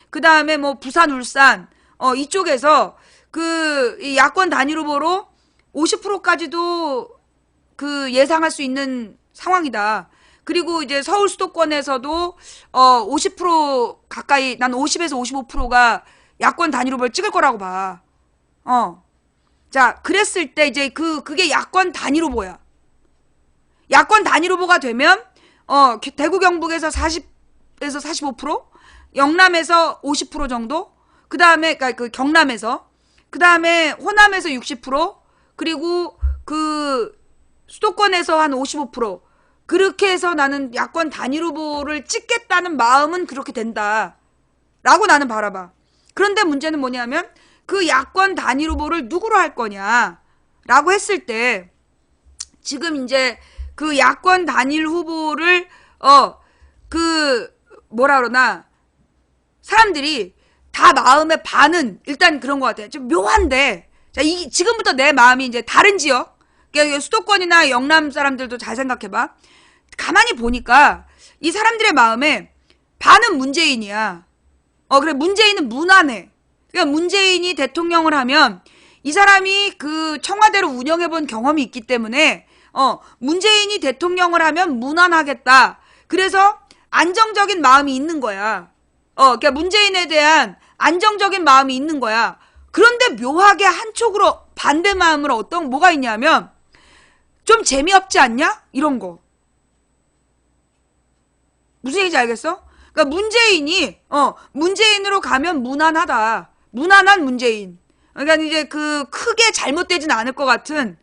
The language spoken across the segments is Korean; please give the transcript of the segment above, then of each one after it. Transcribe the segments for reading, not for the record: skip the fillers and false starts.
그 다음에 뭐 부산, 울산, 이쪽에서 이 야권 단일 후보로 50%까지도 그 예상할 수 있는 상황이다. 그리고 이제 서울 수도권에서도 50% 가까이, 난 50에서 55%가 야권 단일 후보를 찍을 거라고 봐. 자, 그랬을 때 이제 그게 야권 단일 후보야. 야권 단일 후보가 되면 대구 경북에서 40에서 45%, 영남에서 50% 정도, 그 다음에 그 경남에서, 그 다음에 호남에서 60%, 그리고 그 수도권에서 한 55%. 그렇게 해서 나는 야권 단일 후보를 찍겠다는 마음은 그렇게 된다. 라고 나는 바라봐. 그런데 문제는 뭐냐면 그 야권 단일 후보를 누구로 할 거냐 라고 했을 때 지금 이제 그 야권 단일 후보를 뭐라 그러나 사람들이 다 마음의 반은 일단 그런 것 같아요. 좀 묘한데 자, 지금부터 내 마음이 이제 다른 지역, 그러니까 수도권이나 영남 사람들도 잘 생각해봐. 가만히 보니까 이 사람들의 마음에 반은 문재인이야. 그래, 문재인은 무난해. 그러니까 문재인이 대통령을 하면 이 사람이 그 청와대를 운영해본 경험이 있기 때문에 문재인이 대통령을 하면 무난하겠다. 그래서 안정적인 마음이 있는 거야. 그러니까 문재인에 대한 안정적인 마음이 있는 거야. 그런데 묘하게 한쪽으로 반대 마음으로 뭐가 있냐면 좀 재미없지 않냐? 이런 거. 무슨 얘기인지 알겠어? 그러니까 문재인으로 가면 무난하다. 무난한 문재인. 그러니까 이제 크게 잘못되진 않을 것 같은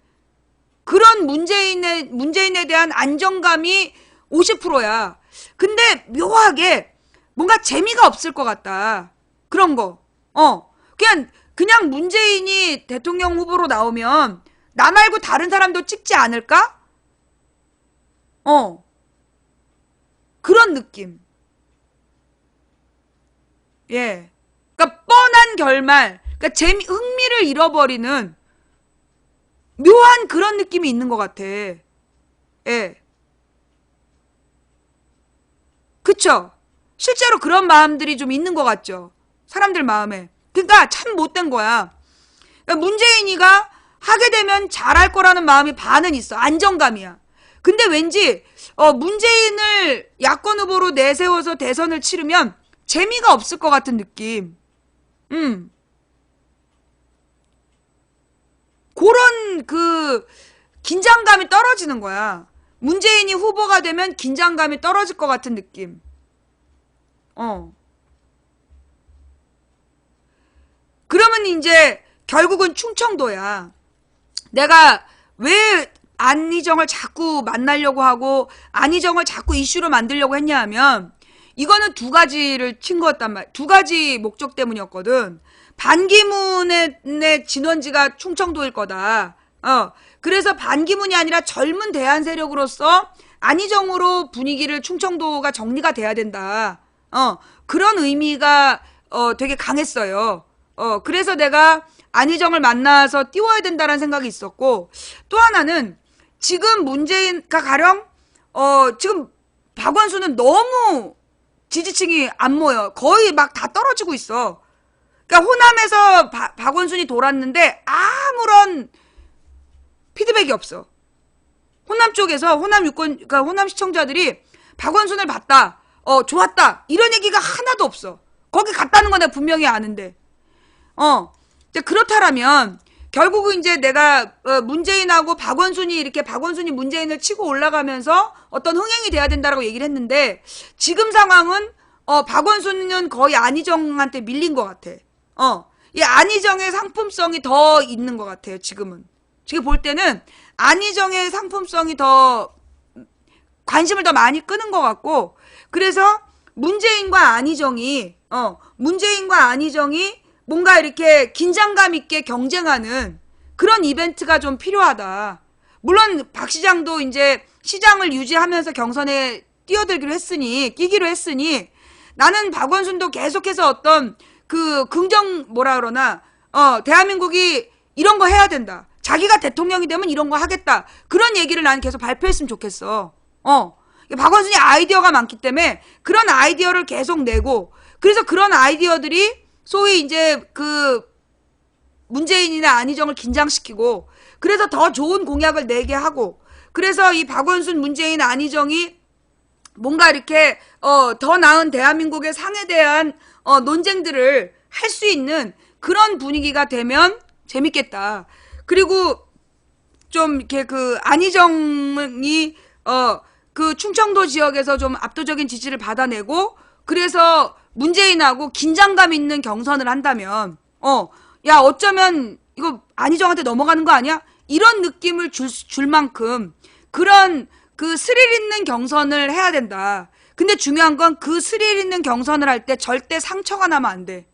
그런 문재인에 대한 안정감이 50%야. 근데 묘하게 뭔가 재미가 없을 것 같다. 그런 거. 그냥 문재인이 대통령 후보로 나오면 나 말고 다른 사람도 찍지 않을까? 그런 느낌. 예. 그러니까 뻔한 결말, 그러니까 흥미를 잃어버리는 묘한 그런 느낌이 있는 것 같아. 예. 그쵸? 실제로 그런 마음들이 좀 있는 것 같죠? 사람들 마음에. 그러니까 참 못된 거야. 그러니까 문재인이가 하게 되면 잘할 거라는 마음이 반은 있어. 안정감이야. 근데 왠지 문재인을 야권 후보로 내세워서 대선을 치르면 재미가 없을 것 같은 느낌. 그런 긴장감이 떨어지는 거야. 문재인이 후보가 되면 긴장감이 떨어질 것 같은 느낌. 그러면 이제 결국은 충청도야. 내가 왜 안희정을 자꾸 만나려고 하고 안희정을 자꾸 이슈로 만들려고 했냐 하면 이거는 두 가지를 친 거였단 말이야. 두 가지 목적 때문이었거든. 반기문의 진원지가 충청도일 거다. 그래서 반기문이 아니라 젊은 대한 세력으로서 안희정으로 분위기를 충청도가 정리가 돼야 된다. 그런 의미가 되게 강했어요. 그래서 내가 안희정을 만나서 띄워야 된다는 생각이 있었고, 또 하나는 지금 문재인가 가령 지금 박원순은 너무 지지층이 안 모여. 거의 막 다 떨어지고 있어. 그러니까 호남에서 박원순이 돌았는데 아무런 피드백이 없어. 호남 쪽에서 그러니까 호남 시청자들이 박원순을 봤다. 좋았다. 이런 얘기가 하나도 없어. 거기 갔다는 건 내가 분명히 아는데. 이제 그렇다라면 결국은 이제 내가 문재인하고 박원순이 문재인을 치고 올라가면서 어떤 흥행이 돼야 된다라고 얘기를 했는데 지금 상황은 박원순은 거의 안희정한테 밀린 것 같아. 이 안희정의 상품성이 더 있는 것 같아요. 지금 볼 때는 안희정의 상품성이 더 관심을 더 많이 끄는 것 같고, 그래서 문재인과 안희정이 뭔가 이렇게 긴장감 있게 경쟁하는 그런 이벤트가 좀 필요하다. 물론 박 시장도 이제 시장을 유지하면서 경선에 끼기로 했으니 나는 박원순도 계속해서 어떤 대한민국이 이런 거 해야 된다. 자기가 대통령이 되면 이런 거 하겠다. 그런 얘기를 나는 계속 발표했으면 좋겠어. 박원순이 아이디어가 많기 때문에 그런 아이디어를 계속 내고, 그래서 그런 아이디어들이 소위 이제 그 문재인이나 안희정을 긴장시키고 그래서 더 좋은 공약을 내게 하고 그래서 이 박원순, 문재인, 안희정이 뭔가 이렇게 더 나은 대한민국의 상에 대한 논쟁들을 할 수 있는 그런 분위기가 되면 재밌겠다. 그리고 좀 이렇게 그 안희정이 그 충청도 지역에서 좀 압도적인 지지를 받아내고 그래서 문재인하고 긴장감 있는 경선을 한다면 야 어쩌면 이거 안희정한테 넘어가는 거 아니야? 이런 느낌을 줄 만큼 그런 그 스릴 있는 경선을 해야 된다. 근데 중요한 건 그 스릴 있는 경선을 할 때 절대 상처가 나면 안 돼.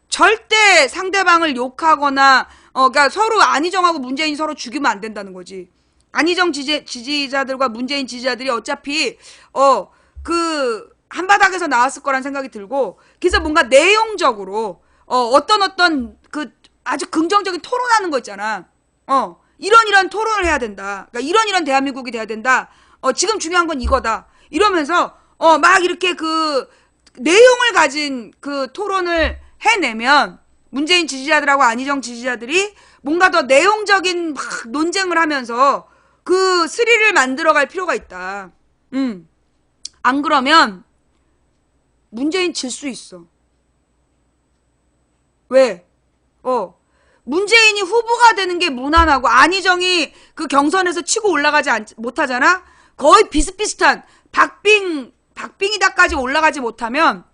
절대 상대방을 욕하거나 그러니까 서로 안희정하고 문재인 서로 죽이면 안 된다는 거지. 안희정 지지자들과 문재인 지지자들이 어차피 그 한바닥에서 나왔을 거란 생각이 들고 그래서 뭔가 내용적으로 어떤 그 아주 긍정적인 토론하는 거 있잖아. 이런 토론을 해야 된다. 그러니까 이런 대한민국이 돼야 된다. 지금 중요한 건 이거다. 이러면서 막 이렇게 그 내용을 가진 그 토론을 해내면 문재인 지지자들하고 안희정 지지자들이 뭔가 더 내용적인 막 논쟁을 하면서 그 스릴을 만들어갈 필요가 있다. 안 그러면 문재인 질 수 있어. 왜? 문재인이 후보가 되는 게 무난하고 안희정이 그 경선에서 치고 올라가지 못하잖아? 거의 비슷비슷한 박빙이다까지 올라가지 못하면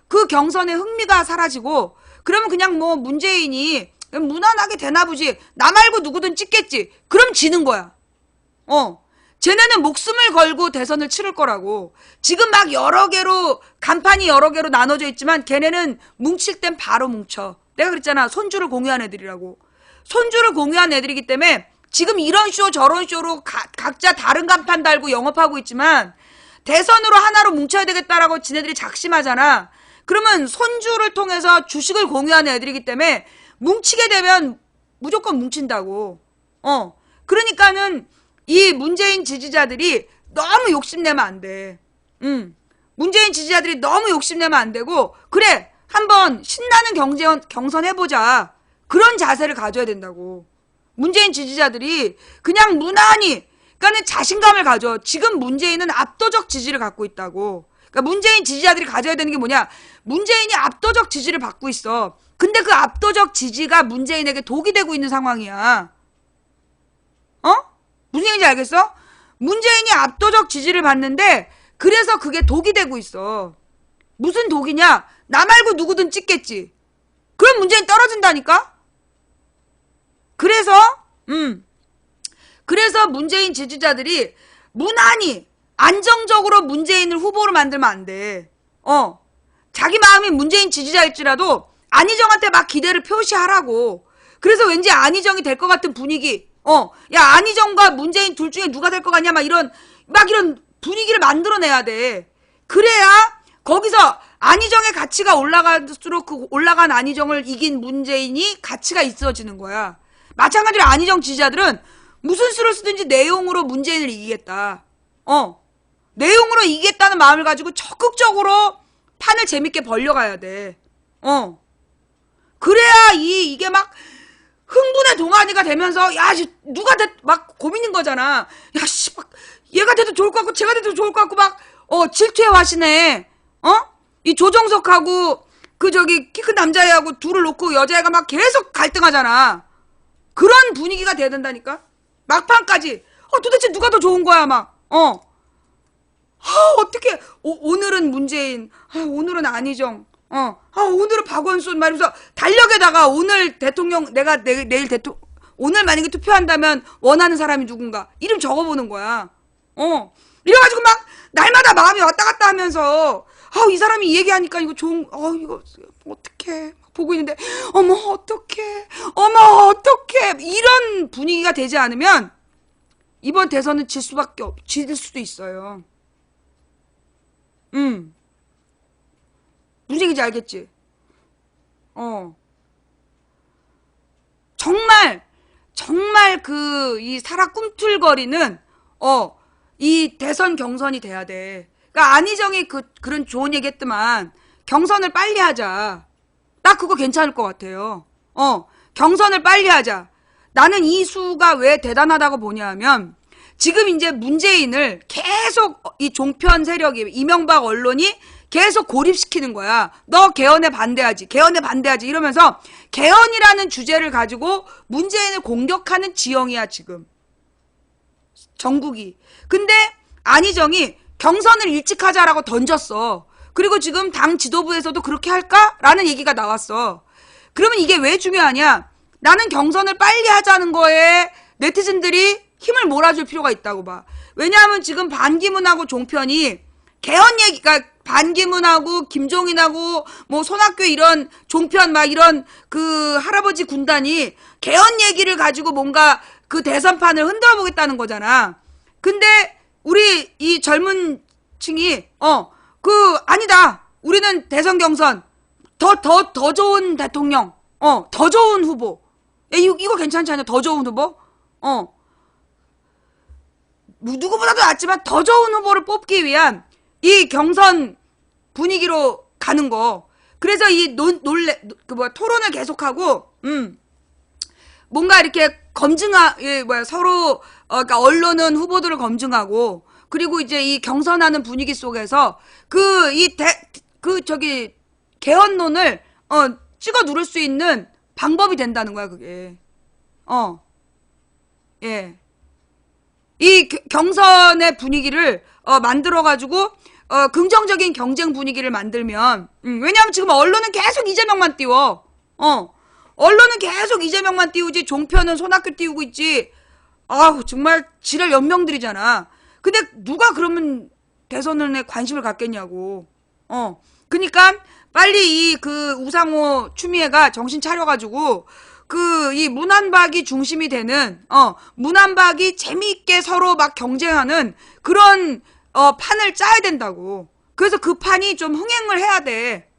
그 경선의 흥미가 사라지고 그러면 그냥 뭐 문재인이 무난하게 되나 보지. 나 말고 누구든 찍겠지. 그럼 지는 거야. 쟤네는 목숨을 걸고 대선을 치를 거라고. 지금 막 여러 개로 간판이 여러 개로 나눠져 있지만 걔네는 뭉칠 땐 바로 뭉쳐. 내가 그랬잖아. 손주를 공유한 애들이라고. 손주를 공유한 애들이기 때문에 지금 이런 쇼 저런 쇼로 각자 다른 간판 달고 영업하고 있지만 대선으로 하나로 뭉쳐야 되겠다라고 지네들이 작심하잖아. 그러면 손주를 통해서 주식을 공유하는 애들이기 때문에 뭉치게 되면 무조건 뭉친다고. 그러니까는 이 문재인 지지자들이 너무 욕심내면 안 돼. 문재인 지지자들이 너무 욕심내면 안 되고 그래 한번 신나는 경선 해보자. 그런 자세를 가져야 된다고. 문재인 지지자들이 그냥 무난히 그러니까 자신감을 가져. 지금 문재인은 압도적 지지를 갖고 있다고. 그러니까 문재인 지지자들이 가져야 되는 게 뭐냐. 문재인이 압도적 지지를 받고 있어. 근데 그 압도적 지지가 문재인에게 독이 되고 있는 상황이야. 무슨 얘기인지 알겠어? 문재인이 압도적 지지를 받는데 그래서 그게 독이 되고 있어. 무슨 독이냐? 나 말고 누구든 찍겠지. 그럼 문재인 떨어진다니까? 그래서 문재인 지지자들이 무난히 안정적으로 문재인을 후보로 만들면 안 돼. 자기 마음이 문재인 지지자일지라도 안희정한테 막 기대를 표시하라고. 그래서 왠지 안희정이 될 것 같은 분위기. 야 안희정과 문재인 둘 중에 누가 될 것 같냐 막 이런 분위기를 만들어내야 돼. 그래야 거기서 안희정의 가치가 올라갈수록 그 올라간 안희정을 이긴 문재인이 가치가 있어지는 거야. 마찬가지로 안희정 지지자들은 무슨 수를 쓰든지 내용으로 문재인을 이기겠다. 내용으로 이기겠다는 마음을 가지고 적극적으로 판을 재밌게 벌려가야 돼. 그래야 이게 막 흥분의 동아리가 되면서 야 누가 막 고민인 거잖아. 야 씨 막 얘가 돼도 좋을 것 같고 쟤가 돼도 좋을 것 같고 막 질투의 화신에 이 조정석하고 그 저기 키 큰 남자애하고 둘을 놓고 여자애가 막 계속 갈등하잖아. 그런 분위기가 돼야 된다니까. 막판까지 도대체 누가 더 좋은 거야 막. 어떻게 오늘은 문재인, 오늘은 안희정, 오늘은 박원순 말이면서 달력에다가 오늘 대통령 내가 내일 대통령 오늘 만약에 투표한다면 원하는 사람이 누군가 이름 적어보는 거야. 이래가지고 막 날마다 마음이 왔다 갔다 하면서 이 사람이 이 얘기하니까 이거 좋은 이거 어떡해 보고 있는데 어머 어떡해 이런 분위기가 되지 않으면 이번 대선은 질 수도 있어요. 무슨 얘기인지 알겠지? 정말 이 살아 꿈틀거리는 이 대선 경선이 돼야 돼. 그러니까 안희정이 그런 좋은 얘기 했더만 경선을 빨리 하자. 딱 그거 괜찮을 것 같아요. 경선을 빨리 하자. 나는 이 수가 왜 대단하다고 보냐면 지금 이제 문재인을 계속 이 종편 세력이 이명박 언론이 계속 고립시키는 거야. 너 개헌에 반대하지. 개헌에 반대하지. 이러면서 개헌이라는 주제를 가지고 문재인을 공격하는 지형이야 지금. 전국이. 근데 안희정이 경선을 일찍 하자라고 던졌어. 그리고 지금 당 지도부에서도 그렇게 할까라는 얘기가 나왔어. 그러면 이게 왜 중요하냐? 나는 경선을 빨리 하자는 거에 네티즌들이 힘을 몰아줄 필요가 있다고 봐. 왜냐하면 지금 반기문하고 종편이 개헌 얘기가 반기문하고 김종인하고 뭐 손학규 이런 종편 막 이런 그 할아버지 군단이 개헌 얘기를 가지고 뭔가 그 대선판을 흔들어 보겠다는 거잖아. 근데 우리 이 젊은 층이 아니다. 우리는 대선 경선 더 좋은 대통령 더 좋은 후보. 이거 괜찮지 않냐? 더 좋은 후보? 누구보다도 낫지만 더 좋은 후보를 뽑기 위한 이 경선 분위기로 가는 거. 그래서 이 토론을 계속하고, 뭔가 이렇게 서로, 그러니까 언론은 후보들을 검증하고, 그리고 이제 이 경선하는 분위기 속에서 개헌론을, 찍어 누를 수 있는 방법이 된다는 거야, 그게. 예. 이 경선의 분위기를 만들어가지고 긍정적인 경쟁 분위기를 만들면 왜냐하면 지금 언론은 계속 이재명만 띄워. 언론은 계속 이재명만 띄우지 종편은 손학규 띄우고 있지. 아우 정말 지랄 연명들이잖아. 근데 누가 그러면 대선에 관심을 갖겠냐고. 그러니까 빨리 이 우상호 추미애가 정신 차려가지고 이 문안박이 중심이 되는 문안박이 재미있게 서로 막 경쟁하는 그런 판을 짜야 된다고. 그래서 그 판이 좀 흥행을 해야 돼.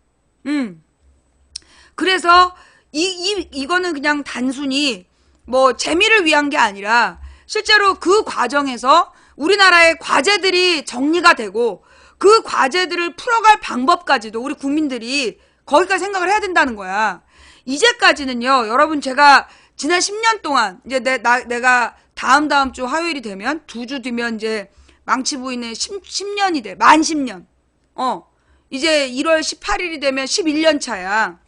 그래서 이거는 그냥 단순히 뭐 재미를 위한 게 아니라 실제로 그 과정에서 우리나라의 과제들이 정리가 되고 그 과제들을 풀어갈 방법까지도 우리 국민들이 거기까지 생각을 해야 된다는 거야. 이제까지는요, 여러분 제가 지난 10년 동안 이제 내가 다음 주 화요일이 되면 2주 뒤면 이제 망치 부인의 10년이 돼. 만 10년. 이제 1월 18일이 되면 11년 차야.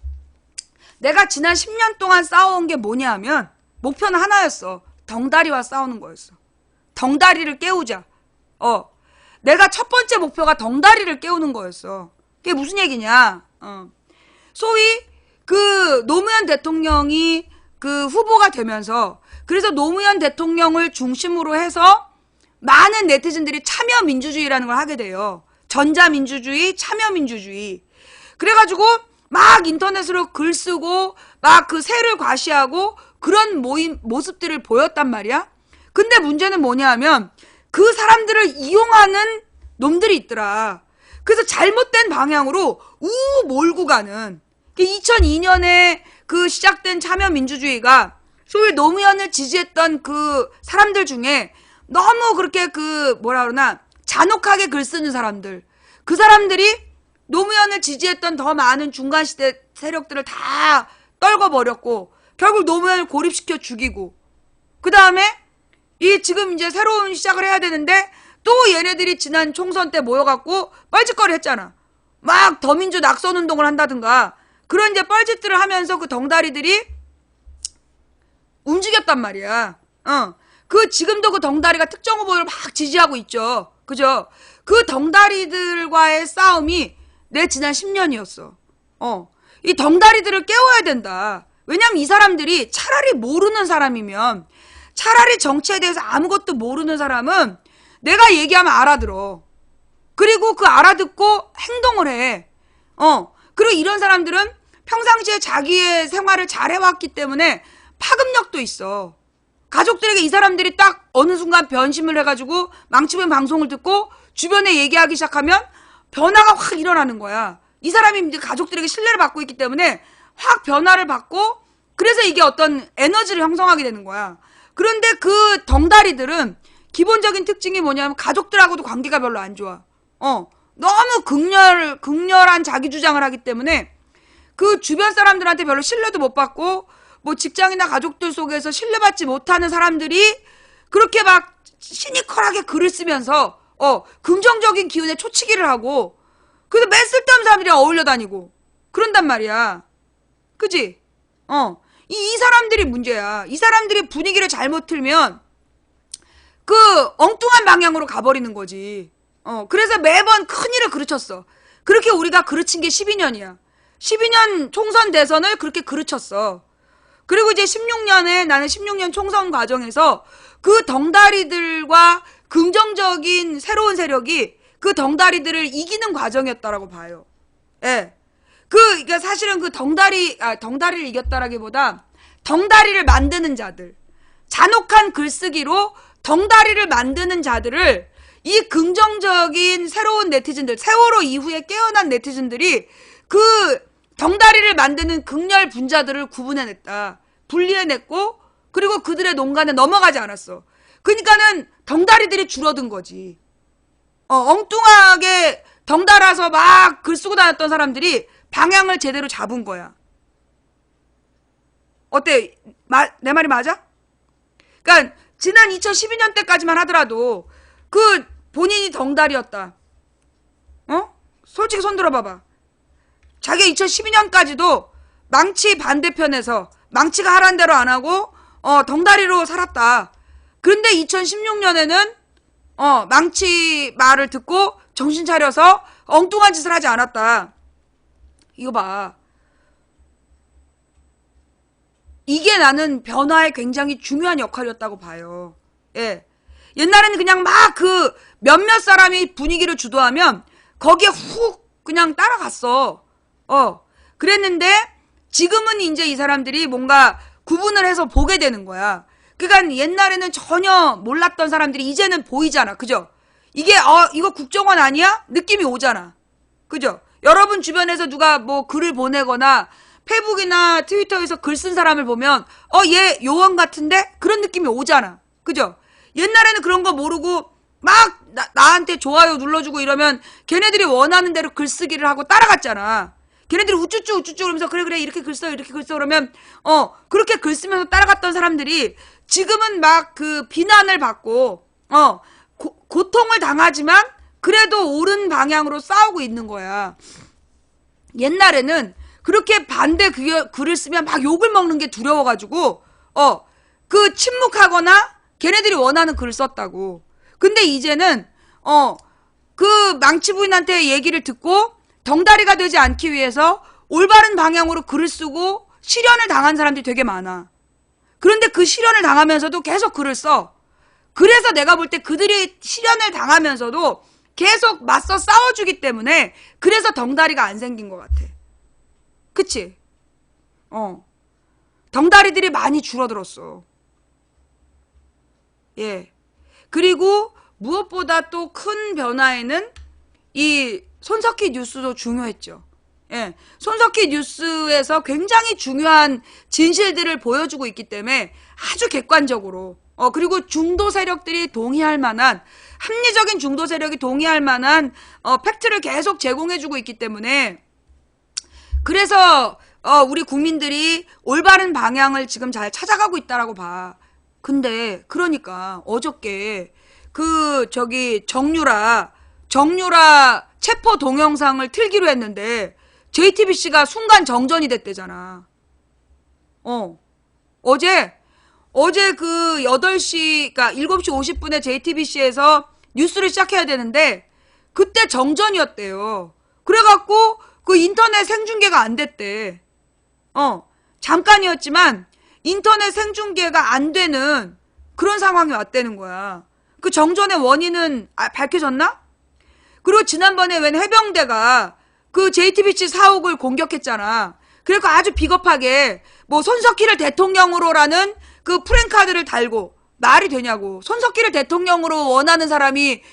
내가 지난 10년 동안 싸워온 게 뭐냐 하면 목표는 하나였어. 덩다리와 싸우는 거였어. 덩다리를 깨우자. 내가 첫 번째 목표가 덩다리를 깨우는 거였어. 그게 무슨 얘기냐? 소위 노무현 대통령이 후보가 되면서 그래서 노무현 대통령을 중심으로 해서 많은 네티즌들이 참여민주주의라는 걸 하게 돼요. 전자민주주의, 참여민주주의. 그래가지고 막 인터넷으로 글 쓰고 막 새를 과시하고 그런 모습들을 보였단 말이야. 근데 문제는 뭐냐 하면 그 사람들을 이용하는 놈들이 있더라. 그래서 잘못된 방향으로 몰고 가는 2002년에 시작된 참여민주주의가 소위 노무현을 지지했던 그 사람들 중에 너무 그렇게 잔혹하게 글 쓰는 사람들. 그 사람들이 노무현을 지지했던 더 많은 중간시대 세력들을 다 떨궈버렸고 결국 노무현을 고립시켜 죽이고 그 다음에 지금 이제 새로운 시작을 해야 되는데 또 얘네들이 지난 총선 때 모여갖고 뻘짓거리 했잖아. 막 더민주 낙선운동을 한다든가 그런 이제 뻘짓들을 하면서 그 덩다리들이 움직였단 말이야. 지금도 그 덩다리가 특정 후보를 막 지지하고 있죠. 그죠? 그 덩다리들과의 싸움이 내 지난 10년이었어. 이 덩다리들을 깨워야 된다. 왜냐면 이 사람들이 차라리 모르는 사람이면 차라리 정치에 대해서 아무것도 모르는 사람은 내가 얘기하면 알아들어. 그리고 그 알아듣고 행동을 해. 그리고 이런 사람들은 평상시에 자기의 생활을 잘 해왔기 때문에 파급력도 있어. 가족들에게 이 사람들이 딱 어느 순간 변심을 해가지고 망치면 방송을 듣고 주변에 얘기하기 시작하면 변화가 확 일어나는 거야. 이 사람이 이제 가족들에게 신뢰를 받고 있기 때문에 확 변화를 받고 그래서 이게 어떤 에너지를 형성하게 되는 거야. 그런데 그 덩다리들은 기본적인 특징이 뭐냐면 가족들하고도 관계가 별로 안 좋아. 너무 극렬한 자기 주장을 하기 때문에 그 주변 사람들한테 별로 신뢰도 못 받고 뭐 직장이나 가족들 속에서 신뢰받지 못하는 사람들이 그렇게 막 시니컬하게 글을 쓰면서 긍정적인 기운에 초치기를 하고 그래서 맨 쓸데없는 사람들이랑 어울려 다니고 그런단 말이야. 그지? 이 사람들이 문제야. 이 사람들이 분위기를 잘못 틀면 그 엉뚱한 방향으로 가버리는 거지. 그래서 매번 큰일을 그르쳤어. 그렇게 우리가 그르친 게 12년이야. 12년 총선 대선을 그렇게 그르쳤어. 그리고 이제 16년에 나는 16년 총선 과정에서 그 덩다리들과 긍정적인 새로운 세력이 그 덩다리들을 이기는 과정이었다라고 봐요. 예. 그러니까 사실은 그 덩다리를 이겼다라기보다 덩다리를 만드는 자들, 잔혹한 글쓰기로 덩다리를 만드는 자들을 이 긍정적인 새로운 네티즌들, 세월호 이후에 깨어난 네티즌들이 그 덩다리를 만드는 극렬 분자들을 구분해냈다. 분리해냈고 그리고 그들의 농간에 넘어가지 않았어. 그러니까는 덩다리들이 줄어든 거지. 엉뚱하게 덩달아서 막 글 쓰고 다녔던 사람들이 방향을 제대로 잡은 거야. 어때? 내 말이 맞아? 그러니까 지난 2012년 때까지만 하더라도 그 본인이 덩다리였다. 솔직히 손 들어봐봐. 자기가 2012년까지도 망치 반대편에서 망치가 하라는 대로 안 하고 덩다리로 살았다. 그런데 2016년에는 망치 말을 듣고 정신 차려서 엉뚱한 짓을 하지 않았다. 이거 봐. 이게 나는 변화에 굉장히 중요한 역할이었다고 봐요. 예. 옛날에는 그냥 막 그 몇몇 사람이 분위기를 주도하면 거기에 훅 그냥 따라갔어. 그랬는데 지금은 이제 이 사람들이 뭔가 구분을 해서 보게 되는 거야. 그러니까 옛날에는 전혀 몰랐던 사람들이 이제는 보이잖아. 그죠? 이게 이거 국정원 아니야? 느낌이 오잖아. 그죠? 여러분 주변에서 누가 뭐 글을 보내거나 페이북이나 트위터에서 글 쓴 사람을 보면 얘 요원 같은데? 그런 느낌이 오잖아. 그죠? 옛날에는 그런 거 모르고 막 나한테 좋아요 눌러주고 이러면 걔네들이 원하는 대로 글쓰기를 하고 따라갔잖아. 걔네들이 우쭈쭈 그러면서 그래 이렇게 글 써 이렇게 글 써 그러면 그렇게 글 쓰면서 따라갔던 사람들이 지금은 막 그 비난을 받고 고통을 당하지만 그래도 옳은 방향으로 싸우고 있는 거야. 옛날에는 그렇게 반대 글을 쓰면 막 욕을 먹는 게 두려워가지고 그 침묵하거나 걔네들이 원하는 글을 썼다고. 근데 이제는 그 망치 부인한테 얘기를 듣고 덩다리가 되지 않기 위해서 올바른 방향으로 글을 쓰고 실현을 당한 사람들이 되게 많아. 그런데 그 실현을 당하면서도 계속 글을 써. 그래서 내가 볼 때 그들이 실현을 당하면서도 계속 맞서 싸워주기 때문에 그래서 덩다리가 안 생긴 것 같아. 그치? 덩다리들이 많이 줄어들었어. 예. 그리고 무엇보다 또 큰 변화에는 이 손석희 뉴스도 중요했죠. 예. 손석희 뉴스에서 굉장히 중요한 진실들을 보여주고 있기 때문에 아주 객관적으로 그리고 중도 세력들이 동의할 만한 합리적인 중도 세력이 동의할 만한 팩트를 계속 제공해주고 있기 때문에 그래서 우리 국민들이 올바른 방향을 지금 잘 찾아가고 있다라고 봐. 근데 그러니까 어저께 정유라 체포 동영상을 틀기로 했는데 JTBC가 순간 정전이 됐대잖아. 어제 그 8시, 그러니까 7시 50분에 JTBC에서 뉴스를 시작해야 되는데 그때 정전이었대요. 그래갖고 그 인터넷 생중계가 안 됐대. 잠깐이었지만 인터넷 생중계가 안 되는 그런 상황이 왔다는 거야. 그 정전의 원인은 밝혀졌나? 그리고 지난번에 웬 해병대가 그 JTBC 사옥을 공격했잖아. 그래서 아주 비겁하게 뭐 손석희를 대통령으로라는 그 프랜카드를 달고 말이 되냐고. 손석희를 대통령으로 원하는 사람이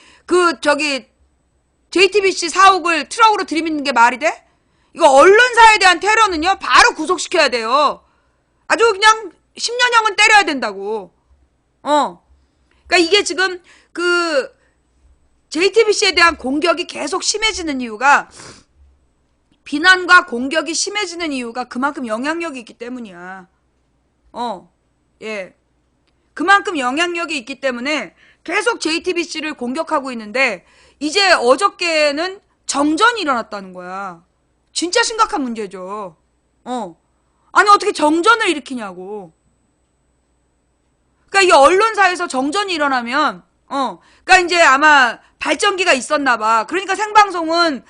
JTBC 사옥을 트럭으로 들이미는 게 말이 돼? 이거 언론사에 대한 테러는요 바로 구속시켜야 돼요. 아주 그냥 10년형은 때려야 된다고. 그러니까 이게 지금 그 JTBC에 대한 공격이 계속 심해지는 이유가, 비난과 공격이 심해지는 이유가 그만큼 영향력이 있기 때문이야. 예. 그만큼 영향력이 있기 때문에 계속 JTBC를 공격하고 있는데, 이제 어저께는 정전이 일어났다는 거야. 진짜 심각한 문제죠. 아니, 어떻게 정전을 일으키냐고. 그러니까 이 언론사에서 정전이 일어나면, 그러니까 이제 아마 발전기가 있었나 봐. 그러니까 생방송은,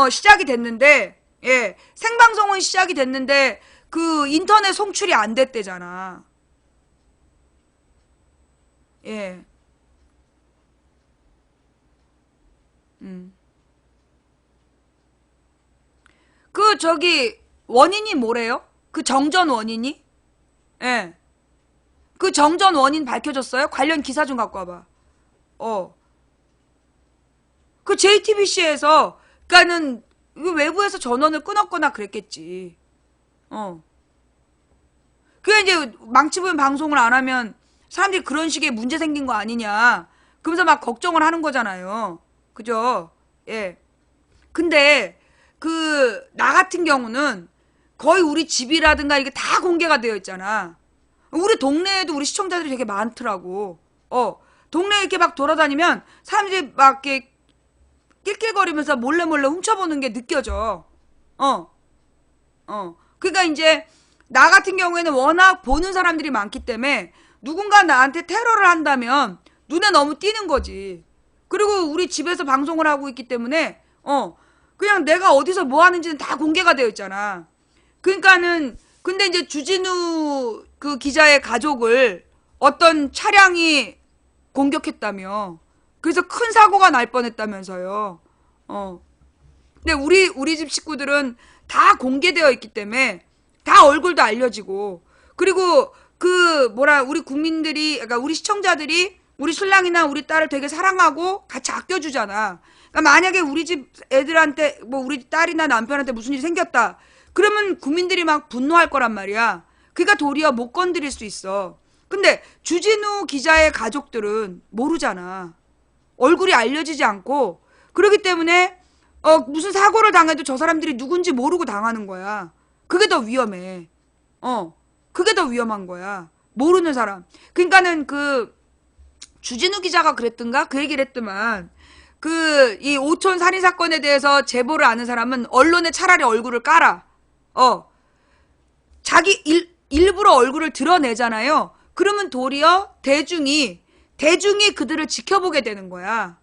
시작이 됐는데, 예, 생방송은 시작이 됐는데, 그 인터넷 송출이 안 됐대잖아. 예. 그 저기 원인이 뭐래요? 그 정전 원인이? 예. 그 정전 원인 밝혀졌어요? 관련 기사 좀 갖고 와봐. 그 JTBC에서, 그니까는 외부에서 전원을 끊었거나 그랬겠지. 그게 이제 망치 부린 방송을 안 하면 사람들이 그런 식의 문제 생긴 거 아니냐. 그러면서 막 걱정을 하는 거잖아요. 그죠? 예. 근데 나 같은 경우는 거의 우리 집이라든가 이게 다 공개가 되어 있잖아. 우리 동네에도 우리 시청자들이 되게 많더라고. 동네에 이렇게 막 돌아다니면 사람들이 막 이렇게 낄낄거리면서 몰래 훔쳐보는 게 느껴져. 그러니까 이제 나 같은 경우에는 워낙 보는 사람들이 많기 때문에 누군가 나한테 테러를 한다면 눈에 너무 띄는 거지. 그리고 우리 집에서 방송을 하고 있기 때문에 그냥 내가 어디서 뭐 하는지는 다 공개가 되어 있잖아. 그러니까는 근데 이제 주진우 그 기자의 가족을 어떤 차량이 공격했다며. 그래서 큰 사고가 날 뻔했다면서요. 근데 우리 집 식구들은 다 공개되어 있기 때문에 다 얼굴도 알려지고, 그리고 우리 국민들이, 그러니까 우리 시청자들이 우리 신랑이나 우리 딸을 되게 사랑하고 같이 아껴주잖아. 그러니까 만약에 우리 집 애들한테, 우리 딸이나 남편한테 무슨 일이 생겼다. 그러면 국민들이 막 분노할 거란 말이야. 그러니까 도리어 못 건드릴 수 있어. 근데 주진우 기자의 가족들은 모르잖아. 얼굴이 알려지지 않고, 그렇기 때문에 무슨 사고를 당해도 저 사람들이 누군지 모르고 당하는 거야. 그게 더 위험해. 그게 더 위험한 거야. 모르는 사람. 그러니까는 주진우 기자가 그랬던가? 그 얘기를 했더만, 이 오촌 살인 사건에 대해서 제보를 아는 사람은 언론에 차라리 얼굴을 깔아. 자기 일부러 얼굴을 드러내잖아요. 그러면 도리어 대중이 그들을 지켜보게 되는 거야.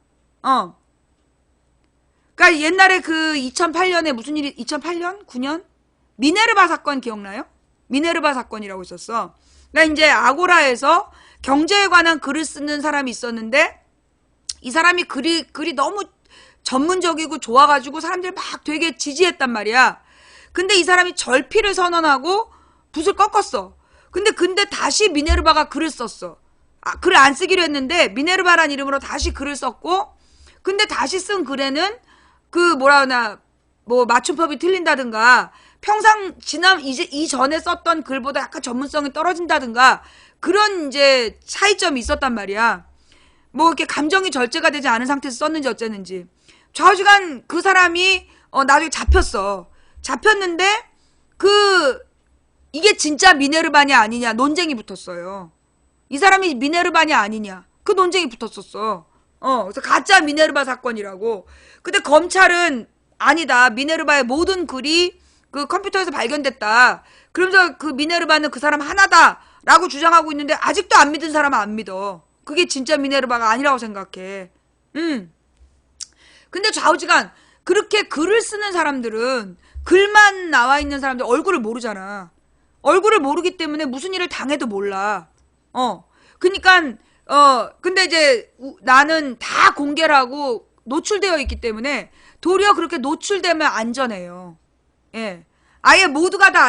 그러니까 옛날에 2008년에 무슨 일이, 2008년? 9년? 미네르바 사건 기억나요? 미네르바 사건이라고 있었어. 그러니까 이제 아고라에서 경제에 관한 글을 쓰는 사람이 있었는데, 이 사람이 글이 너무 전문적이고 좋아가지고 사람들 막 되게 지지했단 말이야. 근데 이 사람이 절필을 선언하고 붓을 꺾었어. 근데 다시 미네르바가 글을 썼어. 글을 안 쓰기로 했는데 미네르바란 이름으로 다시 글을 썼고, 근데 다시 쓴 글에는 맞춤법이 틀린다든가, 이전에 썼던 글보다 약간 전문성이 떨어진다든가, 그런 이제 차이점이 있었단 말이야. 이렇게 감정이 절제가 되지 않은 상태에서 썼는지 어쨌는지. 좌우지간 그 사람이, 나중에 잡혔어. 잡혔는데, 이게 진짜 미네르바냐 아니냐 논쟁이 붙었어요. 이 사람이 미네르바냐 아니냐. 그 논쟁이 붙었었어. 그래서 가짜 미네르바 사건이라고. 근데 검찰은 아니다. 미네르바의 모든 글이 컴퓨터에서 발견됐다. 그러면서 미네르바는 그 사람 하나다라고 주장하고 있는데, 아직도 안 믿은 사람은 안 믿어. 그게 진짜 미네르바가 아니라고 생각해. 근데 좌우지간 그렇게 글을 쓰는 사람들은, 글만 나와 있는 사람들 얼굴을 모르잖아. 얼굴을 모르기 때문에 무슨 일을 당해도 몰라. 그러니까 근데 이제 나는 다 공개를 하고 노출되어 있기 때문에 도리어 그렇게 노출되면 안전해요. 예. 아예 모두가 다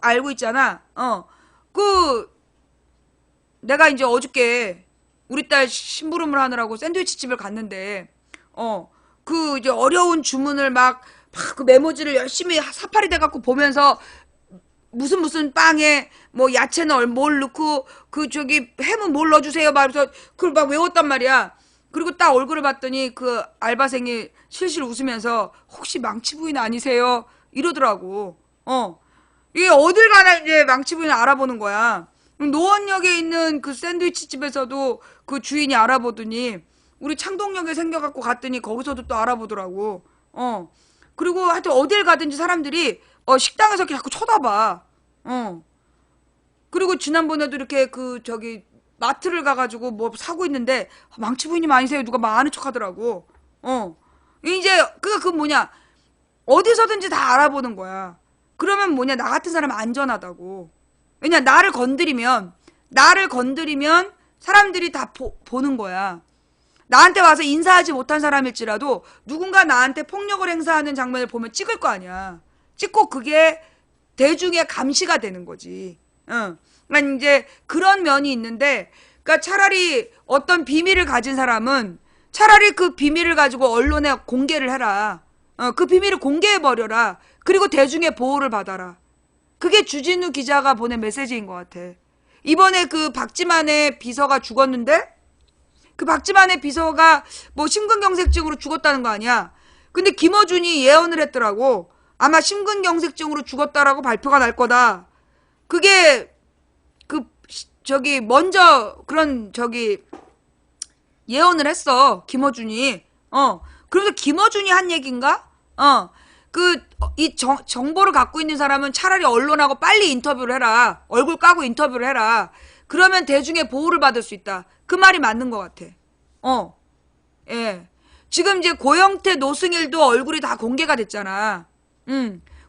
알고 있잖아. 내가 이제 어저께 우리 딸 심부름을 하느라고 샌드위치 집을 갔는데, 이제 어려운 주문을 막 그 메모지를 열심히 사파리 돼갖고 보면서, 무슨 빵에 야채는 뭘 넣고, 햄은 뭘 넣어주세요. 막 그래서 그걸 막 외웠단 말이야. 그리고 딱 얼굴을 봤더니 그 알바생이 실실 웃으면서 혹시 망치 부인 아니세요? 이러더라고. 이게 어딜 가나 이제 망치 부인을 알아보는 거야. 노원역에 있는 그 샌드위치 집에서도 그 주인이 알아보더니 우리 창동역에 생겨갖고 갔더니 거기서도 또 알아보더라고. 그리고 하여튼 어딜 가든지 사람들이 식당에서 자꾸 쳐다봐. 그리고 지난번에도 이렇게 그 저기 마트를 가가지고 뭐 사고 있는데 망치 부인님 아니세요? 누가 막 아는 척 하더라고. 이제 그 뭐냐 어디서든지 다 알아보는 거야. 그러면 뭐냐 나 같은 사람은 안전하다고. 왜냐 나를 건드리면 사람들이 다 보는 거야. 나한테 와서 인사하지 못한 사람일지라도 누군가 나한테 폭력을 행사하는 장면을 보면 찍을 거 아니야. 찍고 그게 대중의 감시가 되는 거지. 그러니까 이제 그런 면이 있는데, 그러니까 차라리 어떤 비밀을 가진 사람은 차라리 그 비밀을 가지고 언론에 공개를 해라. 그 비밀을 공개해버려라. 그리고 대중의 보호를 받아라. 그게 주진우 기자가 보낸 메시지인 것 같아. 이번에 그 박지만의 비서가 죽었는데, 그 박지만의 비서가 뭐 심근경색증으로 죽었다는 거 아니야. 근데 김어준이 예언을 했더라고. 아마 심근경색증으로 죽었다라고 발표가 날 거다. 그게 저기 먼저 그런 저기 예언을 했어. 김어준이. 그래서 김어준이 한 얘기인가? 이 정보를 갖고 있는 사람은 차라리 언론하고 빨리 인터뷰를 해라. 얼굴 까고 인터뷰를 해라. 그러면 대중의 보호를 받을 수 있다. 그 말이 맞는 것 같아. 예. 지금 이제 고영태, 노승일도 얼굴이 다 공개가 됐잖아.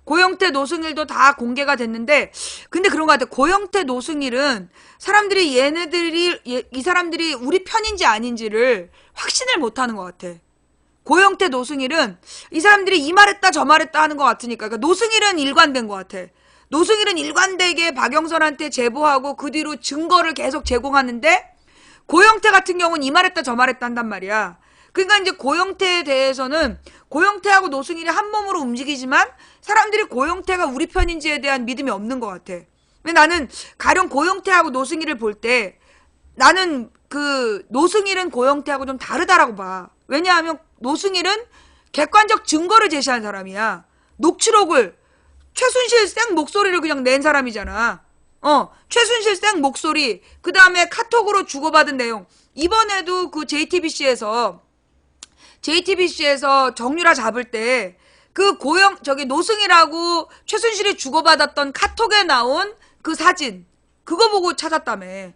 고영태, 노승일도 다 공개가 됐는데, 근데 그런 것 같아. 고영태, 노승일은 사람들이 이 사람들이 우리 편인지 아닌지를 확신을 못 하는 것 같아. 고영태, 노승일은 이 사람들이 이 말했다 저 말했다 하는 것 같으니까. 그러니까 노승일은 일관된 것 같아. 노승일은 일관되게 박영선한테 제보하고 그 뒤로 증거를 계속 제공하는데, 고영태 같은 경우는 이 말했다 저 말했다 한단 말이야. 그러니까 이제 고영태에 대해서는 고영태하고 노승일이 한 몸으로 움직이지만 사람들이 고영태가 우리 편인지에 대한 믿음이 없는 것 같아. 근데 나는 가령 고영태하고 노승일을 볼 때 나는 그 노승일은 고영태하고 좀 다르다라고 봐. 왜냐하면 노승일은 객관적 증거를 제시한 사람이야. 녹취록을 최순실 생 목소리를 그냥 낸 사람이잖아. 최순실 생 목소리, 그 다음에 카톡으로 주고받은 내용. 이번에도 그 JTBC에서 정유라 잡을 때 그 저기 노승일하고 최순실이 주고받았던 카톡에 나온 그 사진, 그거 보고 찾았다며.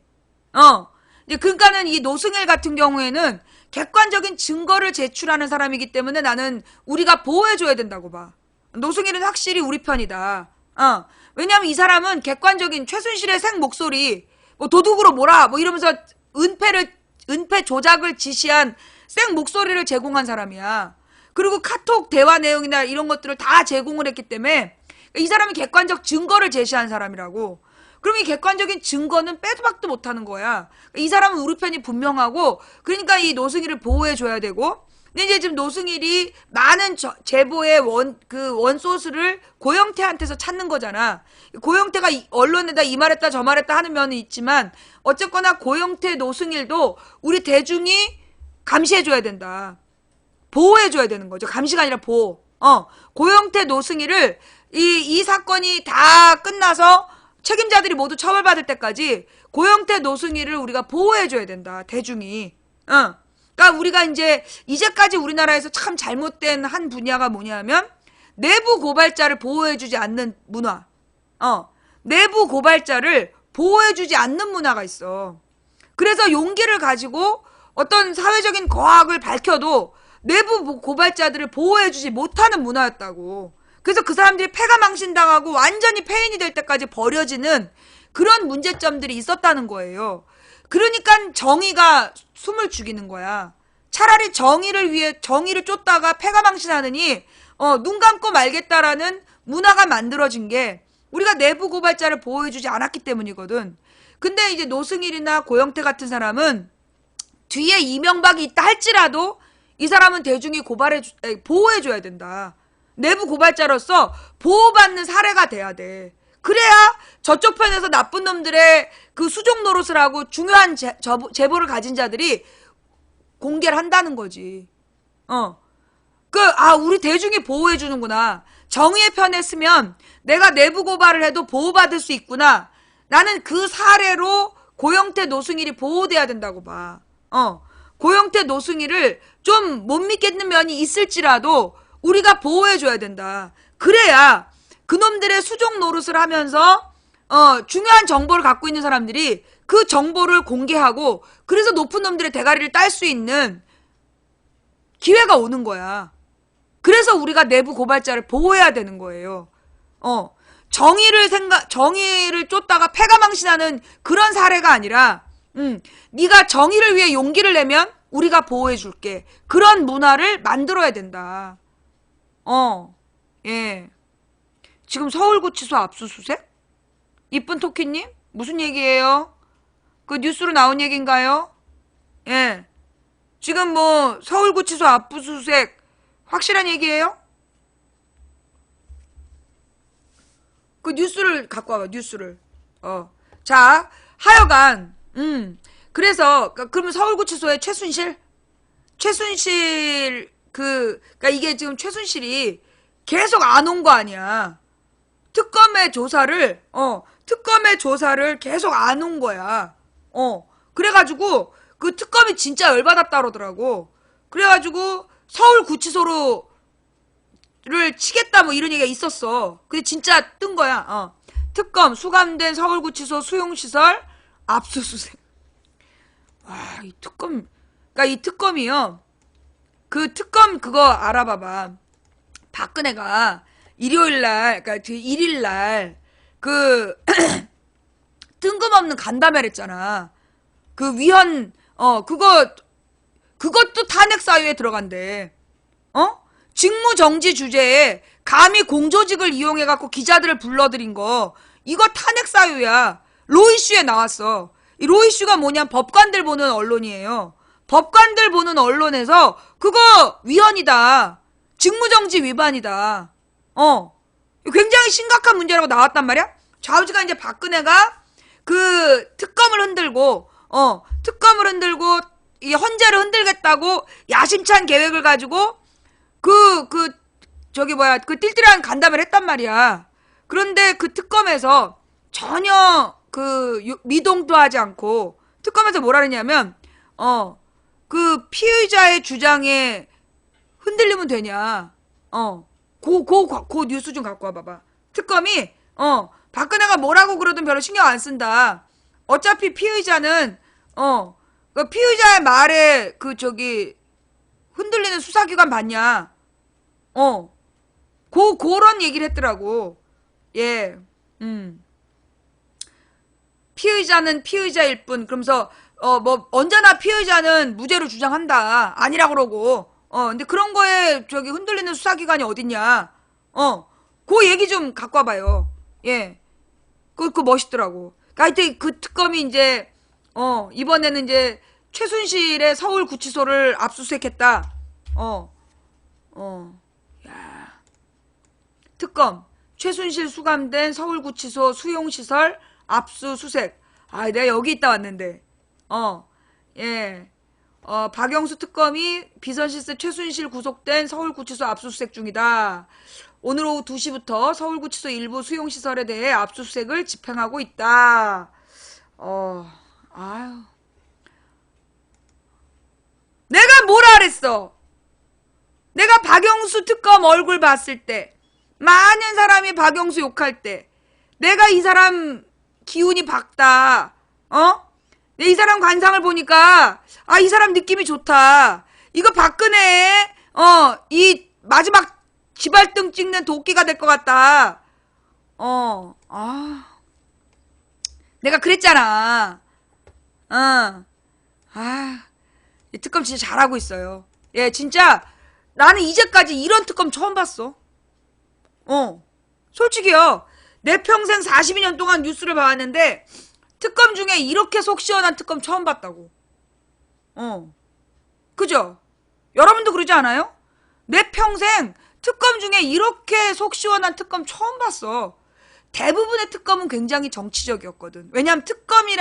이제 그러니까는 이 노승일 같은 경우에는 객관적인 증거를 제출하는 사람이기 때문에 나는 우리가 보호해줘야 된다고 봐. 노승일은 확실히 우리 편이다. 왜냐면 이 사람은 객관적인 최순실의 생 목소리, 뭐 도둑으로 몰아, 뭐 이러면서 은폐 조작을 지시한 생 목소리를 제공한 사람이야. 그리고 카톡 대화 내용이나 이런 것들을 다 제공을 했기 때문에 이 사람이 객관적 증거를 제시한 사람이라고. 그럼 이 객관적인 증거는 빼도 박도 못하는 거야. 이 사람은 우리 편이 분명하고, 그러니까 이 노승일을 보호해줘야 되고. 근데 이제 지금 노승일이 많은 제보의 원소스를 고영태한테서 찾는 거잖아. 고영태가 언론에다 이 말했다 저 말했다 하는 면은 있지만 어쨌거나 고영태, 노승일도 우리 대중이 감시해줘야 된다. 보호해줘야 되는 거죠. 감시가 아니라 보호. 고영태, 노승일을 이 사건이 다 끝나서 책임자들이 모두 처벌받을 때까지 고영태, 노승일을 우리가 보호해줘야 된다. 대중이. 그러니까 우리가 이제까지 우리나라에서 참 잘못된 한 분야가 뭐냐면 내부 고발자를 보호해주지 않는 문화. 내부 고발자를 보호해주지 않는 문화가 있어. 그래서 용기를 가지고 어떤 사회적인 거악을 밝혀도 내부 고발자들을 보호해주지 못하는 문화였다고. 그래서 그 사람들이 패가망신당하고 완전히 폐인이 될 때까지 버려지는 그런 문제점들이 있었다는 거예요. 그러니까 정의가 숨을 죽이는 거야. 차라리 정의를 위해 정의를 쫓다가 패가망신하느니 눈 감고 말겠다라는 문화가 만들어진 게 우리가 내부 고발자를 보호해주지 않았기 때문이거든. 근데 이제 노승일이나 고영태 같은 사람은 뒤에 이명박이 있다 할지라도 이 사람은 대중이 보호해줘야 된다. 내부 고발자로서 보호받는 사례가 돼야 돼. 그래야 저쪽 편에서 나쁜 놈들의 그 수종 노릇을 하고 중요한 제보를 가진 자들이 공개를 한다는 거지. 우리 대중이 보호해주는구나. 정의의 편에 서면 내가 내부 고발을 해도 보호받을 수 있구나. 나는 그 사례로 고영태 노승일이 보호돼야 된다고 봐. 고영태 노승일을 좀 못 믿겠는 면이 있을지라도 우리가 보호해줘야 된다. 그래야 그놈들의 수종 노릇을 하면서 중요한 정보를 갖고 있는 사람들이 그 정보를 공개하고 그래서 높은 놈들의 대가리를 딸 수 있는 기회가 오는 거야. 그래서 우리가 내부 고발자를 보호해야 되는 거예요. 정의를 쫓다가 패가망신하는 그런 사례가 아니라, 네가 정의를 위해 용기를 내면 우리가 보호해줄게. 그런 문화를 만들어야 된다. 예. 지금 서울구치소 압수수색? 이쁜 토끼님? 무슨 얘기예요? 그 뉴스로 나온 얘기인가요? 예. 지금 뭐 서울구치소 압수수색 확실한 얘기예요? 그 뉴스를 갖고 와봐, 뉴스를. 자, 하여간, 그래서, 그러면 서울구치소에 그니까 이게 지금 최순실이 계속 안 온 거 아니야. 특검의 조사를 계속 안 온 거야. 그래가지고, 그 특검이 진짜 열받았다 그러더라고. 그래가지고, 서울구치소를 치겠다 뭐 이런 얘기가 있었어. 근데 진짜 뜬 거야. 특검 수감된 서울구치소 수용시설 압수수색. 와, 이 특검, 그러니까 이 특검이요. 그 특검 그거 알아봐봐. 박근혜가 일요일날, 그러니까 그 1일날 그 뜬금없는 간담회를 했잖아. 그 위헌, 그것도 탄핵 사유에 들어간대. 직무정지 주제에 감히 공조직을 이용해갖고 기자들을 불러들인 거, 이거 탄핵 사유야. 로이슈에 나왔어. 이 로이슈가 뭐냐면 법관들 보는 언론이에요. 법관들 보는 언론에서 그거 위헌이다. 직무정지 위반이다. 굉장히 심각한 문제라고 나왔단 말이야. 좌우지간 이제 박근혜가 그 특검을 흔들고 이 헌재를 흔들겠다고 야심찬 계획을 가지고 그 띨띨한 간담회를 했단 말이야. 그런데 그 특검에서 전혀 미동도 하지 않고 특검에서 뭐라 그러냐면 그 피의자의 주장에 흔들리면 되냐. 그 뉴스 좀 갖고 와봐봐. 특검이 박근혜가 뭐라고 그러든 별로 신경 안 쓴다. 어차피 피의자는 그 피의자의 말에 흔들리는 수사기관 봤냐? 그런 얘기를 했더라고. 예, 피의자는 피의자일 뿐. 그러면서, 언제나 피의자는 무죄를 주장한다. 아니라 그러고. 근데 그런 거에 흔들리는 수사기관이 어딨냐? 그 얘기 좀 갖고 와봐요. 예. 그거 멋있더라고. 하여튼 그 특검이 이제, 이번에는 이제, 최순실의 서울구치소를 압수수색했다. 야. 특검, 최순실 수감된 서울구치소 수용시설 압수수색. 내가 여기 있다 왔는데. 예. 박영수 특검이 비선실세 최순실 구속된 서울구치소 압수수색 중이다. 오늘 오후 2시부터 서울구치소 일부 수용시설에 대해 압수수색을 집행하고 있다. 아유. 내가 뭐라 그랬어? 내가 박영수 특검 얼굴 봤을 때, 많은 사람이 박영수 욕할 때, 내가 이 사람 기운이 밝다. 이 사람 관상을 보니까, 이 사람 느낌이 좋다. 이거 박근혜, 이 마지막 지발등 찍는 도끼가 될 것 같다. 내가 그랬잖아. 이 특검 진짜 잘하고 있어요. 예, 진짜 나는 이제까지 이런 특검 처음 봤어. 솔직히요. 내 평생 42년 동안 뉴스를 봐왔는데 특검 중에 이렇게 속 시원한 특검 처음 봤다고. 그죠? 여러분도 그러지 않아요? 내 평생 특검 중에 이렇게 속 시원한 특검 처음 봤어. 대부분의 특검은 굉장히 정치적이었거든. 왜냐하면 특검이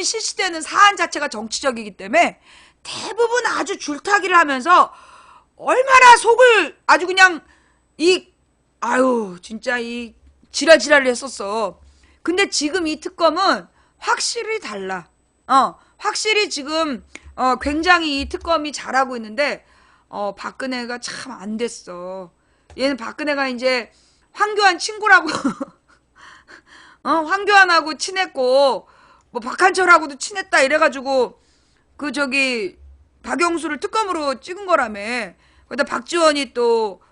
실시되는 사안 자체가 정치적이기 때문에 대부분 아주 줄타기를 하면서 얼마나 속을 아주 그냥 진짜 이 지랄지랄을 했었어. 근데 지금 이 특검은 확실히 달라. 확실히 지금 굉장히 이 특검이 잘하고 있는데 박근혜가 참 안 됐어. 얘는 박근혜가 이제 황교안 친구라고 황교안하고 친했고 뭐 박한철하고도 친했다 이래가지고 그 박영수를 특검으로 찍은 거라며. 그다 박지원이 또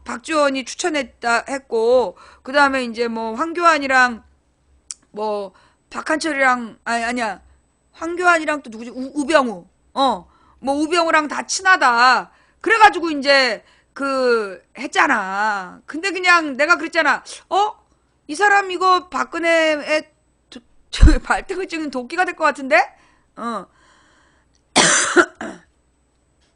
박지원이 추천했다 했고 그 다음에 이제 뭐 황교안이랑 뭐 박한철이랑 아니야 황교안이랑 또 누구지 우병우 뭐 우병우랑 다 친하다 그래가지고 이제 그 했잖아. 근데 그냥 내가 그랬잖아. 이 사람 이거 박근혜의 발등을 찍는 도끼가 될 것 같은데?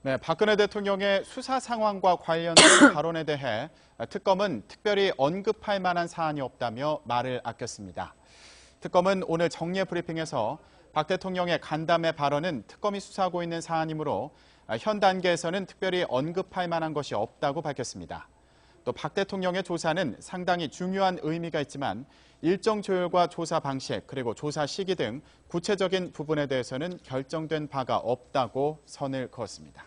네, 박근혜 대통령의 수사 상황과 관련된 발언에 대해 특검은 특별히 언급할 만한 사안이 없다며 말을 아꼈습니다. 특검은 오늘 정례 브리핑에서 박 대통령의 간담회 발언은 특검이 수사하고 있는 사안이므로 현 단계에서는 특별히 언급할 만한 것이 없다고 밝혔습니다. 또 박 대통령의 조사는 상당히 중요한 의미가 있지만 일정 조율과 조사 방식 그리고 조사 시기 등 구체적인 부분에 대해서는 결정된 바가 없다고 선을 그었습니다.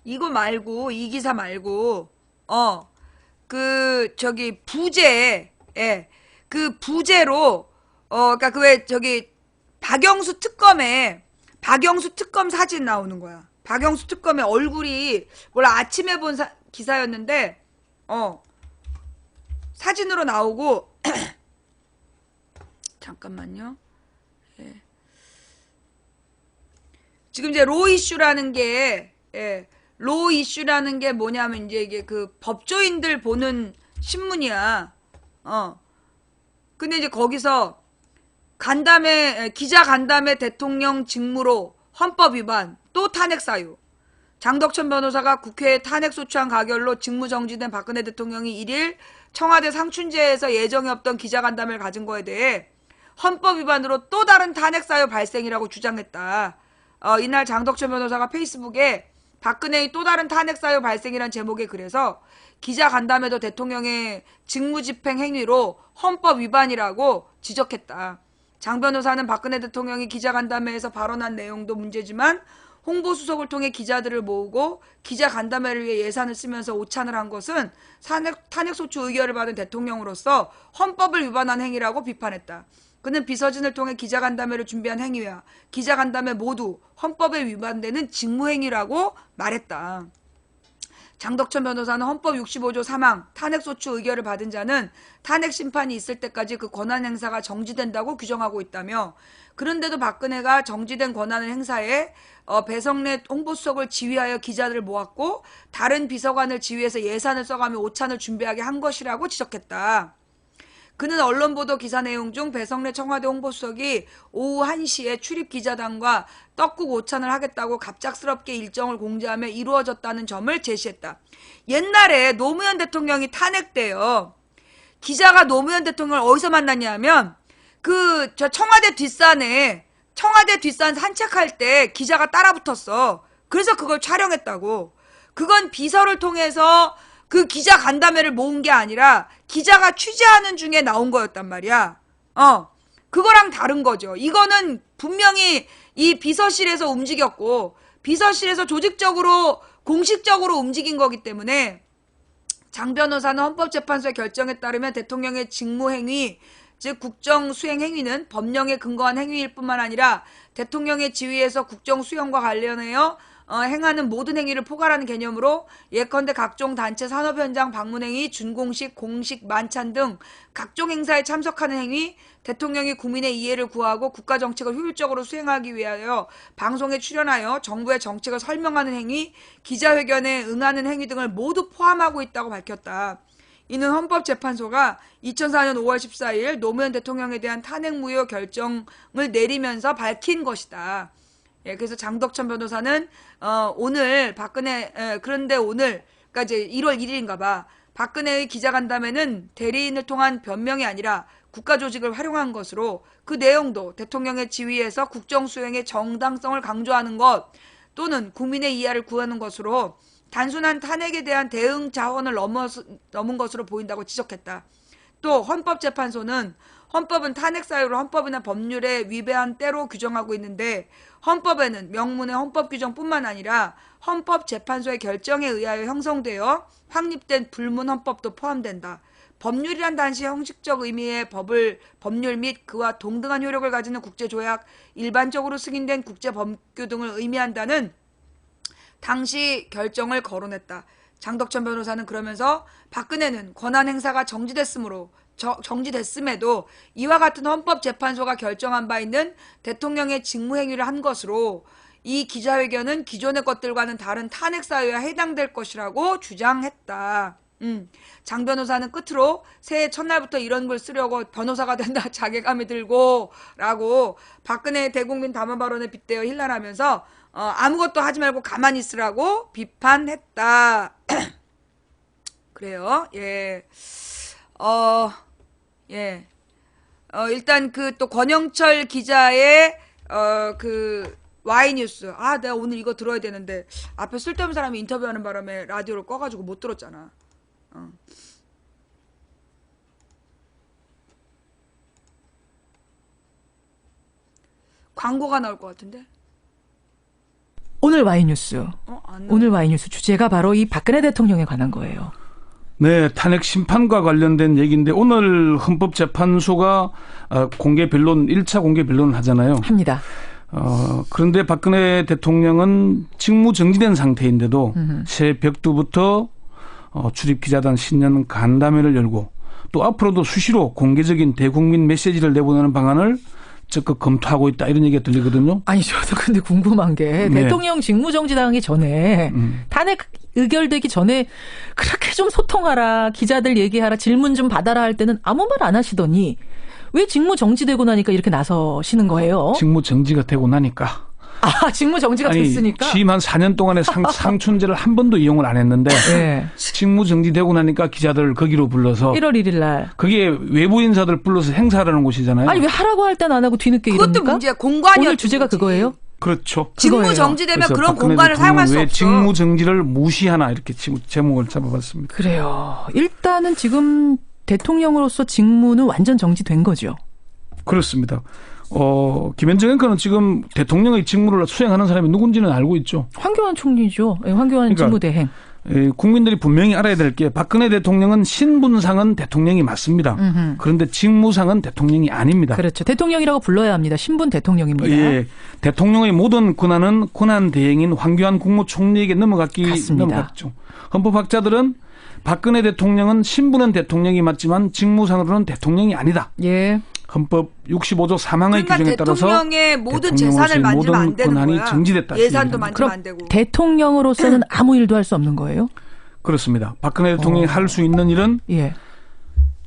이거 말고 이 기사 말고 부재 그 부재로 그러니까 그 왜 박영수 특검 사진 나오는 거야. 박영수 특검의 얼굴이 몰라 아침에 본 기사였는데 사진으로 나오고 잠깐만요. 예. 지금 이제 로 이슈라는 게 뭐냐면 이제 이게 그 법조인들 보는 신문이야. 근데 이제 거기서 기자 간담회 대통령 직무로 헌법 위반 또 탄핵 사유. 장덕천 변호사가 국회에 탄핵 소추안 가결로 직무 정지된 박근혜 대통령이 1일 청와대 상춘제에서 예정이 없던 기자 간담회를 가진 거에 대해 헌법 위반으로 또 다른 탄핵 사유 발생이라고 주장했다. 이날 장덕천 변호사가 페이스북에 박근혜의 또 다른 탄핵 사유 발생이란 제목의 글에서 기자 간담회도 대통령의 직무집행 행위로 헌법 위반이라고 지적했다. 장 변호사는 박근혜 대통령이 기자 간담회에서 발언한 내용도 문제지만 홍보수석을 통해 기자들을 모으고 기자 간담회를 위해 예산을 쓰면서 오찬을 한 것은 탄핵소추 의결을 받은 대통령으로서 헌법을 위반한 행위라고 비판했다. 그는 비서진을 통해 기자 간담회를 준비한 행위와 기자 간담회 모두 헌법에 위반되는 직무행위라고 말했다. 장덕천 변호사는 헌법 65조 3항 탄핵소추 의결을 받은 자는 탄핵 심판이 있을 때까지 그 권한 행사가 정지된다고 규정하고 있다며 그런데도 박근혜가 정지된 권한을 행사해 배성래 홍보수석을 지휘하여 기자들을 모았고 다른 비서관을 지휘해서 예산을 써가며 오찬을 준비하게 한 것이라고 지적했다. 그는 언론보도 기사 내용 중 배성래 청와대 홍보수석이 오후 1시에 출입기자단과 떡국 오찬을 하겠다고 갑작스럽게 일정을 공지하며 이루어졌다는 점을 제시했다. 옛날에 노무현 대통령이 탄핵 때요. 기자가 노무현 대통령을 어디서 만났냐면 청와대 뒷산 산책할 때 기자가 따라붙었어. 그래서 그걸 촬영했다고. 그건 비서를 통해서 그 기자 간담회를 모은 게 아니라 기자가 취재하는 중에 나온 거였단 말이야. 그거랑 다른 거죠. 이거는 분명히 이 비서실에서 움직였고 비서실에서 조직적으로 공식적으로 움직인 거기 때문에 장 변호사는 헌법재판소의 결정에 따르면 대통령의 직무행위 즉 국정수행행위는 법령에 근거한 행위일 뿐만 아니라 대통령의 지위에서 국정수행과 관련하여 행하는 모든 행위를 포괄하는 개념으로 예컨대 각종 단체 산업현장 방문행위, 준공식, 공식, 만찬 등 각종 행사에 참석하는 행위, 대통령이 국민의 이해를 구하고 국가정책을 효율적으로 수행하기 위하여 방송에 출연하여 정부의 정책을 설명하는 행위, 기자회견에 응하는 행위 등을 모두 포함하고 있다고 밝혔다. 이는 헌법재판소가 2004년 5월 14일 노무현 대통령에 대한 탄핵 무효 결정을 내리면서 밝힌 것이다. 그래서 장덕천 변호사는 오늘 그런데 오늘 그러니까 이제 1월 1일인가 봐. 박근혜의 기자간담회는 대리인을 통한 변명이 아니라 국가조직을 활용한 것으로 그 내용도 대통령의 지위에서 국정수행의 정당성을 강조하는 것 또는 국민의 이해를 구하는 것으로 단순한 탄핵에 대한 대응 자원을 넘은 것으로 보인다고 지적했다. 또 헌법재판소는 헌법은 탄핵 사유로 헌법이나 법률에 위배한 때로 규정하고 있는데 헌법에는 명문의 헌법 규정뿐만 아니라 헌법재판소의 결정에 의하여 형성되어 확립된 불문 헌법도 포함된다. 법률이란 단시 형식적 의미의 법률 및 그와 동등한 효력을 가지는 국제조약, 일반적으로 승인된 국제법규 등을 의미한다는 당시 결정을 거론했다. 장덕천 변호사는 그러면서 박근혜는 권한 행사가 정지됐음에도 이와 같은 헌법재판소가 결정한 바 있는 대통령의 직무행위를 한 것으로 이 기자회견은 기존의 것들과는 다른 탄핵 사유에 해당될 것이라고 주장했다. 장 변호사는 끝으로 새해 첫날부터 이런 걸 쓰려고 변호사가 된다 자괴감이 들고 라고 박근혜 대국민 담화 발언에 빗대어 힐난하면서 아무것도 하지 말고 가만히 있으라고 비판했다. 그래요. 예. 일단 그 또 권영철 기자의 그 Y뉴스. 내가 오늘 이거 들어야 되는데 앞에 쓸데없는 사람이 인터뷰하는 바람에 라디오를 꺼가지고 못 들었잖아. 광고가 나올 것 같은데? 오늘 Y뉴스. 오늘 Y뉴스 주제가 바로 이 박근혜 대통령에 관한 거예요. 네, 탄핵 심판과 관련된 얘기인데 오늘 헌법재판소가 공개 변론 1차 공개 변론을 하잖아요. 합니다. 그런데 박근혜 대통령은 직무 정지된 상태인데도 새벽두부터 출입기자단 신년 간담회를 열고 또 앞으로도 수시로 공개적인 대국민 메시지를 내보내는 방안을 적극 검토하고 있다 이런 얘기가 들리거든요. 아니 저도 근데 궁금한 게 네. 대통령 직무정지당하기 전에 탄핵 의결되기 전에 그렇게 좀 소통하라, 기자들 얘기하라, 질문 좀 받아라 할 때는 아무 말 안 하시더니 왜 직무정지되고 나니까 이렇게 나서시는 거예요? 직무 정지가 되고 나니까. 직무정지가 됐으니까? 취임 한 4년 동안에 상춘제를 한 번도 이용을 안 했는데 네. 직무 정지되고 나니까 기자들을 거기로 불러서 1월 1일 날. 그게 외부 인사들 불러서 행사하는 곳이잖아요. 아니 왜 하라고 할 땐 안 하고 뒤늦게 그것도 이럽니까? 문제야. 공간이었던 오늘 주제가 거지. 그거예요? 그렇죠. 직무 그거예요. 정지되면 그래서 그런 박근혜 공간을 사용할 수 대통령은 왜 없어. 직무 정지를 무시하나 이렇게 제목을 잡아봤습니다. 그래요. 일단은 지금 대통령으로서 직무는 완전 정지된 거죠. 그렇습니다. 김현정 앵커는 지금 대통령의 직무를 수행하는 사람이 누군지는 알고 있죠. 황교안 총리죠. 네, 황교안 직무대행. 국민들이 분명히 알아야 될 게 박근혜 대통령은 신분상은 대통령이 맞습니다. 그런데 직무상은 대통령이 아닙니다. 그렇죠. 대통령이라고 불러야 합니다. 신분 대통령입니다. 예, 대통령의 모든 권한은 권한 대행인 황교안 국무총리에게 넘어갔죠. 헌법학자들은 박근혜 대통령은 신분은 대통령이 맞지만 직무상으로는 대통령이 아니다. 예. 헌법 65조 3항의 그러니까 규정에 따라서 대통령의 모든 재산을 만지면 모든 안 되는 권한이 거야. 정지됐다. 예산도 만지면 그럼 안 되고. 대통령으로서는 아무 일도 할 수 없는 거예요? 그렇습니다. 박근혜 대통령이 할 수 있는 일은 예.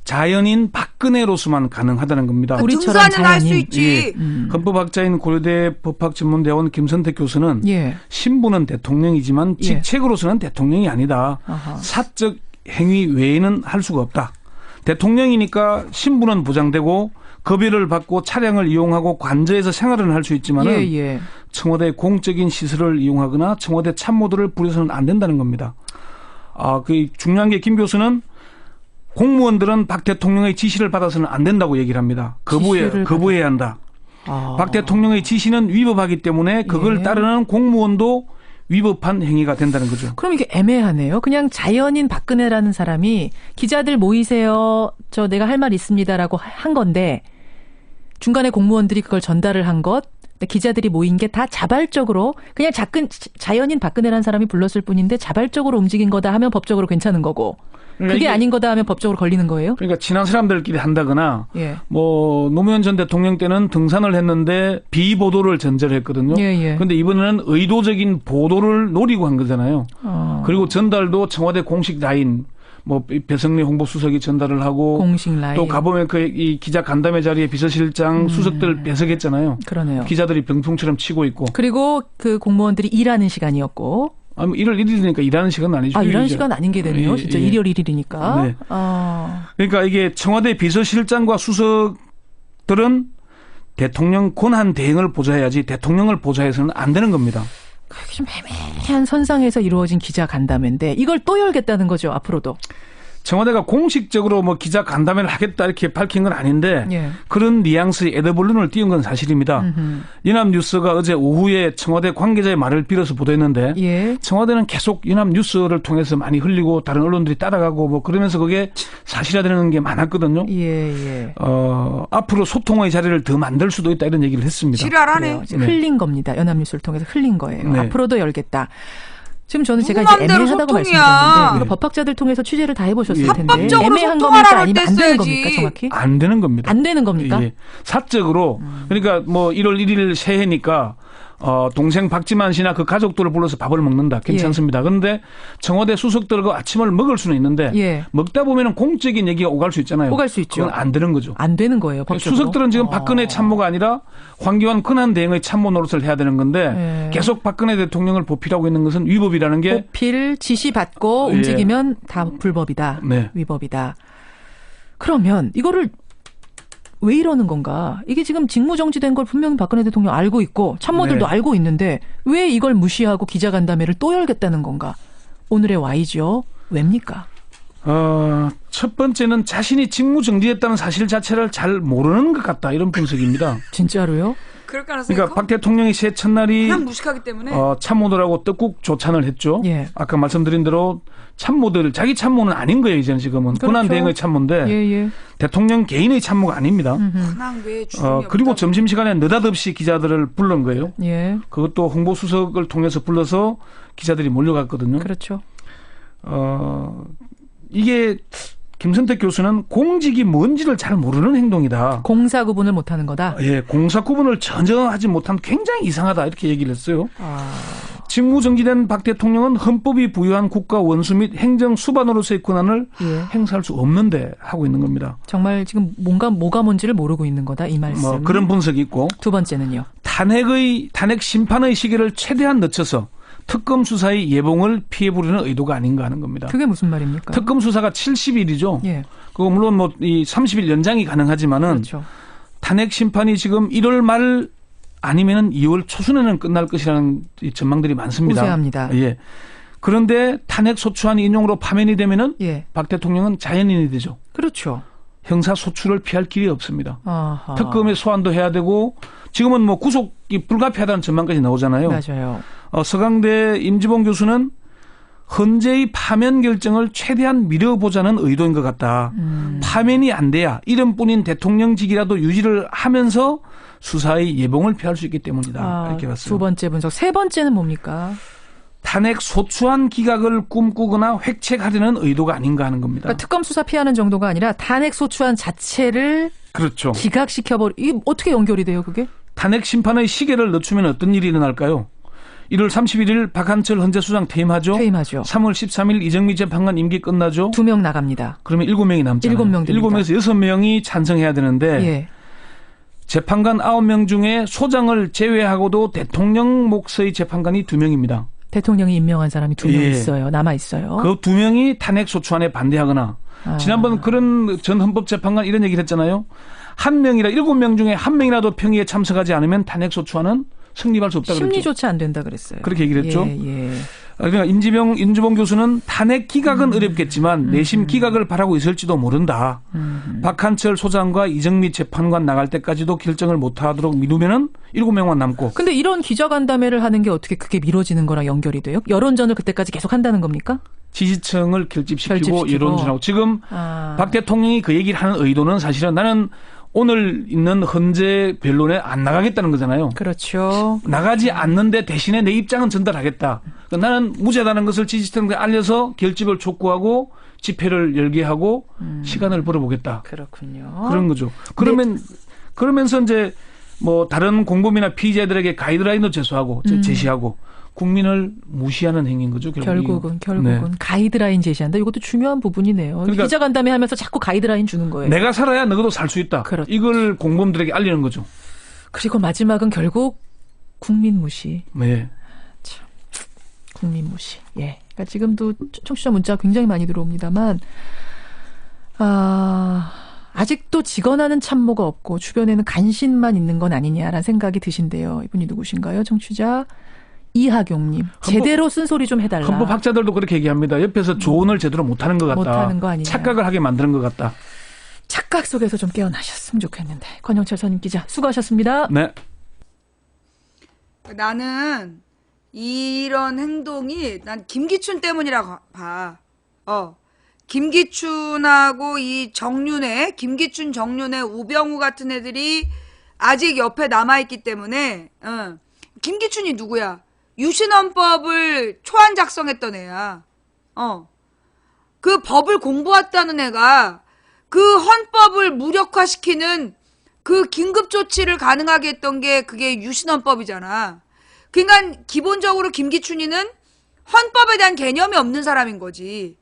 자연인 박근혜로서만 가능하다는 겁니다. 우리처럼 등산은 할 수 자연인. 있지. 헌법학자인 고려대 법학전문대원 김선택 교수는 예. 신분은 대통령이지만 예. 직책으로서는 대통령이 아니다. 아하. 사적 행위 외에는 할 수가 없다. 대통령이니까 신분은 보장되고 급여를 받고 차량을 이용하고 관저에서 생활을 할 수 있지만은 예. 청와대 공적인 시설을 이용하거나 청와대 참모들을 부려서는 안 된다는 겁니다. 그 중요한 게 김 교수는 공무원들은 박 대통령의 지시를 받아서는 안 된다고 얘기를 합니다. 거부해야 한다. 박 대통령의 지시는 위법하기 때문에 그걸 예. 따르는 공무원도 위법한 행위가 된다는 거죠. 그럼 이게 애매하네요. 그냥 자연인 박근혜라는 사람이 기자들 모이세요. 저 내가 할 말 있습니다라고 한 건데 중간에 공무원들이 그걸 전달을 한 것. 기자들이 모인 게 다 자발적으로 그냥 자연인 박근혜라는 사람이 불렀을 뿐인데 자발적으로 움직인 거다 하면 법적으로 괜찮은 거고 그러니까 그게 아닌 거다 하면 법적으로 걸리는 거예요? 그러니까 친한 사람들끼리 한다거나 예. 노무현 전 대통령 때는 등산을 했는데 비보도를 전제를 했거든요. 예. 그런데 이번에는 의도적인 보도를 노리고 한 거잖아요. 그리고 전달도 청와대 공식 라인 배성래 홍보수석이 전달을 하고 공식 라인. 또 가보면 이 기자 간담회 자리에 비서실장 수석들 배석했잖아요. 그러네요. 기자들이 병풍처럼 치고 있고. 그리고 그 공무원들이 일하는 시간이었고 뭐 1월 1일이니까 일하는 시간은 아니죠. 일하는 이제. 시간 아닌 게 되네요. 예, 진짜 예. 1월 1일이니까. 네. 그러니까 이게 청와대 비서실장과 수석들은 대통령 권한 대행을 보좌해야지 대통령을 보좌해서는 안 되는 겁니다. 그게 좀 애매한 선상에서 이루어진 기자 간담회인데 이걸 또 열겠다는 거죠, 앞으로도. 청와대가 공식적으로 뭐 기자 간담회를 하겠다 이렇게 밝힌 건 아닌데 예. 그런 뉘앙스의 에드벌룬을 띄운 건 사실입니다. 연합뉴스가 어제 오후에 청와대 관계자의 말을 빌어서 보도했는데 예. 청와대는 계속 연합뉴스를 통해서 많이 흘리고 다른 언론들이 따라가고 뭐 그러면서 그게 사실화되는 게 많았거든요. 예. 앞으로 소통의 자리를 더 만들 수도 있다 이런 얘기를 했습니다. 지랄하네. 그래요. 이제 네. 흘린 겁니다. 연합뉴스를 통해서 흘린 거예요. 네. 앞으로도 열겠다. 지금 저는 제가 누구 이제 맘대로 애매하다고 소통이야. 말씀드렸는데 이거 네. 법학자들 통해서 취재를 다 해보셨을 텐데 합법적으로 애매한 소통하라고 겁니까 아니면 안 되는 했어야지. 겁니까 정확히? 안 되는 겁니다. 안 되는 겁니까? 예. 사적으로 그러니까 뭐 1월 1일 새해니까 동생 박지만 씨나 그 가족들을 불러서 밥을 먹는다. 괜찮습니다. 그런데 청와대 수석들과 아침을 먹을 수는 있는데 예. 먹다 보면 공적인 얘기가 오갈 수 있잖아요. 오갈 수 있죠. 그건 안 되는 거죠. 안 되는 거예요. 법적으로. 수석들은 지금 박근혜 참모가 아니라 황교안 권한 대행의 참모 노릇을 해야 되는 건데 예. 계속 박근혜 대통령을 보필하고 있는 것은 위법이라는 게 보필 지시 받고 예. 움직이면 다 불법이다. 네. 위법이다. 그러면 이거를 왜 이러는 건가? 이게 지금 직무정지된 걸 분명히 박근혜 대통령 알고 있고 참모들도 네. 알고 있는데 왜 이걸 무시하고 기자간담회를 또 열겠다는 건가? 오늘의 Y죠. 왜입니까? 첫 번째는 자신이 직무정지했다는 사실 자체를 잘 모르는 것 같다 이런 분석입니다. 진짜로요? 그럴 가능성이 그러니까 커? 박 대통령이 새해 첫날이 그냥 무식하기 때문에 참모들하고 떡국 조찬을 했죠. 예. 아까 말씀드린 대로 참모들 자기 참모는 아닌 거예요. 이제는 지금은 그렇죠. 권한 대행의 참모인데 예. 대통령 개인의 참모가 아닙니다. 그냥 왜 주름이 그리고 없다고. 점심시간에 느닷없이 기자들을 불른 거예요. 예. 그것도 홍보수석을 통해서 불러서 기자들이 몰려갔거든요. 그렇죠. 이게 김선택 교수는 공직이 뭔지를 잘 모르는 행동이다. 공사 구분을 못하는 거다. 예, 공사 구분을 전혀 하지 못한 굉장히 이상하다 이렇게 얘기를 했어요. 직무정지된 박 대통령은 헌법이 부여한 국가 원수 및 행정 수반으로서의 권한을 예. 행사할 수 없는데 하고 있는 겁니다. 정말 지금 뭐가 뭔지를 모르고 있는 거다 이 말씀. 뭐 그런 분석이 있고 두 번째는요. 탄핵 심판의 시기를 최대한 늦춰서 특검 수사의 예봉을 피해 부르는 의도가 아닌가 하는 겁니다. 그게 무슨 말입니까? 특검 수사가 70일이죠. 예. 그거 물론 뭐 이 30일 연장이 가능하지만은 그렇죠. 탄핵 심판이 지금 1월 말 아니면은 2월 초순에는 끝날 것이라는 이 전망들이 많습니다. 우세합니다. 예. 그런데 탄핵 소추안이 인용으로 파면이 되면은 예. 박 대통령은 자연인이 되죠. 그렇죠. 형사 소추를 피할 길이 없습니다. 아하. 특검의 소환도 해야 되고 지금은 뭐 구속이 불가피하다는 전망까지 나오잖아요. 맞아요. 서강대 임지봉 교수는 헌재의 파면 결정을 최대한 미뤄보자는 의도인 것 같다. 파면이 안 돼야 이름뿐인 대통령직이라도 유지를 하면서 수사의 예봉을 피할 수 있기 때문이다. 이렇게 봤어요. 두 번째 분석. 세 번째는 뭡니까? 탄핵 소추안 기각을 꿈꾸거나 획책하려는 의도가 아닌가 하는 겁니다. 그러니까 특검 수사 피하는 정도가 아니라 탄핵 소추안 자체를 그렇죠. 기각시켜버리. 이게 어떻게 연결이 돼요, 그게? 탄핵 심판의 시계를 늦추면 어떤 일이 일어날까요? 1월 31일 박한철 헌재수장 퇴임하죠. 퇴임하죠. 3월 13일 이정미 재판관 임기 끝나죠. 2명 나갑니다. 그러면 7명이 남잖아요. 7명 됩니다. 7명에서 6명이 찬성해야 되는데 예. 재판관 9명 중에 소장을 제외하고도 대통령 몫의 재판관이 2명입니다. 대통령이 임명한 사람이 2명 예. 있어요. 남아 있어요. 그 2명이 탄핵 소추안에 반대하거나 지난번 그런 전 헌법재판관 이런 얘기를 했잖아요. 1명이라 7명 중에 1명이라도 평의에 참석하지 않으면 탄핵 소추안은 성립할 수 없다 그랬죠. 심리조차 안 된다 그랬어요. 그렇게 얘기를 했죠. 예. 그러니까 임지봉 교수는 탄핵 기각은 어렵겠지만 내심 기각을 바라고 있을지도 모른다. 박한철 소장과 이정미 재판관 나갈 때까지도 결정을 못하도록 미루면은 7명만 남고. 근데 이런 기자간담회를 하는 게 어떻게 그게 미뤄지는 거랑 연결이 돼요? 여론전을 그때까지 계속 한다는 겁니까? 지지층을 결집시키고 여론전하고 지금 박 대통령이 그 얘기를 하는 의도는 사실은 나는 오늘 있는 헌재 변론에 안 나가겠다는 거잖아요. 그렇죠. 나가지 않는데 대신에 내 입장은 전달하겠다. 그러니까 나는 무죄다는 것을 지지층에 알려서 결집을 촉구하고 집회를 열게 하고 시간을 벌어보겠다. 그렇군요. 그런 거죠. 그러면서 이제 뭐 다른 공범이나 피의자들에게 가이드라인도 제시하고 국민을 무시하는 행위인 거죠. 결국은 네. 가이드라인 제시한다. 이것도 중요한 부분이네요. 그러니까 기자간담회 하면서 자꾸 가이드라인 주는 거예요. 내가 살아야 너도 살 수 있다. 그렇죠. 이걸 공범들에게 알리는 거죠. 그리고 마지막은 결국 국민 무시. 네. 국민무시. 예. 그러니까 지금도 청취자 문자 굉장히 많이 들어옵니다만, 아직도 직언하는 참모가 없고 주변에는 간신만 있는 건 아니냐라는 생각이 드신대요. 이분이 누구신가요? 청취자 이하경님. 제대로 쓴소리 좀 해달라. 헌법학자들도 그렇게 얘기합니다. 옆에서 조언을 제대로 못하는 것 같다. 못하는 거 아니냐. 착각을 하게 만드는 것 같다. 착각 속에서 좀 깨어나셨으면 좋겠는데. 권영철 선임 기자 수고하셨습니다. 네. 나는 이런 행동이 난 김기춘 때문이라고 봐. 김기춘하고 이 정윤회, 김기춘, 정윤회, 우병우 같은 애들이 아직 옆에 남아있기 때문에, 김기춘이 누구야? 유신헌법을 초안 작성했던 애야. 그 법을 공부했다는 애가 그 헌법을 무력화시키는 그 긴급조치를 가능하게 했던 게 그게 유신헌법이잖아. 그러니까 기본적으로 김기춘이는 헌법에 대한 개념이 없는 사람인 거지.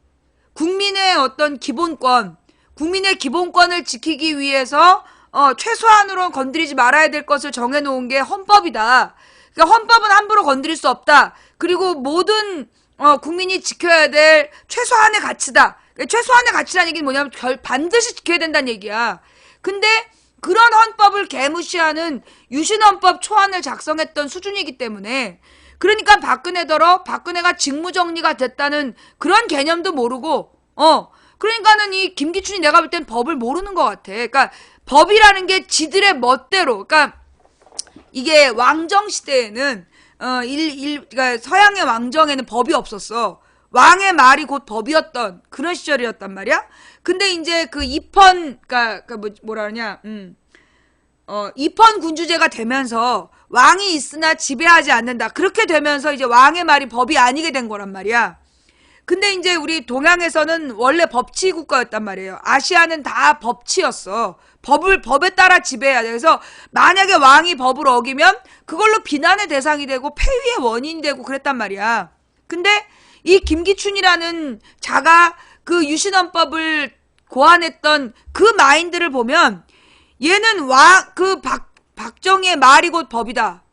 국민의 어떤 기본권, 국민의 기본권을 지키기 위해서 최소한으로 건드리지 말아야 될 것을 정해놓은 게 헌법이다. 그러니까 헌법은 함부로 건드릴 수 없다. 그리고 모든 국민이 지켜야 될 최소한의 가치다. 최소한의 가치라는 얘기는 뭐냐면 반드시 지켜야 된다는 얘기야. 근데 그런 헌법을 개무시하는 유신헌법 초안을 작성했던 수준이기 때문에 그러니까 박근혜가 직무정리가 됐다는 그런 개념도 모르고 그러니까는 이 김기춘이 내가 볼 땐 법을 모르는 것 같아. 그러니까 법이라는 게 지들의 멋대로 그러니까 이게 왕정 시대에는 그러니까 서양의 왕정에는 법이 없었어. 왕의 말이 곧 법이었던 그런 시절이었단 말이야. 근데 이제 그 입헌 그러니까 뭐라 그러냐 입헌 군주제가 되면서 왕이 있으나 지배하지 않는다. 그렇게 되면서 이제 왕의 말이 법이 아니게 된 거란 말이야. 근데 이제 우리 동양에서는 원래 법치 국가였단 말이에요. 아시아는 다 법치였어. 법에 따라 지배해야 돼. 그래서 만약에 왕이 법을 어기면 그걸로 비난의 대상이 되고 폐위의 원인이 되고 그랬단 말이야. 근데 이 김기춘이라는 자가 그 유신헌법을 고안했던 그 마인드를 보면 얘는 박정희의 말이 곧 법이다.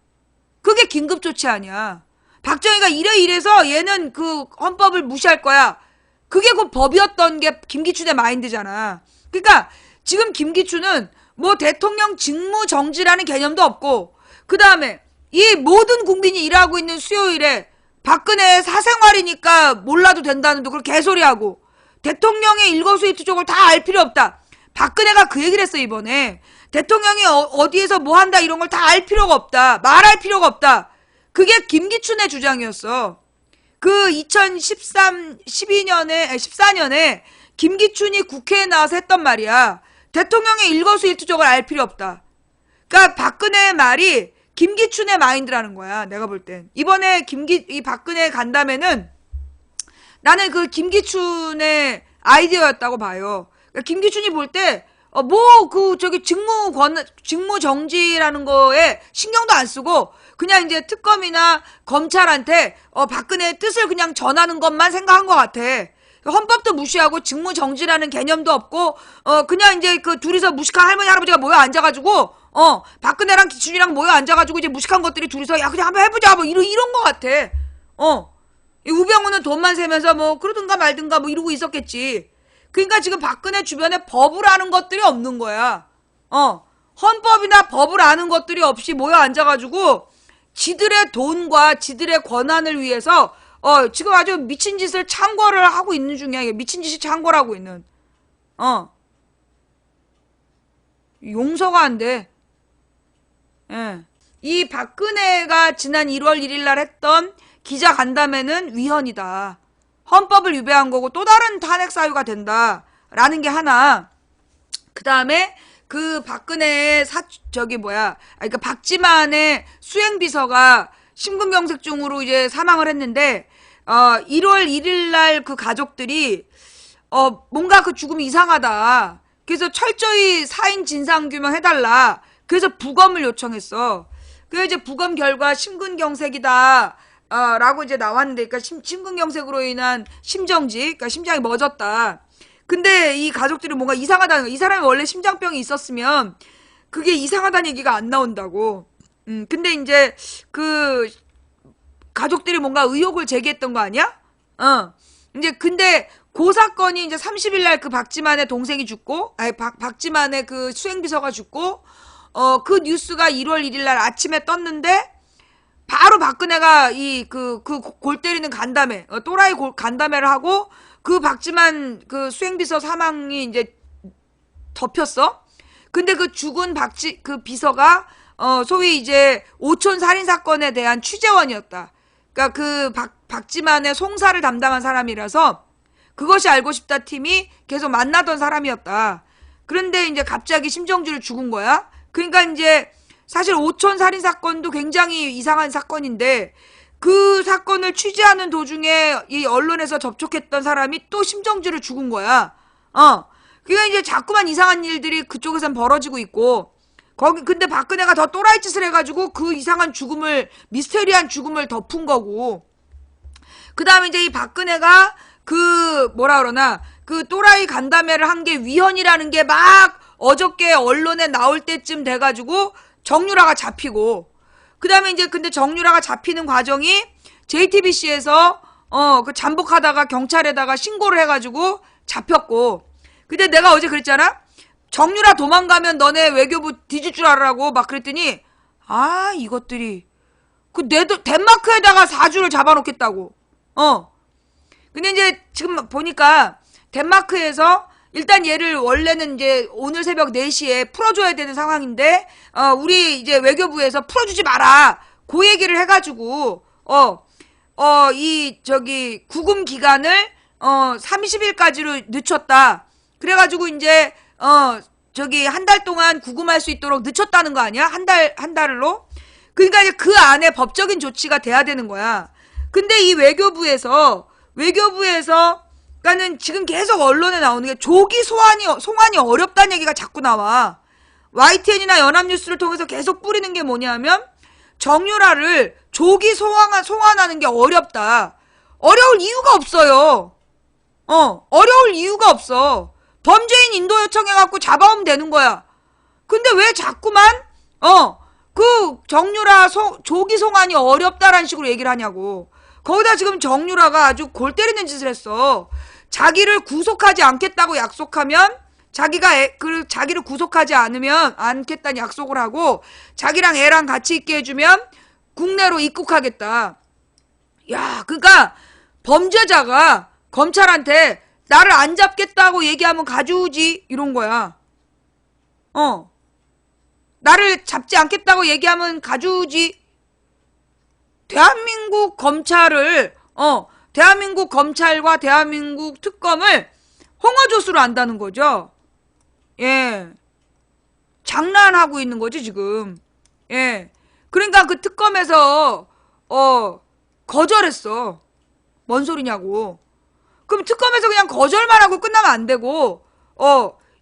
그게 긴급조치 아니야. 박정희가 이래서 얘는 그 헌법을 무시할 거야. 그게 곧 법이었던 게 김기춘의 마인드잖아. 그러니까 지금 김기춘은 뭐 대통령 직무 정지라는 개념도 없고 그 다음에 이 모든 국민이 일하고 있는 수요일에 박근혜의 사생활이니까 몰라도 된다는 그걸 개소리하고 대통령의 일거수일투족을 다 알 필요 없다. 박근혜가 그 얘기를 했어 이번에. 대통령이 어디에서 뭐 한다 이런 걸 다 알 필요가 없다. 말할 필요가 없다. 그게 김기춘의 주장이었어. 그 14년에 김기춘이 국회에 나와서 했던 말이야. 대통령의 일거수일투족을 알 필요 없다. 그러니까 박근혜의 말이 김기춘의 마인드라는 거야. 내가 볼 땐. 이번에 이 박근혜 간담회는 나는 그 김기춘의 아이디어였다고 봐요. 그러니까 김기춘이 볼 때 직무 정지라는 거에 신경도 안 쓰고 그냥 이제 특검이나 검찰한테 박근혜의 뜻을 그냥 전하는 것만 생각한 것 같아. 헌법도 무시하고 직무 정지라는 개념도 없고 그냥 이제 그 둘이서 무식한 할머니 할아버지가 모여 앉아가지고 박근혜랑 기춘이랑 모여 앉아가지고 이제 무식한 것들이 둘이서 야 그냥 한번 해보자 뭐 이런 것 같아. 이 우병우는 돈만 세면서 뭐 그러든가 말든가 뭐 이러고 있었겠지. 그러니까 지금 박근혜 주변에 법을 아는 것들이 없는 거야. 헌법이나 법을 아는 것들이 없이 모여 앉아가지고 지들의 돈과 지들의 권한을 위해서 지금 아주 미친 짓을 창궐을 하고 있는 중이야. 미친 짓이 창궐하고 있는. 용서가 안 돼. 예. 이 박근혜가 지난 1월 1일 날 했던 기자 간담회는 위헌이다. 헌법을 위배한 거고 또 다른 탄핵 사유가 된다라는 게 하나. 그 다음에 그 박근혜의 그러니까 박지만의 수행비서가 심근경색증으로 이제 사망을 했는데 1월 1일 날 그 가족들이 뭔가 그 죽음이 이상하다. 그래서 철저히 사인 진상 규명해달라. 그래서 부검을 요청했어. 그래서 이제 부검 결과 심근경색이다. 라고 이제 나왔는데, 그러니까 심근경색으로 인한 심정지, 그러니까 심장이 멎었다. 근데 이 가족들이 뭔가 이상하다는 거야. 이 사람이 원래 심장병이 있었으면 그게 이상하다는 얘기가 안 나온다고. 근데 이제 가족들이 뭔가 의혹을 제기했던 거 아니야? 이제 근데 그 사건이 이제 30일 날 그 박지만의 동생이 죽고, 아니 박지만의 그 수행비서가 죽고, 그 뉴스가 1월 1일 날 아침에 떴는데 바로 박근혜가 골 때리는 간담회, 또라이 간담회를 하고 그 박지만 그 수행비서 사망이 이제 덮였어. 근데 그 죽은 그 비서가 소위 이제 오촌 살인 사건에 대한 취재원이었다. 그러니까 그 박지만의 송사를 담당한 사람이라서 그것이 알고 싶다 팀이 계속 만나던 사람이었다. 그런데 이제 갑자기 심정지를 죽은 거야. 그러니까 이제 사실 오촌 살인 사건도 굉장히 이상한 사건인데 그 사건을 취재하는 도중에 이 언론에서 접촉했던 사람이 또 심정지를 죽은 거야. 그러니까 이제 자꾸만 이상한 일들이 그쪽에선 벌어지고 있고, 근데 박근혜가 더 또라이 짓을 해가지고 그 이상한 죽음을, 미스테리한 죽음을 덮은 거고, 그 다음에 이제 이 박근혜가 그 또라이 간담회를 한 게 위헌이라는 게 막 어저께 언론에 나올 때쯤 돼가지고 정유라가 잡히고, 그 다음에 이제 근데 정유라가 잡히는 과정이 JTBC에서 그 잠복하다가 경찰에다가 신고를 해가지고 잡혔고, 근데 내가 어제 그랬잖아? 정유라 도망가면 너네 외교부 뒤질 줄 알라고 막 그랬더니, 이것들이 덴마크에다가 4주를 잡아놓겠다고. 근데 이제 지금 보니까 덴마크에서 일단 얘를 원래는 이제 오늘 새벽 4시에 풀어줘야 되는 상황인데, 우리 이제 외교부에서 풀어주지 마라. 그 얘기를 해가지고, 구금 기간을 30일까지로 늦췄다. 그래가지고 이제 한 달 동안 구금할 수 있도록 늦췄다는 거 아니야? 한 달로. 그러니까 이제 그 안에 법적인 조치가 돼야 되는 거야. 근데 이 외교부에서 그러니까는 지금 계속 언론에 나오는 게 조기 송환이 어렵다는 얘기가 자꾸 나와. YTN이나 연합뉴스를 통해서 계속 뿌리는 게 뭐냐면 정유라를 조기 송환하는 게 어렵다. 어려울 이유가 없어요. 어려울 이유가 없어. 범죄인 인도 요청해갖고 잡아오면 되는 거야. 근데 왜 자꾸만 그 정유라 조기 송환이 어렵다라는 식으로 얘기를 하냐고. 거기다 지금 정유라가 아주 골 때리는 짓을 했어. 자기를 구속하지 않겠다고 약속하면 자기를 구속하지 않겠다는 약속을 하고 자기랑 애랑 같이 있게 해주면 국내로 입국하겠다. 야, 그러니까 범죄자가 검찰한테 나를 안 잡겠다고 얘기하면 가져오지 이런 거야. 나를 잡지 않겠다고 얘기하면 가져오지. 대한민국 검찰과 대한민국 특검을 홍어조수로 안다는 거죠. 예. 장난하고 있는 거지, 지금. 예. 그러니까 그 특검에서, 거절했어. 뭔 소리냐고. 그럼 특검에서 그냥 거절만 하고 끝나면 안 되고,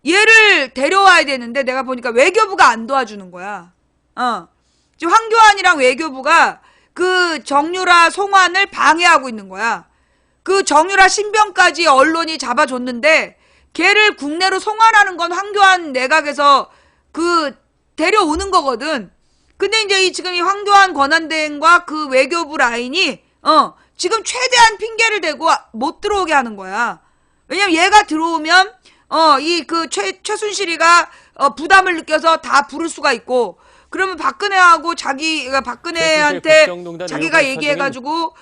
얘를 데려와야 되는데 내가 보니까 외교부가 안 도와주는 거야. 지금 황교안이랑 외교부가 그 정유라 송환을 방해하고 있는 거야. 그 정유라 신병까지 언론이 잡아줬는데 걔를 국내로 송환하는 건 황교안 내각에서 데려오는 거거든. 근데 이제 지금 이 황교안 권한대행과 그 외교부 라인이 지금 최대한 핑계를 대고 못 들어오게 하는 거야. 왜냐면 얘가 들어오면 최순실이가 부담을 느껴서 다 부를 수가 있고, 그러면 박근혜하고 박근혜한테 자기가 얘기해가지고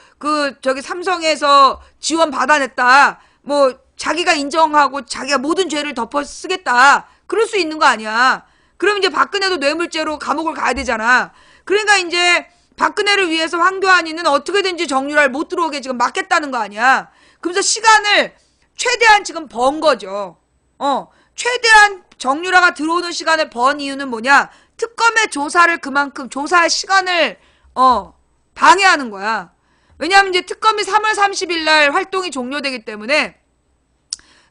삼성에서 지원 받아냈다. 뭐 자기가 인정하고 자기가 모든 죄를 덮어 쓰겠다. 그럴 수 있는 거 아니야. 그럼 이제 박근혜도 뇌물죄로 감옥을 가야 되잖아. 그러니까 이제 박근혜를 위해서 황교안이는 어떻게든지 정유라를 못 들어오게 지금 막겠다는 거 아니야. 그래서 시간을 최대한 지금 번 거죠. 최대한 정유라가 들어오는 시간을 번 이유는 뭐냐? 특검의 조사를 그만큼 조사할 시간을 방해하는 거야. 왜냐하면 이제 특검이 3월 30일 날 활동이 종료되기 때문에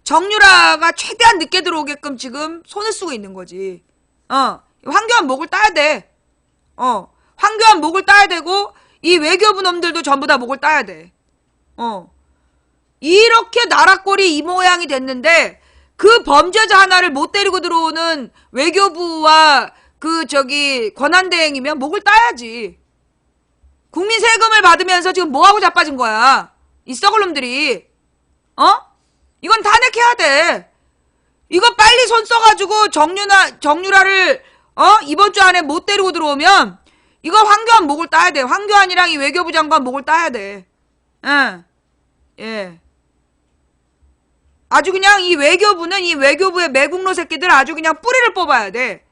정유라가 최대한 늦게 들어오게끔 지금 손을 쓰고 있는 거지. 황교안 목을 따야 돼. 황교안 목을 따야 되고 이 외교부 놈들도 전부 다 목을 따야 돼. 이렇게 나라꼴이 이 모양이 됐는데 그 범죄자 하나를 못 데리고 들어오는 외교부와 권한대행이면 목을 따야지. 국민 세금을 받으면서 지금 뭐하고 자빠진 거야? 이 썩을 놈들이. 이건 탄핵해야 돼. 이거 빨리 손 써가지고 정유라를 이번 주 안에 못 데리고 들어오면 이거 황교안 목을 따야 돼. 황교안이랑 이 외교부 장관 목을 따야 돼. 예. 아주 그냥 이 외교부는 이 외교부의 매국노 새끼들 아주 그냥 뿌리를 뽑아야 돼.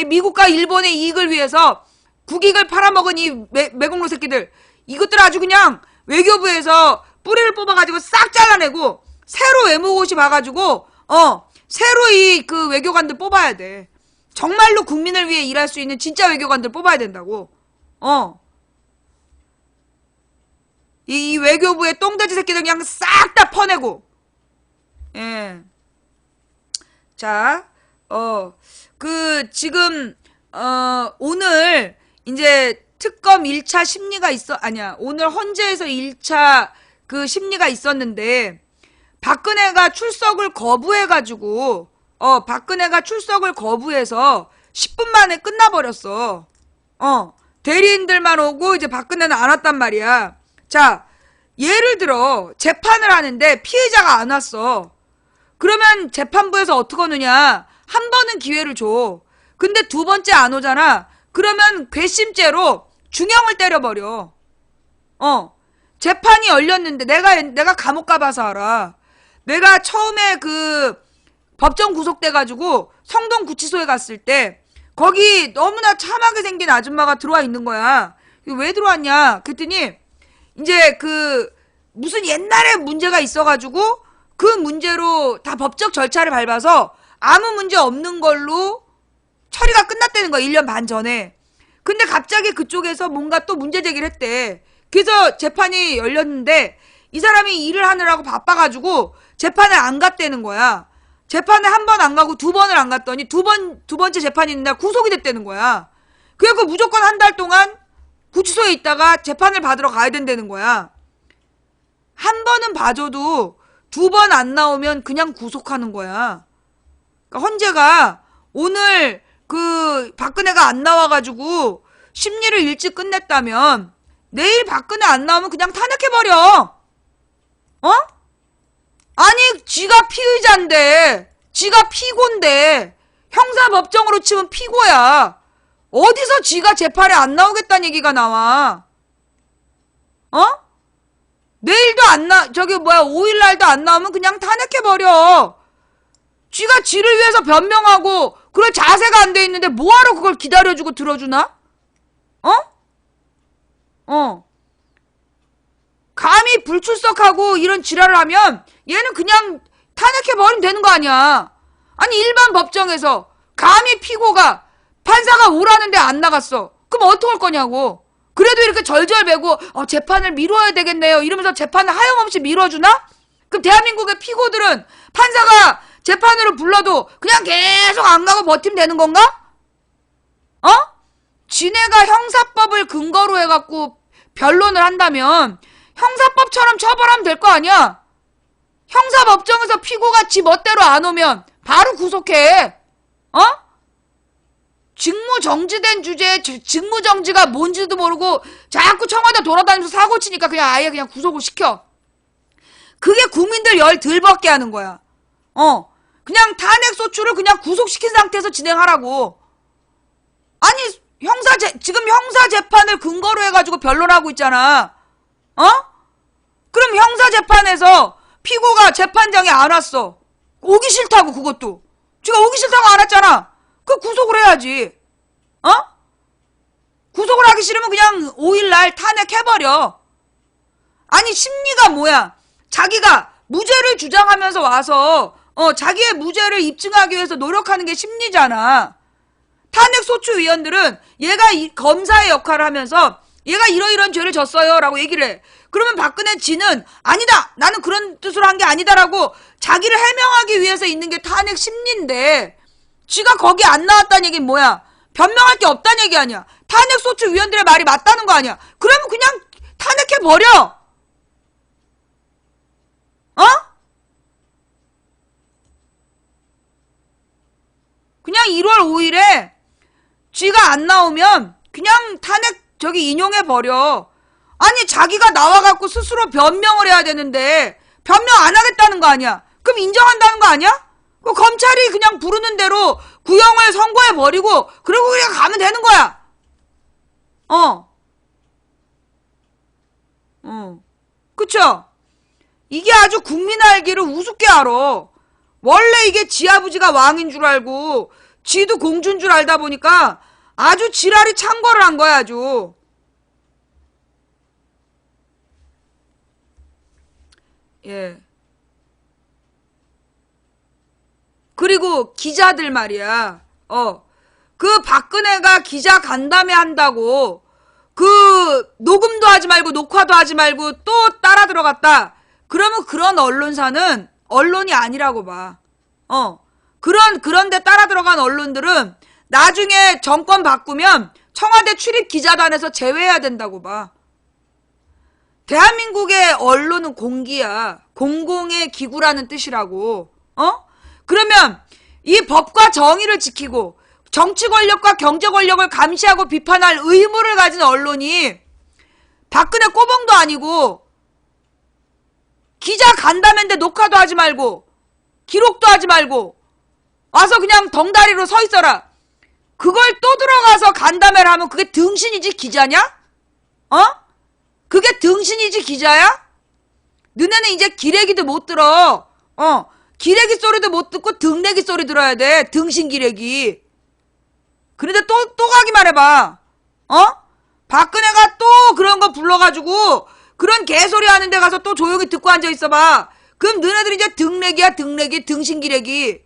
미국과 일본의 이익을 위해서 국익을 팔아먹은 이 매국노 새끼들, 이것들 아주 그냥 외교부에서 뿌리를 뽑아가지고 싹 잘라내고 새로 외무고시 봐가지고 새로 이 그 외교관들 뽑아야 돼. 정말로 국민을 위해 일할 수 있는 진짜 외교관들 뽑아야 된다고. 이 외교부의 똥돼지 새끼들 그냥 싹 다 퍼내고. 예. 자, 지금 오늘 이제 특검 1차 심리가 오늘 헌재에서 1차 그 심리가 있었는데, 박근혜가 출석을 거부해가지고, 박근혜가 출석을 거부해서 10분 만에 끝나버렸어. 대리인들만 오고 이제 박근혜는 안 왔단 말이야. 자, 예를 들어, 재판을 하는데 피해자가 안 왔어. 그러면 재판부에서 어떻게 하느냐? 한 번은 기회를 줘. 근데 두 번째 안 오잖아. 그러면 괘씸죄로 중형을 때려버려. 재판이 열렸는데 내가 감옥 가봐서 알아. 내가 처음에 그 법정 구속돼가지고 성동구치소에 갔을 때 거기 너무나 참하게 생긴 아줌마가 들어와 있는 거야. 왜 들어왔냐? 그랬더니 이제 그 무슨 옛날에 문제가 있어가지고 그 문제로 다 법적 절차를 밟아서 아무 문제 없는 걸로 처리가 끝났다는 거야. 1년 반 전에. 근데 갑자기 그쪽에서 뭔가 또 문제 제기를 했대. 그래서 재판이 열렸는데 이 사람이 일을 하느라고 바빠가지고 재판을 안 갔다는 거야. 재판에 한 번 안 가고 두 번을 안 갔더니 두 번째 재판이 있는 날 구속이 됐다는 거야. 그래서 무조건 한 달 동안 구치소에 있다가 재판을 받으러 가야 된다는 거야. 한 번은 봐줘도 두 번 안 나오면 그냥 구속하는 거야. 그러니까 헌재가 오늘 그 박근혜가 안 나와가지고 심리를 일찍 끝냈다면 내일 박근혜 안 나오면 그냥 탄핵해버려. 아니, 지가 피의자인데, 지가 피고인데, 형사법정으로 치면 피고야. 어디서 지가 재판에 안 나오겠다는 얘기가 나와? 내일도 5일날도 안 나오면 그냥 탄핵해버려. 지가 지를 위해서 변명하고, 그럴 자세가 안 돼 있는데 뭐하러 그걸 기다려주고 들어주나? 감히 불출석하고 이런 지랄을 하면 얘는 그냥 탄핵해버리면 되는 거 아니야. 아니, 일반 법정에서 감히 피고가 판사가 오라는데 안 나갔어. 그럼 어떡할 거냐고. 그래도 이렇게 절절매고 재판을 미뤄야 되겠네요 이러면서 재판을 하염없이 미뤄주나? 그럼 대한민국의 피고들은 판사가 재판으로 불러도 그냥 계속 안 가고 버티면 되는 건가? 지네가 형사법을 근거로 해갖고 변론을 한다면 형사법처럼 처벌하면 될 거 아니야? 형사법정에서 피고가 지 멋대로 안 오면 바로 구속해. 직무정지된 주제에 직무정지가 뭔지도 모르고 자꾸 청와대 돌아다니면서 사고 치니까 그냥 아예 그냥 구속을 시켜. 그게 국민들 열 덜 받게 하는 거야. 그냥 탄핵소추를 그냥 구속시킨 상태에서 진행하라고. 아니, 지금 형사재판을 근거로 해가지고 변론하고 있잖아. 그럼 형사재판에서 피고가 재판장에 안 왔어. 오기 싫다고, 그것도. 지가 오기 싫다고 안 왔잖아. 그 구속을 해야지. 구속을 하기 싫으면 그냥 5일날 탄핵해버려. 아니, 심리가 뭐야? 자기가 무죄를 주장하면서 와서 자기의 무죄를 입증하기 위해서 노력하는 게 심리잖아. 탄핵소추위원들은 얘가 검사의 역할을 하면서 얘가 이러이러한 죄를 졌어요 라고 얘기를 해. 그러면 박근혜 지는 아니다, 나는 그런 뜻으로 한 게 아니다라고 자기를 해명하기 위해서 있는 게 탄핵 심리인데, 지가 거기 안 나왔다는 얘기는 뭐야? 변명할 게 없다는 얘기 아니야. 탄핵소추위원들의 말이 맞다는 거 아니야. 그러면 그냥 탄핵해버려. 그냥 1월 5일에 쥐가 안 나오면 그냥 탄핵 저기 인용해버려. 아니, 자기가 나와갖고 스스로 변명을 해야 되는데, 변명 안 하겠다는 거 아니야? 그럼 인정한다는 거 아니야? 그 검찰이 그냥 부르는 대로 구형을 선고해버리고, 그리고 그냥 가면 되는 거야. 그쵸? 이게 아주 국민 알기를 우습게 알아. 원래 이게 지 아버지가 왕인 줄 알고, 지도 공주인 줄 알다 보니까 아주 지랄이 창궐을 한 거야, 아주. 예. 그리고 기자들 말이야. 그 박근혜가 기자 간담회 한다고 그 녹음도 하지 말고 녹화도 하지 말고 또 따라 들어갔다. 그러면 그런 언론사는 언론이 아니라고 봐. 그런데 따라 들어간 언론들은 나중에 정권 바꾸면 청와대 출입 기자단에서 제외해야 된다고 봐. 대한민국의 언론은 공기야. 공공의 기구라는 뜻이라고. 그러면 이 법과 정의를 지키고 정치 권력과 경제 권력을 감시하고 비판할 의무를 가진 언론이 박근혜 꼬봉도 아니고 기자 간담회인데 녹화도 하지 말고 기록도 하지 말고 와서 그냥 덩다리로 서 있어라. 그걸 또 들어가서 간담회를 하면 그게 등신이지 기자냐? 그게 등신이지 기자야? 너네는 이제 기레기도 못 들어. 기레기 소리도 못 듣고 등내기 소리 들어야 돼. 등신 기레기. 그런데 또 가기만 해봐. 박근혜가 또 그런 거 불러가지고 그런 개소리 하는 데 가서 또 조용히 듣고 앉아 있어봐. 그럼 너네들 이제 등내기야, 등내기, 등신 기레기.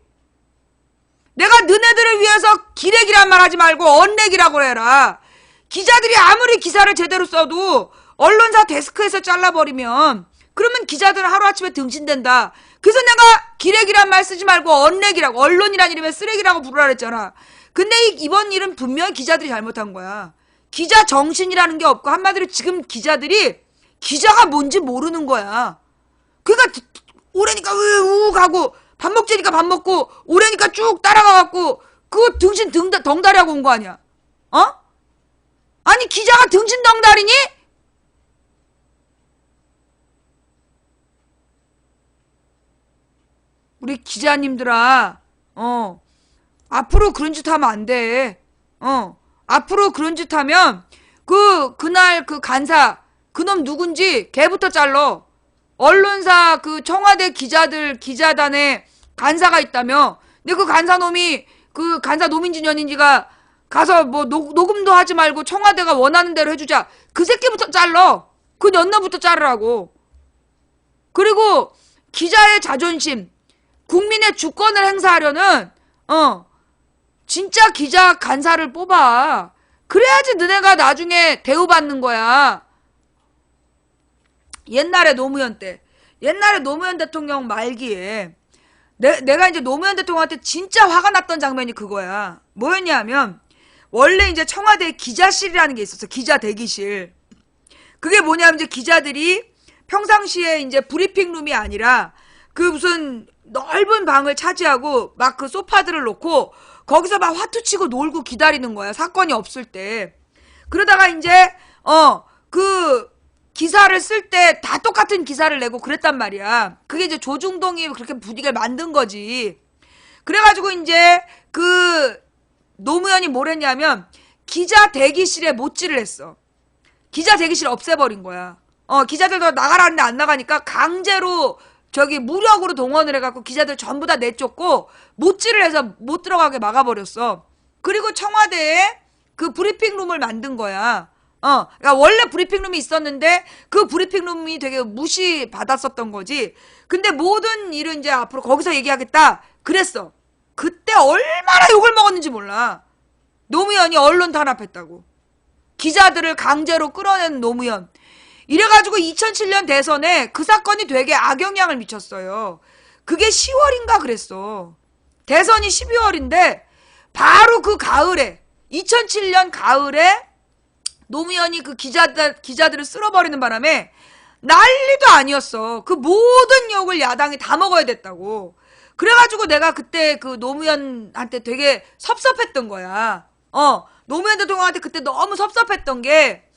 내가 너네들을 위해서 기레기란 말 하지 말고 언내기라고 해라. 기자들이 아무리 기사를 제대로 써도 언론사 데스크에서 잘라버리면 그러면 기자들은 하루아침에 등신된다. 그래서 내가 기레기란 말 쓰지 말고 언내기라고, 언론이란 이름에 쓰레기라고 부르라 그랬잖아. 근데 이번 일은 분명히 기자들이 잘못한 거야. 기자 정신이라는 게 없고 한마디로 지금 기자들이 기자가 뭔지 모르는 거야. 그러니까 오래니까 우우 가고 밥 먹자니까 밥 먹고 오래니까 쭉 따라가갖고 그거 등신 덩다리 하고 온 거 아니야. 아니 기자가 등신 덩다리니? 우리 기자님들아, 앞으로 그런 짓 하면 안 돼. 앞으로 그런 짓 하면, 그날 그 간사, 그놈 누군지 걔부터 잘라. 언론사 그 청와대 기자단에 간사가 있다며. 근데 그 간사놈이, 그 간사 노민진 년인지가 가서 뭐 녹음도 하지 말고 청와대가 원하는 대로 해주자. 그 새끼부터 잘라. 그 년놈부터 자르라고. 그리고 기자의 자존심, 국민의 주권을 행사하려는 진짜 기자 간사를 뽑아. 그래야지 너네가 나중에 대우받는 거야. 옛날에 노무현 대통령 말기에 내가 이제 노무현 대통령한테 진짜 화가 났던 장면이 그거야. 뭐였냐면 원래 이제 청와대에 기자실이라는 게 있었어. 기자 대기실. 그게 뭐냐면 이제 기자들이 평상시에 이제 브리핑룸이 아니라 그 무슨 넓은 방을 차지하고 막 그 소파들을 놓고 거기서 막 화투치고 놀고 기다리는 거야. 사건이 없을 때. 그러다가 이제 그 기사를 쓸 때 다 똑같은 기사를 내고 그랬단 말이야. 그게 이제 조중동이 그렇게 분위기를 만든 거지. 그래가지고 이제 그 노무현이 뭘 했냐면 기자 대기실에 못질을 했어. 기자 대기실 없애버린 거야. 기자들도 나가라는데 안 나가니까 강제로 저기 무력으로 동원을 해갖고 기자들 전부 다 내쫓고 못질을 해서 못 들어가게 막아버렸어. 그리고 청와대에 그 브리핑룸을 만든 거야. 그러니까 원래 브리핑룸이 있었는데 그 브리핑룸이 되게 무시받았었던 거지. 근데 모든 일은 이제 앞으로 거기서 얘기하겠다 그랬어. 그때 얼마나 욕을 먹었는지 몰라. 노무현이 언론 탄압했다고. 기자들을 강제로 끌어낸 노무현. 이래가지고 2007년 대선에 그 사건이 되게 악영향을 미쳤어요. 그게 10월인가 그랬어. 대선이 12월인데 바로 그 가을에 2007년 가을에 노무현이 그 기자들을 쓸어버리는 바람에 난리도 아니었어. 그 모든 욕을 야당이 다 먹어야 됐다고. 그래가지고 내가 그때 그 노무현한테 되게 섭섭했던 거야. 노무현 대통령한테 그때 너무 섭섭했던 게,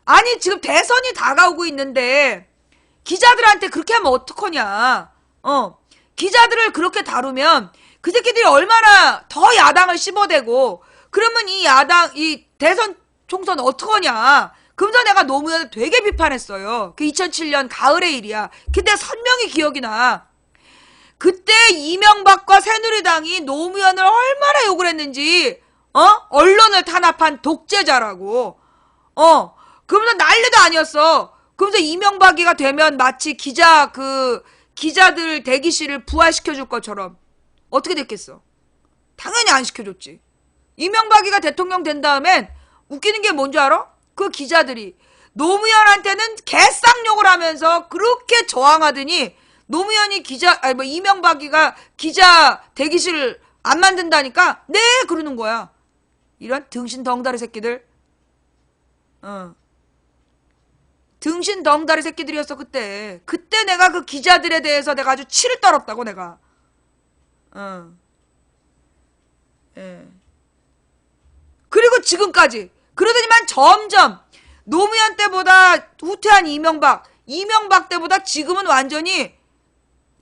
아니 지금 대선이 다가오고 있는데 기자들한테 그렇게 하면 어떡하냐. 기자들을 그렇게 다루면 그 새끼들이 얼마나 더 야당을 씹어대고, 그러면 이 대선 총선 어떡하냐. 그러면서 내가 노무현을 되게 비판했어요. 그 2007년 가을의 일이야. 근데 선명히 기억이 나. 그때 이명박과 새누리당이 노무현을 얼마나 욕을 했는지, 언론을 탄압한 독재자라고. 그러면서 난리도 아니었어. 그러면서 이명박이가 되면 마치 기자들 대기실을 부활시켜줄 것처럼. 어떻게 됐겠어? 당연히 안 시켜줬지. 이명박이가 대통령 된 다음엔 웃기는 게 뭔지 알아? 그 기자들이 노무현한테는 개쌍욕을 하면서 그렇게 저항하더니, 노무현이 이명박이가 기자 대기실 안 만든다니까, 네! 그러는 거야. 이런 등신 덩다리 새끼들. 등신 덩다리 새끼들이었어, 그때. 그때 내가 그 기자들에 대해서 내가 아주 치를 떨었다고, 내가. 예. 그리고 지금까지. 그러더니만 점점 노무현 때보다 후퇴한 이명박 때보다 지금은 완전히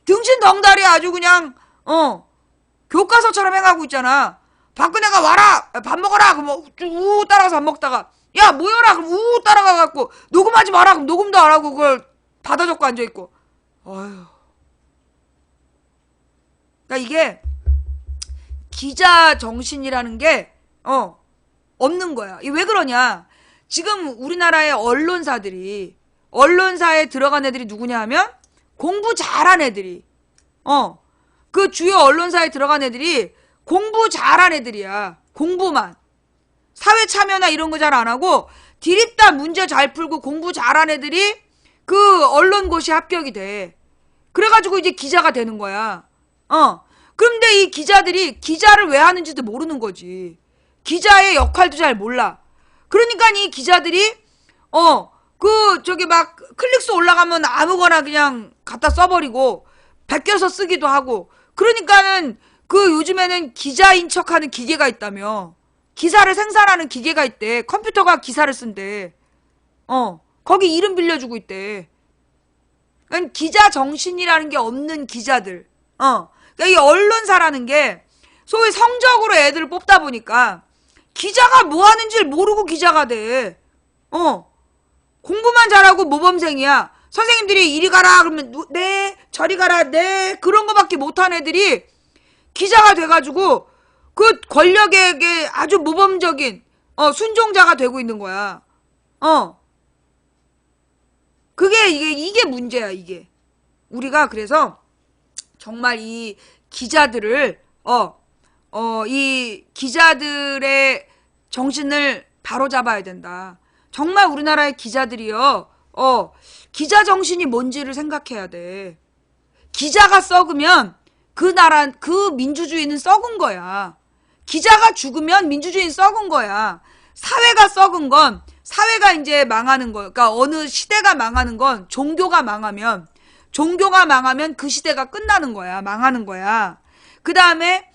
등신 덩다리 아주 그냥, 교과서처럼 행하고 있잖아. 박근혜가 와라! 밥 먹어라! 그럼 우 따라가서 밥 먹다가, 야, 모여라! 그럼 우 따라가갖고, 녹음하지 마라! 그럼 녹음도 안 하고 그걸 받아 적고 앉아있고. 어휴. 그러니까 이게, 기자 정신이라는 게, 없는 거야. 이게 왜 그러냐? 지금 우리나라의 언론사에 들어간 애들이 누구냐 하면, 공부 잘한 애들이, 그 주요 언론사에 들어간 애들이 공부 잘한 애들이야. 공부만. 사회 참여나 이런 거 잘 안 하고, 디립다 문제 잘 풀고 공부 잘한 애들이 그 언론고시 합격이 돼. 그래가지고 이제 기자가 되는 거야. 그런데 이 기자들이 기자를 왜 하는지도 모르는 거지. 기자의 역할도 잘 몰라. 그러니까 이 기자들이, 막 클릭수 올라가면 아무거나 그냥 갖다 써버리고, 베껴서 쓰기도 하고, 그러니까는 요즘에는 기자인 척하는 기계가 있다며. 기사를 생산하는 기계가 있대. 컴퓨터가 기사를 쓴대. 거기 이름 빌려주고 있대. 그러니까 기자 정신이라는 게 없는 기자들. 그러니까 이 언론사라는 게 소위 성적으로 애들을 뽑다 보니까 기자가 뭐 하는지를 모르고 기자가 돼. 공부만 잘하고 모범생이야. 선생님들이 이리 가라 그러면 네, 저리 가라 네, 그런 거밖에 못한 애들이 기자가 돼가지고 그 권력에게 아주 모범적인 순종자가 되고 있는 거야. 그게 이게 문제야, 이게. 우리가 그래서 정말 이 기자들을 이 기자들의 정신을 바로잡아야 된다. 정말 우리나라의 기자들이요. 기자 정신이 뭔지를 생각해야 돼. 기자가 썩으면 그 민주주의는 썩은 거야. 기자가 죽으면 민주주의는 썩은 거야. 사회가 썩은 건, 사회가 이제 망하는 거야. 그러니까 어느 시대가 망하는 건 종교가 망하면 그 시대가 끝나는 거야. 망하는 거야. 그 다음에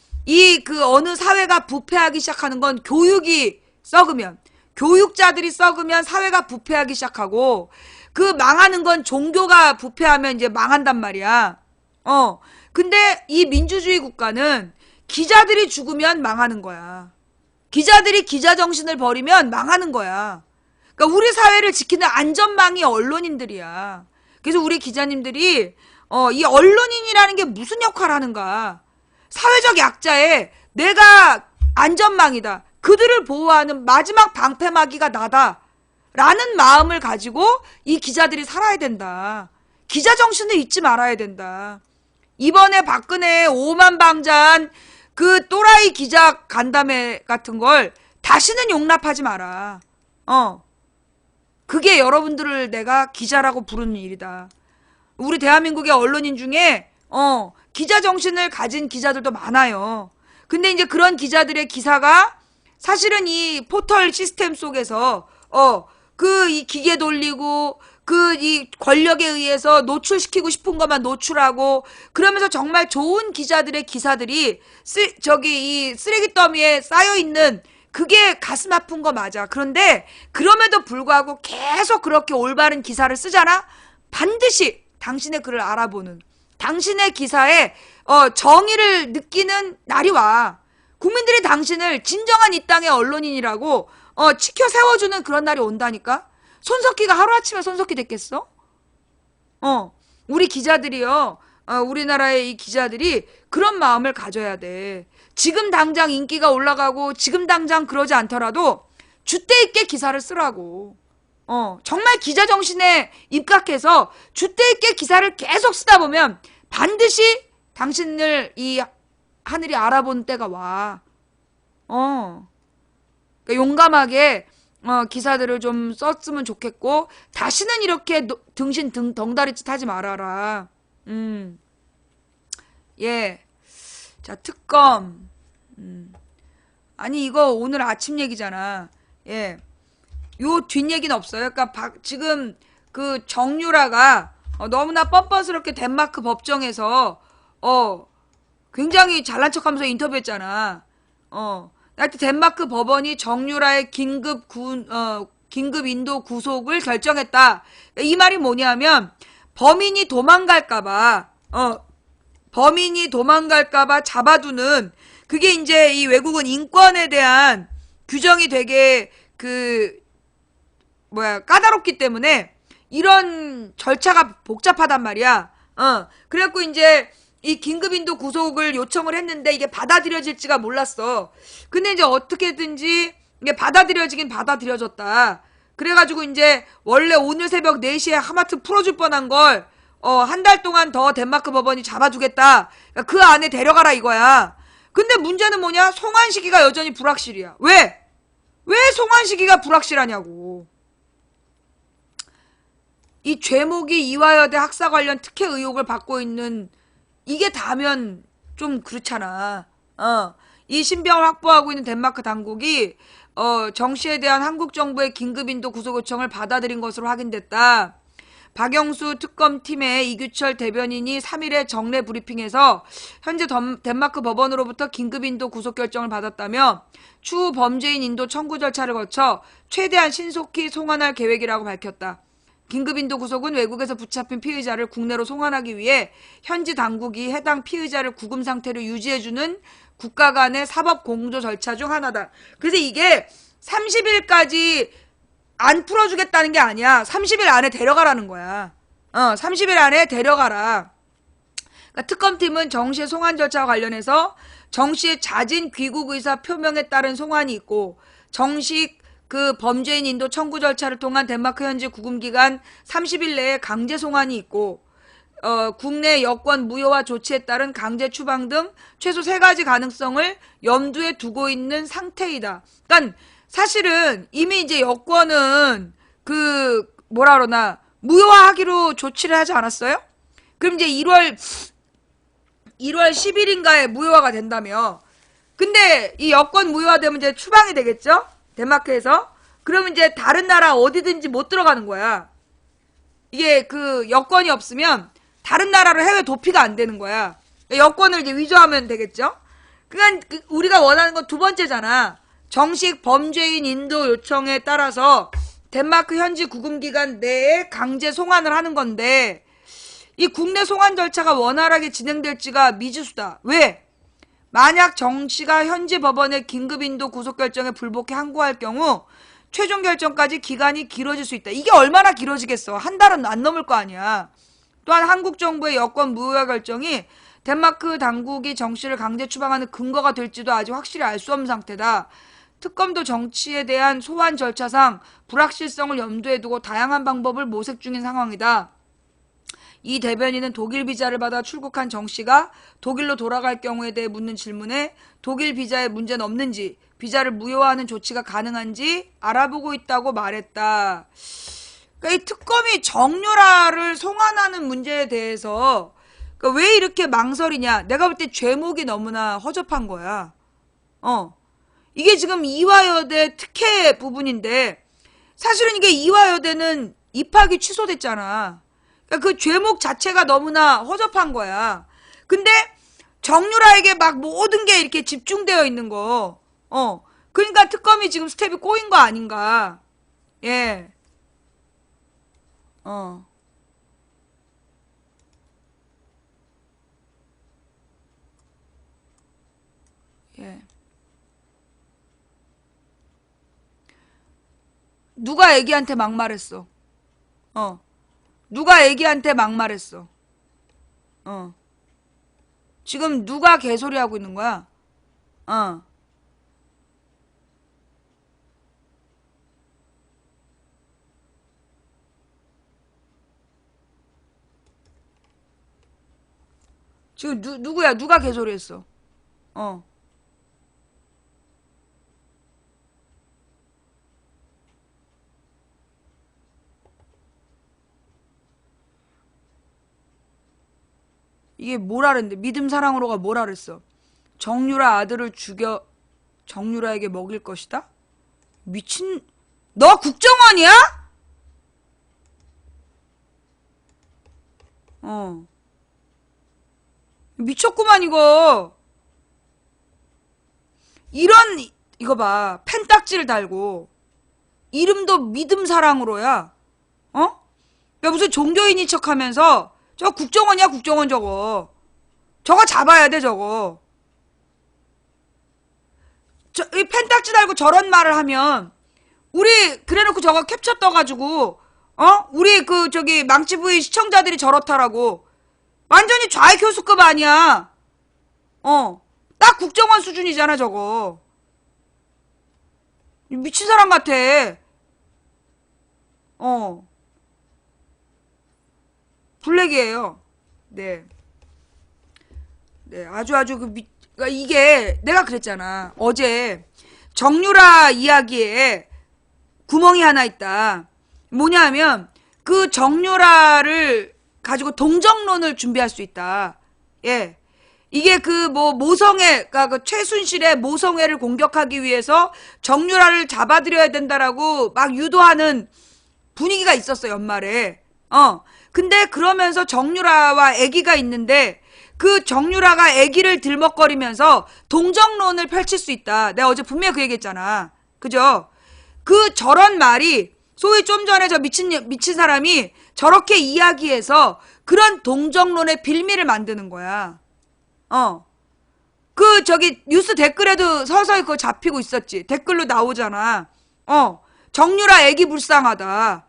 어느 사회가 부패하기 시작하는 건 교육이 썩으면, 교육자들이 썩으면 사회가 부패하기 시작하고, 그 망하는 건 종교가 부패하면 이제 망한단 말이야. 근데 이 민주주의 국가는 기자들이 죽으면 망하는 거야. 기자들이 기자 정신을 버리면 망하는 거야. 그러니까 우리 사회를 지키는 안전망이 언론인들이야. 그래서 우리 기자님들이 이 언론인이라는 게 무슨 역할을 하는가. 사회적 약자에 내가 안전망이다. 그들을 보호하는 마지막 방패막이가 나다. 라는 마음을 가지고 이 기자들이 살아야 된다. 기자 정신을 잊지 말아야 된다. 이번에 박근혜 오만방자한 그 또라이 기자 간담회 같은 걸 다시는 용납하지 마라. 그게 여러분들을 내가 기자라고 부르는 일이다. 우리 대한민국의 언론인 중에 기자 정신을 가진 기자들도 많아요. 근데 이제 그런 기자들의 기사가 사실은 이 포털 시스템 속에서 이 기계 돌리고 이 권력에 의해서 노출시키고 싶은 것만 노출하고, 그러면서 정말 좋은 기자들의 기사들이 이 쓰레기 더미에 쌓여있는 그게 가슴 아픈 거 맞아. 그런데 그럼에도 불구하고 계속 그렇게 올바른 기사를 쓰잖아? 반드시 당신의 글을 알아보는, 당신의 기사에 정의를 느끼는 날이 와. 국민들이 당신을 진정한 이 땅의 언론인이라고 지켜 세워주는 그런 날이 온다니까? 손석희가 하루아침에 손석희 됐겠어? 우리 기자들이요. 우리나라의 이 기자들이 그런 마음을 가져야 돼. 지금 당장 인기가 올라가고 지금 당장 그러지 않더라도 줏대 있게 기사를 쓰라고. 정말 기자 정신에 입각해서 줏대 있게 기사를 계속 쓰다 보면 반드시 당신을 이 하늘이 알아보는 때가 와. 그러니까 용감하게 기사들을 좀 썼으면 좋겠고, 다시는 이렇게 등신 덩다리짓 하지 말아라. 예. 자, 특검. 아니, 이거 오늘 아침 얘기잖아. 예. 요 뒷얘기는 없어요. 그러니까 지금 그 정유라가 너무나 뻔뻔스럽게 덴마크 법정에서 굉장히 잘난 척하면서 인터뷰했잖아. 하여튼 덴마크 법원이 정유라의 긴급 인도 구속을 결정했다. 이 말이 뭐냐면 범인이 도망갈까봐 잡아두는, 그게 이제 이 외국은 인권에 대한 규정이 되게 까다롭기 때문에 이런 절차가 복잡하단 말이야. 그래갖고 이제 이 긴급인도 구속을 요청을 했는데 이게 받아들여질지가 몰랐어. 근데 이제 어떻게든지 이게 받아들여지긴 받아들여졌다. 그래가지고 이제 원래 오늘 새벽 4시에 하마트 풀어줄 뻔한 걸 한 달 동안 더 덴마크 법원이 잡아두겠다. 그러니까 그 안에 데려가라 이거야. 근데 문제는 뭐냐? 송환시기가 여전히 불확실이야. 왜 송환시기가 불확실하냐고. 이 죄목이 이화여대 학사 관련 특혜 의혹을 받고 있는, 이게 다면 좀 그렇잖아. 이 신병을 확보하고 있는 덴마크 당국이 정 씨에 대한 한국 정부의 긴급인도 구속 요청을 받아들인 것으로 확인됐다. 박영수 특검팀의 이규철 대변인이 3일에 정례 브리핑에서 현재 덴마크 법원으로부터 긴급인도 구속 결정을 받았다며 추후 범죄인 인도 청구 절차를 거쳐 최대한 신속히 송환할 계획이라고 밝혔다. 긴급인도 구속은 외국에서 붙잡힌 피의자를 국내로 송환하기 위해 현지 당국이 해당 피의자를 구금 상태로 유지해주는 국가 간의 사법 공조 절차 중 하나다. 그래서 이게 30일까지 안 풀어주겠다는 게 아니야. 30일 안에 데려가라는 거야. 30일 안에 데려가라. 그러니까 특검팀은 정 씨의 송환 절차와 관련해서 정 씨의 자진 귀국 의사 표명에 따른 송환이 있고, 정식 그 범죄인 인도 청구 절차를 통한 덴마크 현지 구금 기간 30일 내에 강제 송환이 있고, 국내 여권 무효화 조치에 따른 강제 추방 등 최소 3가지 가능성을 염두에 두고 있는 상태이다. 그러니까 사실은 이미 이제 여권은 무효화하기로 조치를 하지 않았어요? 그럼 이제 1월 10일인가에 무효화가 된다며. 근데 이 여권 무효화되면 이제 추방이 되겠죠? 덴마크에서. 그러면 이제 다른 나라 어디든지 못 들어가는 거야. 이게 그 여권이 없으면 다른 나라로 해외 도피가 안 되는 거야. 여권을 이제 위조하면 되겠죠? 그러니까 우리가 원하는 건 두 번째잖아. 정식 범죄인 인도 요청에 따라서 덴마크 현지 구금 기간 내에 강제 송환을 하는 건데, 이 국내 송환 절차가 원활하게 진행될지가 미지수다. 왜? 만약 정 씨가 현지 법원의 긴급인도 구속 결정에 불복해 항고할 경우 최종 결정까지 기간이 길어질 수 있다. 이게 얼마나 길어지겠어. 한 달은 안 넘을 거 아니야. 또한 한국 정부의 여권 무효화 결정이 덴마크 당국이 정 씨를 강제 추방하는 근거가 될지도 아직 확실히 알 수 없는 상태다. 특검도 정치에 대한 소환 절차상 불확실성을 염두에 두고 다양한 방법을 모색 중인 상황이다. 이 대변인은 독일 비자를 받아 출국한 정 씨가 독일로 돌아갈 경우에 대해 묻는 질문에 독일 비자에 문제는 없는지, 비자를 무효화하는 조치가 가능한지 알아보고 있다고 말했다. 그러니까 이 특검이 정유라를 송환하는 문제에 대해서 그러니까 왜 이렇게 망설이냐. 내가 볼 때 죄목이 너무나 허접한 거야. 이게 지금 이화여대 특혜 부분인데, 사실은 이게 이화여대는 입학이 취소됐잖아. 그러니까 그 죄목 자체가 너무나 허접한 거야. 근데 정유라에게 막 모든 게 이렇게 집중되어 있는 거, 그러니까 특검이 지금 스텝이 꼬인 거 아닌가. 예. 예. 누가 애기한테 막말했어? 누가 애기한테 막말했어? 지금 누가 개소리 하고 있는 거야? 지금 누구야? 누가 개소리 했어? 이게 뭐라 그랬는데? 믿음 사랑으로가 뭐라 그랬어? 정유라 아들을 죽여 정유라에게 먹일 것이다? 미친, 너 국정원이야? 미쳤구만, 이거. 이거 봐. 펜딱지를 달고, 이름도 믿음 사랑으로야. 야, 무슨 종교인인 척 하면서, 저거 국정원이야, 국정원 저거. 저거 잡아야 돼, 저거. 이 펜딱지 달고 저런 말을 하면, 우리, 그래 놓고 저거 캡처 떠가지고, 우리 망치부의 시청자들이 저렇다라고. 완전히 좌익교수급 아니야. 딱 국정원 수준이잖아, 저거. 미친 사람 같아. 블랙이에요. 네. 네, 아주 그러니까 이게 내가 그랬잖아. 어제 정유라 이야기에 구멍이 하나 있다. 뭐냐면 그 정유라를 가지고 동정론을 준비할 수 있다. 예. 이게 모성애, 그러니까 그 최순실의 모성애를 공격하기 위해서 정유라를 잡아들여야 된다라고 막 유도하는 분위기가 있었어, 연말에. 근데 그러면서 정유라와 아기가 있는데 그 정유라가 아기를 들먹거리면서 동정론을 펼칠 수 있다. 내가 어제 분명히 그 얘기했잖아. 그죠? 저런 말이 소위 좀 전에 저 미친 사람이 저렇게 이야기해서 그런 동정론의 빌미를 만드는 거야. 뉴스 댓글에도 서서히 그거 잡히고 있었지. 댓글로 나오잖아. 정유라 애기 불쌍하다.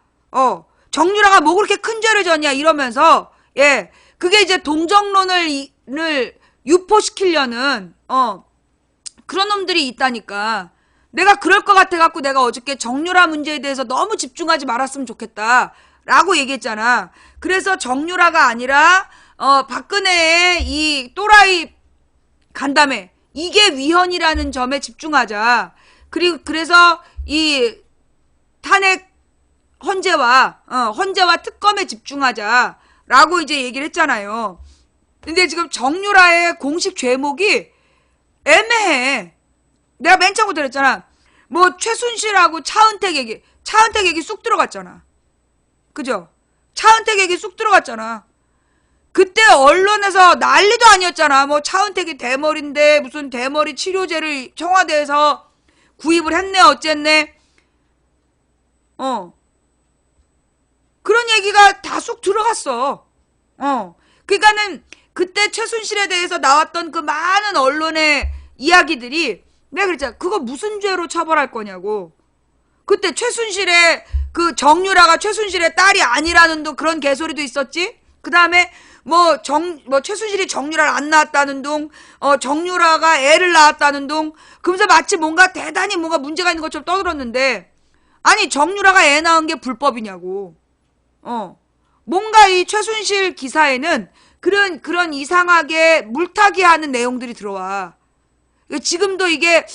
정유라가 뭐 그렇게 큰 죄를 졌냐 이러면서, 예. 그게 이제 동정론을 유포시키려는, 그런 놈들이 있다니까. 내가 그럴 것 같아갖고 내가 어저께 정유라 문제에 대해서 너무 집중하지 말았으면 좋겠다. 라고 얘기했잖아. 그래서 정유라가 아니라, 박근혜의 이 또라이 간담회. 이게 위헌이라는 점에 집중하자. 그래서 이 탄핵 헌재와 특검에 집중하자라고 이제 얘기를 했잖아요. 근데 지금 정유라의 공식 죄목이 애매해. 내가 맨 처음부터 그랬잖아. 뭐 최순실하고 차은택 얘기 쑥 들어갔잖아. 그죠? 차은택 얘기 쑥 들어갔잖아. 그때 언론에서 난리도 아니었잖아. 뭐 차은택이 대머리인데 무슨 대머리 치료제를 청와대에서 구입을 했네 어쨌네. 그런 얘기가 다 쑥 들어갔어. 그러니까는 그때 최순실에 대해서 나왔던 그 많은 언론의 이야기들이 내가 그랬잖아. 그거 무슨 죄로 처벌할 거냐고. 그때 최순실의 정유라가 최순실의 딸이 아니라는 그런 개소리도 있었지. 그 다음에 최순실이 정유라를 안 낳았다는 둥, 정유라가 애를 낳았다는 둥, 그러면서 마치 대단히 문제가 있는 것처럼 떠들었는데, 아니, 정유라가 애 낳은 게 불법이냐고. 뭔가 이 최순실 기사에는 그런 이상하게 물타기 하는 내용들이 들어와. 지금도 이게,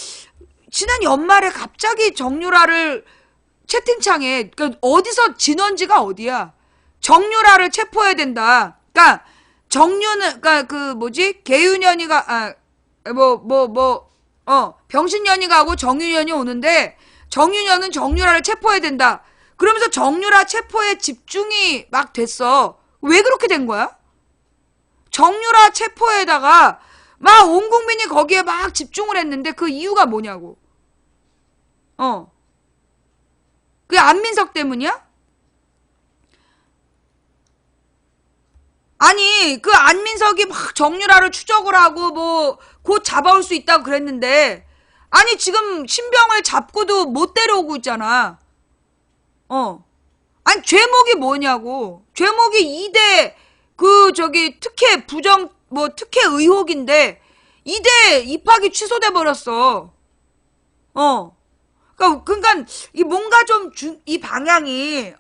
지난 연말에 갑자기 정유라를 채팅창에, 그러니까 어디서 진원지가 어디야? 정유라를 체포해야 된다. 그러니까 개윤현이가 병신년이가 하고 정윤현이 오는데 정윤현은 정유라를 체포해야 된다. 그러면서 정유라 체포에 집중이 막 됐어. 왜 그렇게 된 거야? 정유라 체포에다가 막 온 국민이 거기에 막 집중을 했는데 그 이유가 뭐냐고. 그게 안민석 때문이야? 아니, 그 안민석이 막 정유라를 추적을 하고 뭐 곧 잡아올 수 있다고 그랬는데, 아니 지금 신병을 잡고도 못 데려오고 있잖아. 아니 죄목이 뭐냐고. 죄목이 2대 특혜 부정 뭐 특혜 의혹인데 2대 입학이 취소돼 버렸어. 그러니까 이 뭔가 좀 이 방향이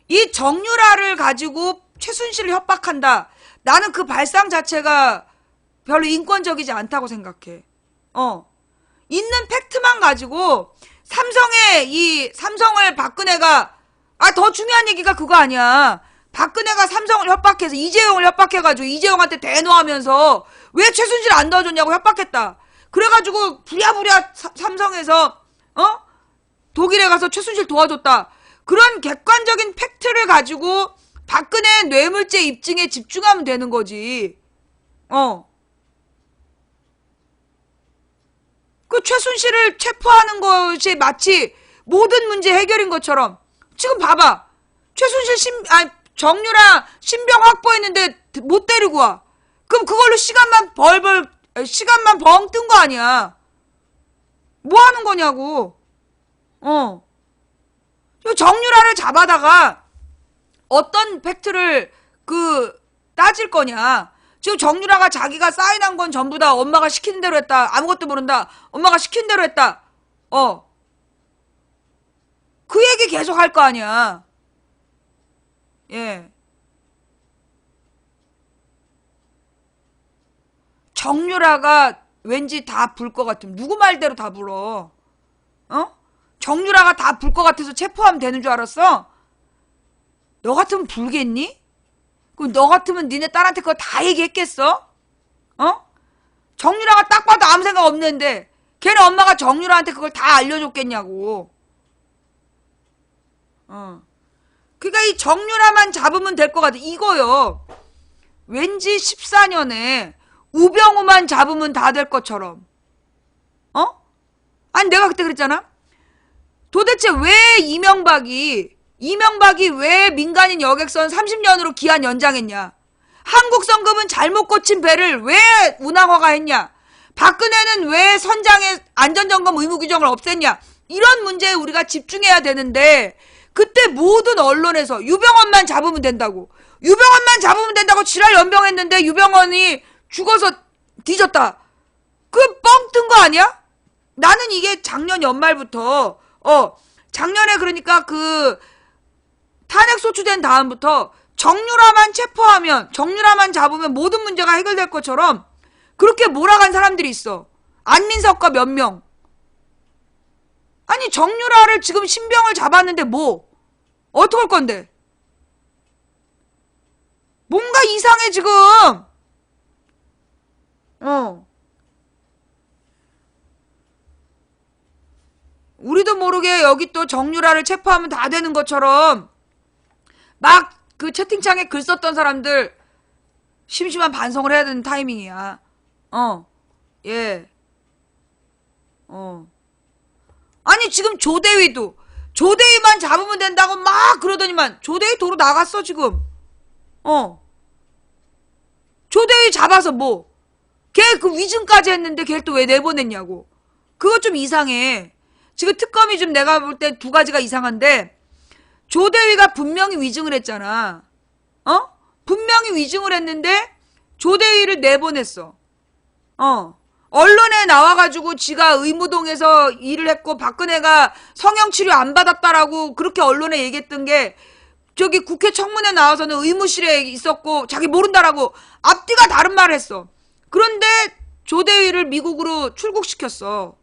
이 정유라를 가지고 최순실을 협박한다. 나는 그 발상 자체가 별로 인권적이지 않다고 생각해. 있는 팩트만 가지고 삼성을 박근혜가 더 중요한 얘기가 그거 아니야. 박근혜가 삼성을 협박해서 이재용을 협박해가지고 이재용한테 대노하면서 왜 최순실 안 도와줬냐고 협박했다. 그래가지고 부랴부랴 삼성에서 독일에 가서 최순실 도와줬다. 그런 객관적인 팩트를 가지고 박근혜 뇌물죄 입증에 집중하면 되는 거지. 그 최순실을 체포하는 것이 마치 모든 문제 해결인 것처럼 지금 봐봐. 최순실 정유라 신병 확보했는데 못 데리고 와. 그럼 그걸로 시간만 벙 뜬 거 아니야. 뭐 하는 거냐고. 정유라를 잡아다가 어떤 팩트를 따질 거냐. 지금 정유라가 자기가 사인한 건 전부 다 엄마가 시키는 대로 했다. 아무것도 모른다. 엄마가 시키는 대로 했다. 그 얘기 계속 할 거 아니야. 예. 정유라가 왠지 다 불 것 같으면 누구 말대로 다 불어. 정유라가 다 불 것 같아서 체포하면 되는 줄 알았어? 너 같으면 불겠니? 그럼 너 같으면 니네 딸한테 그거 다 얘기했겠어? 정유라가 딱 봐도 아무 생각 없는데 걔네 엄마가 정유라한테 그걸 다 알려줬겠냐고. 그러니까 이 정유라만 잡으면 될 것 같아. 이거요. 왠지 14년에 우병우만 잡으면 다 될 것처럼. 아니 내가 그때 그랬잖아. 도대체 왜 이명박이 왜 민간인 여객선 30년으로 기한 연장했냐? 한국성급은 잘못 고친 배를 왜 운항허가 했냐? 박근혜는 왜 선장의 안전점검 의무규정을 없앴냐? 이런 문제에 우리가 집중해야 되는데 그때 모든 언론에서 유병헌만 잡으면 된다고. 유병헌만 잡으면 된다고 지랄 연병했는데 유병헌이 죽어서 뒤졌다. 그 뻥 뜬 거 아니야? 나는 이게 작년 연말부터 작년에 그러니까 탄핵 소추된 다음부터 정유라만 체포하면 정유라만 잡으면 모든 문제가 해결될 것처럼 그렇게 몰아간 사람들이 있어. 안민석과 몇 명. 아니 정유라를 지금 신병을 잡았는데 뭐 어떡할 건데? 뭔가 이상해 지금. 우리도 모르게 여기 또 정유라를 체포하면 다 되는 것처럼 막 그 채팅창에 글 썼던 사람들 심심한 반성을 해야 되는 타이밍이야. 예. 아니 지금 조대위만 잡으면 된다고 막 그러더니만 조대위 도로 나갔어 지금. 조대위 잡아서 뭐 걔 그 위증까지 했는데 걔를 또 왜 내보냈냐고. 그거 좀 이상해. 지금 특검이 좀 내가 볼 때 두 가지가 이상한데 조대위가 분명히 위증을 했잖아. 분명히 위증을 했는데 조대위를 내보냈어. 언론에 나와가지고 지가 의무동에서 일을 했고 박근혜가 성형치료 안 받았다라고 그렇게 언론에 얘기했던 게 저기 국회 청문회 나와서는 의무실에 있었고 자기 모른다라고 앞뒤가 다른 말을 했어. 그런데 조대위를 미국으로 출국시켰어.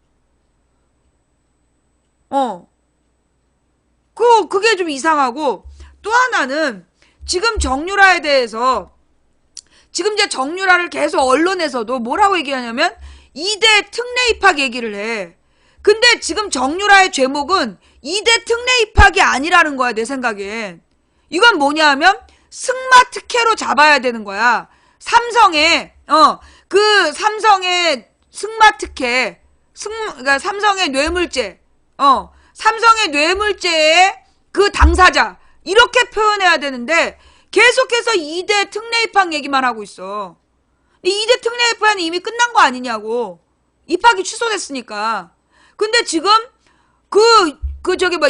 그게 좀 이상하고 또 하나는 지금 정유라에 대해서 지금 이제 정유라를 계속 언론에서도 뭐라고 얘기하냐면 2대 특례 입학 얘기를 해. 근데 지금 정유라의 죄목은 2대 특례 입학이 아니라는 거야 내 생각엔. 이건 뭐냐 하면 승마 특혜로 잡아야 되는 거야. 삼성의 삼성의 승마 특혜 그러니까 삼성의 뇌물죄 삼성의 뇌물죄의 그 당사자 이렇게 표현해야 되는데 계속해서 2대 특례 입학 얘기만 하고 있어. 2대 특례 입학은 이미 끝난 거 아니냐고. 입학이 취소됐으니까. 근데 지금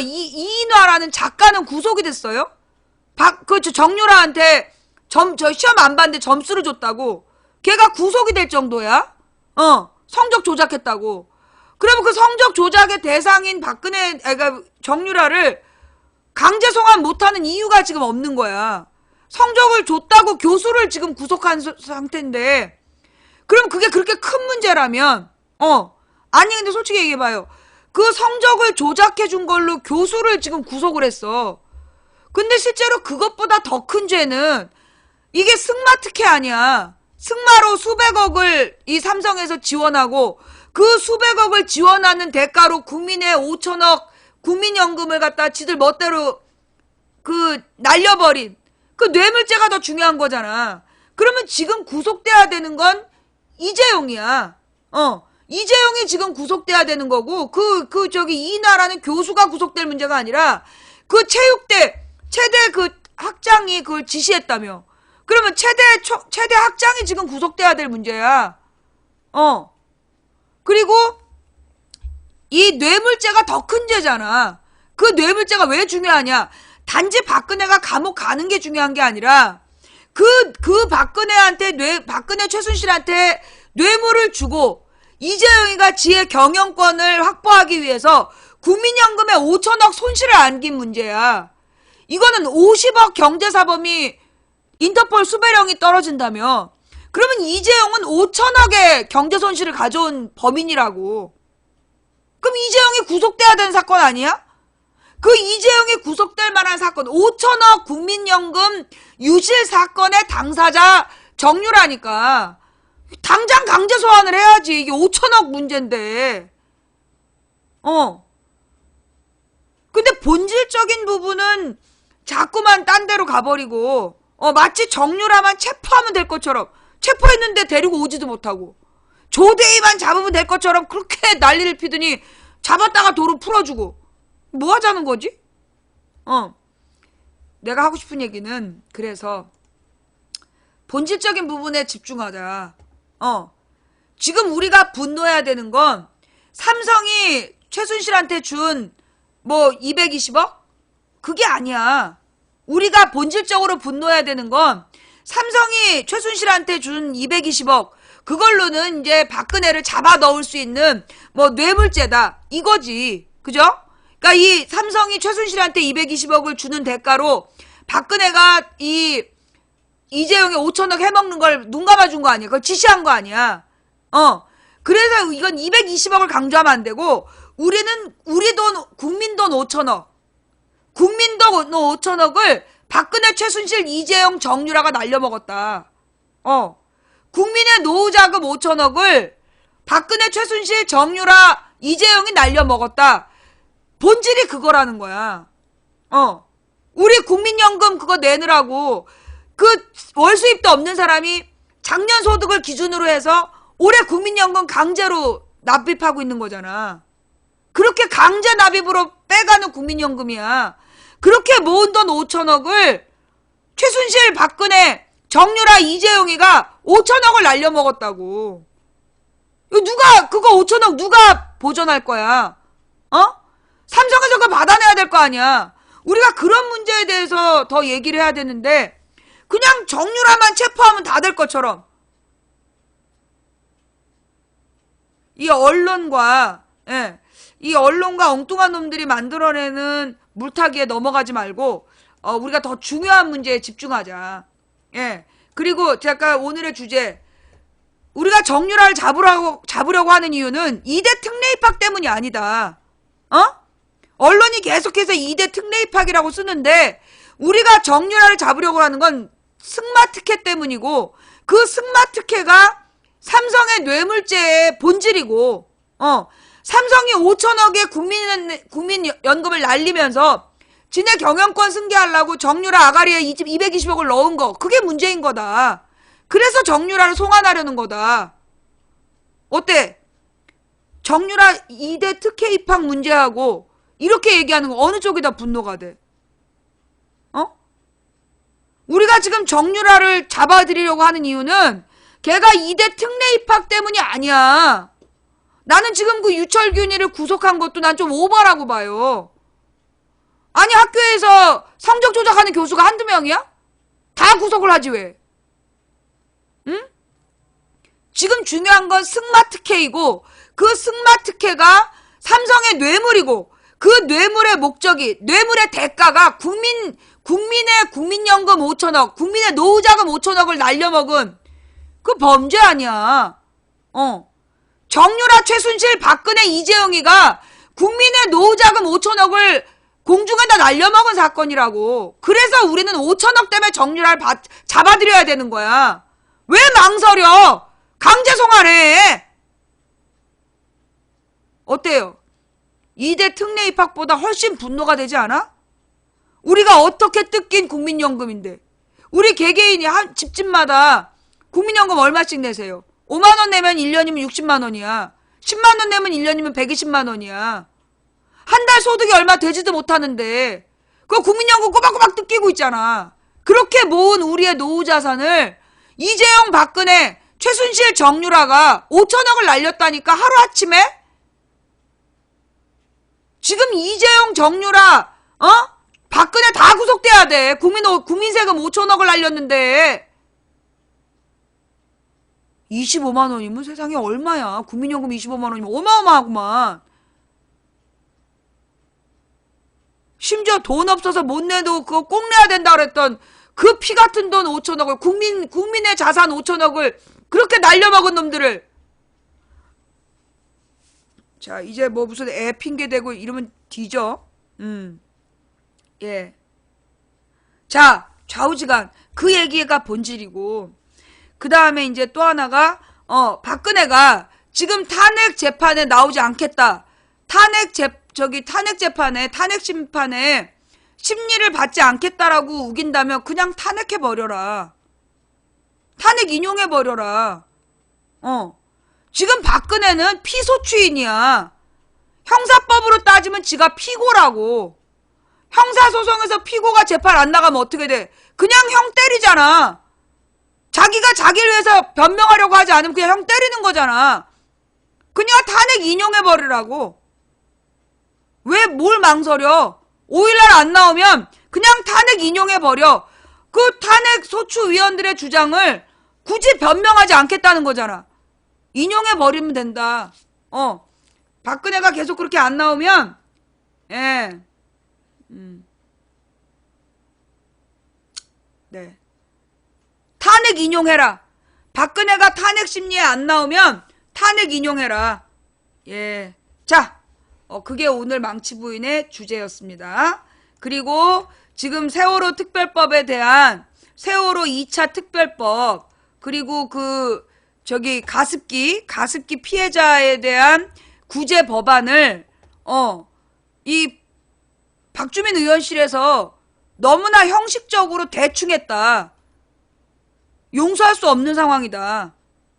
이인화라는 작가는 구속이 됐어요? 정유라한테 저 시험 안 봤는데 점수를 줬다고. 걔가 구속이 될 정도야? 성적 조작했다고. 그러면 그 성적 조작의 대상인 그러니까 정유라를 강제 송환 못하는 이유가 지금 없는 거야. 성적을 줬다고 교수를 지금 구속한 상태인데, 그럼 그게 그렇게 큰 문제라면, 아니, 근데 솔직히 얘기해봐요. 그 성적을 조작해 준 걸로 교수를 지금 구속을 했어. 근데 실제로 그것보다 더 큰 죄는 이게 승마 특혜 아니야. 승마로 수백억을 이 삼성에서 지원하고 그 수백억을 지원하는 대가로 국민의 5천억 국민연금을 갖다 지들 멋대로 날려버린 그 뇌물죄가 더 중요한 거잖아. 그러면 지금 구속돼야 되는 건 이재용이야. 이재용이 지금 구속돼야 되는 거고, 이인화라는 교수가 구속될 문제가 아니라, 체대 학장이 그걸 지시했다며. 그러면 체대 학장이 지금 구속돼야 될 문제야. 그리고, 이 뇌물죄가 더 큰 죄잖아. 그 뇌물죄가 왜 중요하냐? 단지 박근혜가 감옥 가는 게 중요한 게 아니라, 박근혜 최순실한테 뇌물을 주고, 이재용이가 지의 경영권을 확보하기 위해서 국민연금에 5천억 손실을 안긴 문제야. 이거는 50억 경제사범이 인터폴 수배령이 떨어진다며. 그러면 이재용은 5천억의 경제손실을 가져온 범인이라고. 그럼 이재용이 구속돼야 되는 사건 아니야? 그 이재용이 구속될 만한 사건, 5천억 국민연금 유실 사건의 당사자 정유라니까. 당장 강제 소환을 해야지. 이게 5천억 문제인데. 근데 본질적인 부분은 자꾸만 딴 데로 가버리고, 마치 정유라만 체포하면 될 것처럼, 체포했는데 데리고 오지도 못하고, 조대희만 잡으면 될 것처럼 그렇게 난리를 피더니 잡았다가 도로 풀어주고, 뭐 하자는 거지? 내가 하고 싶은 얘기는, 그래서 본질적인 부분에 집중하자. 지금 우리가 분노해야 되는 건 삼성이 최순실한테 준 220억? 그게 아니야. 우리가 본질적으로 분노해야 되는 건 삼성이 최순실한테 준 220억, 그걸로는 이제 박근혜를 잡아 넣을 수 있는 뇌물죄다. 이거지. 그죠? 그러니까 이 삼성이 최순실한테 220억을 주는 대가로 박근혜가 이재용이 5천억 해먹는 걸 눈 감아준 거 아니야. 그걸 지시한 거 아니야. 그래서 이건 220억을 강조하면 안 되고, 우리 돈, 국민 돈 5천억. 국민 돈 5천억을 박근혜, 최순실, 이재용, 정유라가 날려먹었다. 국민의 노후 자금 5천억을 박근혜, 최순실, 정유라, 이재용이 날려먹었다. 본질이 그거라는 거야. 우리 국민연금 그거 내느라고 월 수입도 없는 사람이 작년 소득을 기준으로 해서 올해 국민연금 강제로 납입하고 있는 거잖아. 그렇게 강제 납입으로 빼가는 국민연금이야. 그렇게 모은 돈 5천억을 최순실, 박근혜, 정유라, 이재용이가 5천억을 날려먹었다고. 그거 5천억 누가 보전할 거야? 삼성에서 그거 받아내야 될 거 아니야. 우리가 그런 문제에 대해서 더 얘기를 해야 되는데, 그냥 정유라만 체포하면 다 될 것처럼. 이 언론과 엉뚱한 놈들이 만들어내는 물타기에 넘어가지 말고, 우리가 더 중요한 문제에 집중하자. 그리고 제가 오늘의 주제, 우리가 정유라를 잡으려고 하는 이유는 2대 특례 입학 때문이 아니다. 언론이 계속해서 2대 특례 입학이라고 쓰는데, 우리가 정유라를 잡으려고 하는 건 승마 특혜 때문이고, 그 승마 특혜가 삼성의 뇌물죄의 본질이고, 삼성이 5천억의 국민연금을 날리면서 지네 경영권 승계하려고 정유라 아가리에 220억을 넣은 거, 그게 문제인 거다. 그래서 정유라를 송환하려는 거다. 어때? 정유라 2대 특혜 입학 문제하고 이렇게 얘기하는 거 어느 쪽이 더 분노가 돼? 우리가 지금 정유라를 잡아들이려고 하는 이유는 걔가 2대 특례 입학 때문이 아니야. 나는 지금 그 유철균이를 구속한 것도 난 좀 오버라고 봐요. 아니 학교에서 성적 조작하는 교수가 한두 명이야? 다 구속을 하지 왜? 응? 지금 중요한 건 승마특혜이고 그 승마특혜가 삼성의 뇌물이고 그 뇌물의 목적이 뇌물의 대가가 국민의 국민연금 5천억 국민의 노후자금 5천억을 날려먹은 그 범죄 아니야. 정유라, 최순실, 박근혜, 이재용이가 국민의 노후자금 5천억을 공중에다 날려먹은 사건이라고. 그래서 우리는 5천억 때문에 정유라를 잡아들여야 되는 거야. 왜 망설여? 강제 송환해. 어때요? 2대 특례 입학보다 훨씬 분노가 되지 않아? 우리가 어떻게 뜯긴 국민연금인데. 우리 개개인이 한 집집마다 국민연금 얼마씩 내세요? 5만 원 내면 1년이면 60만 원이야. 10만 원 내면 1년이면 120만 원이야. 한 달 소득이 얼마 되지도 못하는데 그 국민연금 꼬박꼬박 뜯기고 있잖아. 그렇게 모은 우리의 노후 자산을 이재용, 박근혜, 최순실, 정유라가 5천억을 날렸다니까 하루아침에? 지금 이재용, 정유라, 박근혜 다 구속돼야 돼. 국민 세금 5천억을 날렸는데 25만 원이면 세상에 얼마야. 국민연금 25만 원이면 어마어마하구만. 심지어 돈 없어서 못 내도 그거 꼭 내야 된다 그랬던 그 피 같은 돈 5천억을 국민의 자산 5천억을 그렇게 날려먹은 놈들을. 자, 이제 뭐 무슨 애 핑계 대고 이러면 뒤져. 예. 자, 좌우지간 그 얘기가 본질이고, 그 다음에 이제 또 하나가 박근혜가 지금 탄핵 재판에 나오지 않겠다. 탄핵 재판에 탄핵 심판에 심리를 받지 않겠다라고 우긴다면 그냥 탄핵해 버려라. 탄핵 인용해 버려라. 지금 박근혜는 피소추인이야. 형사법으로 따지면 지가 피고라고. 형사소송에서 피고가 재판 안 나가면 어떻게 돼? 그냥 형 때리잖아. 자기가 자기를 위해서 변명하려고 하지 않으면 그냥 형 때리는 거잖아. 그냥 탄핵 인용해버리라고. 왜 뭘 망설여? 5일날 안 나오면 그냥 탄핵 인용해버려. 그 탄핵 소추위원들의 주장을 굳이 변명하지 않겠다는 거잖아. 인용해버리면 된다. 박근혜가 계속 그렇게 안 나오면, 예. 네. 탄핵 인용해라. 박근혜가 탄핵 심리에 안 나오면 탄핵 인용해라. 예. 자, 그게 오늘 망치부인의 주제였습니다. 그리고 지금 세월호 특별법에 대한 세월호 2차 특별법, 그리고 가습기 피해자에 대한 구제 법안을, 이 박주민 의원실에서 너무나 형식적으로 대충 했다. 용서할 수 없는 상황이다.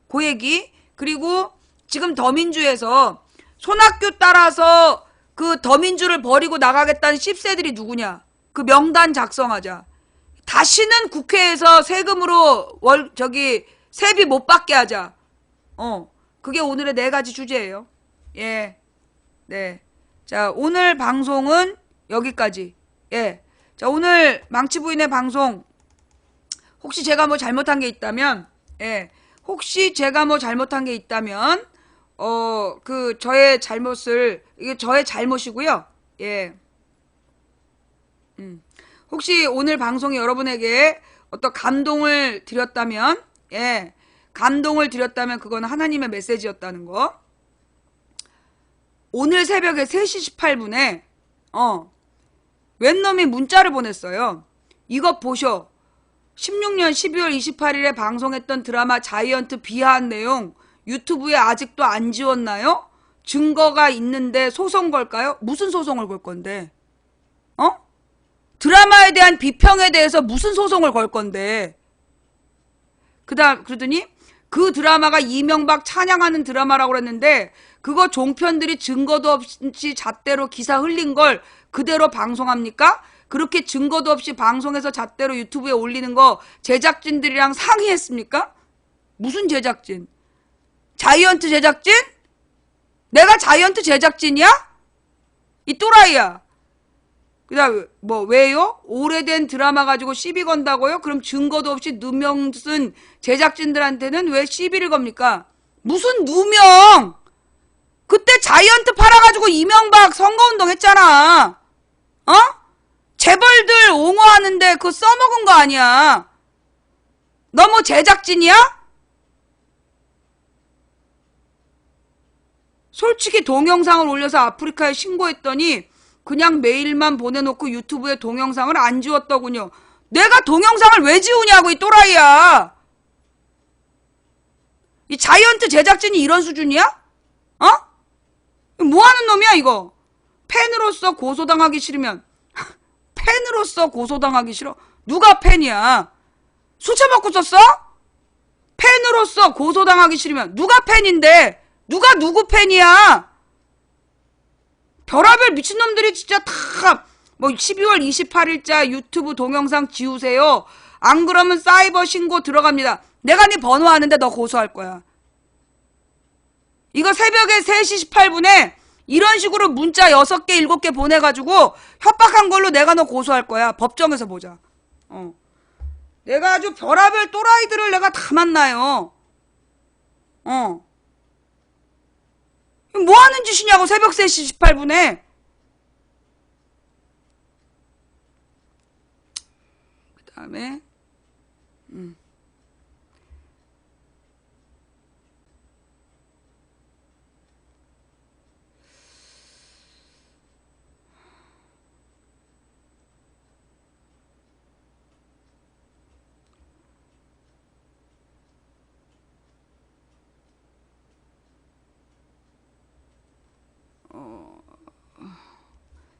그 얘기. 그리고 지금 더민주에서 손학규 따라서 그 더민주를 버리고 나가겠다는 10세들이 누구냐. 그 명단 작성하자. 다시는 국회에서 세금으로 세비 못 받게 하자. 그게 오늘의 4가지 주제예요. 예. 네. 자, 오늘 방송은 여기까지. 예. 자, 오늘 망치부인의 방송, 혹시 제가 뭐 잘못한 게 있다면, 예. 혹시 제가 뭐 잘못한 게 있다면, 저의 잘못을, 이게 저의 잘못이고요. 예. 혹시 오늘 방송이 여러분에게 어떤 감동을 드렸다면, 예. 감동을 드렸다면 그건 하나님의 메시지였다는 거. 오늘 새벽에 3시 18분에, 웬 놈이 문자를 보냈어요. 이것 보쇼. 16년 12월 28일에 방송했던 드라마 자이언트 비하한 내용 유튜브에 아직도 안 지웠나요? 증거가 있는데 소송 걸까요? 무슨 소송을 걸 건데? 드라마에 대한 비평에 대해서 무슨 소송을 걸 건데? 그러더니 그 드라마가 이명박 찬양하는 드라마라고 그랬는데 그거 종편들이 증거도 없이 잣대로 기사 흘린 걸 그대로 방송합니까? 그렇게 증거도 없이 방송해서 잣대로 유튜브에 올리는 거 제작진들이랑 상의했습니까? 무슨 제작진? 자이언트 제작진? 내가 자이언트 제작진이야? 이 또라이야. 그다음 뭐 왜요? 오래된 드라마 가지고 시비 건다고요? 그럼 증거도 없이 누명 쓴 제작진들한테는 왜 시비를 겁니까? 무슨 누명? 그때 자이언트 팔아가지고 이명박 선거운동 했잖아. 어? 재벌들 옹호하는데 그거 써먹은 거 아니야. 너 뭐 제작진이야? 솔직히 동영상을 올려서 아프리카에 신고했더니 그냥 메일만 보내놓고 유튜브에 동영상을 안 지웠더군요. 내가 동영상을 왜 지우냐고 이 또라이야. 이 자이언트 제작진이 이런 수준이야? 어? 뭐하는 놈이야 이거. 팬으로서 고소당하기 싫으면 팬으로서 고소당하기 싫어? 누가 팬이야? 술 처먹고 썼어? 팬으로서 고소당하기 싫으면 누가 팬인데? 누가 누구 팬이야? 별하별 미친놈들이 진짜 다 뭐 12월 28일자 유튜브 동영상 지우세요. 안 그러면 사이버 신고 들어갑니다. 내가 네 번호 아는데 너 고소할 거야. 이거 새벽에 3시 18분에 이런 식으로 문자 6개 7개 보내가지고 협박한 걸로 내가 너 고소할 거야. 법정에서 보자. 내가 아주 별하별 또라이들을 내가 다 만나요. 뭐 하는 짓이냐고 새벽 3시 18분에. 그 다음에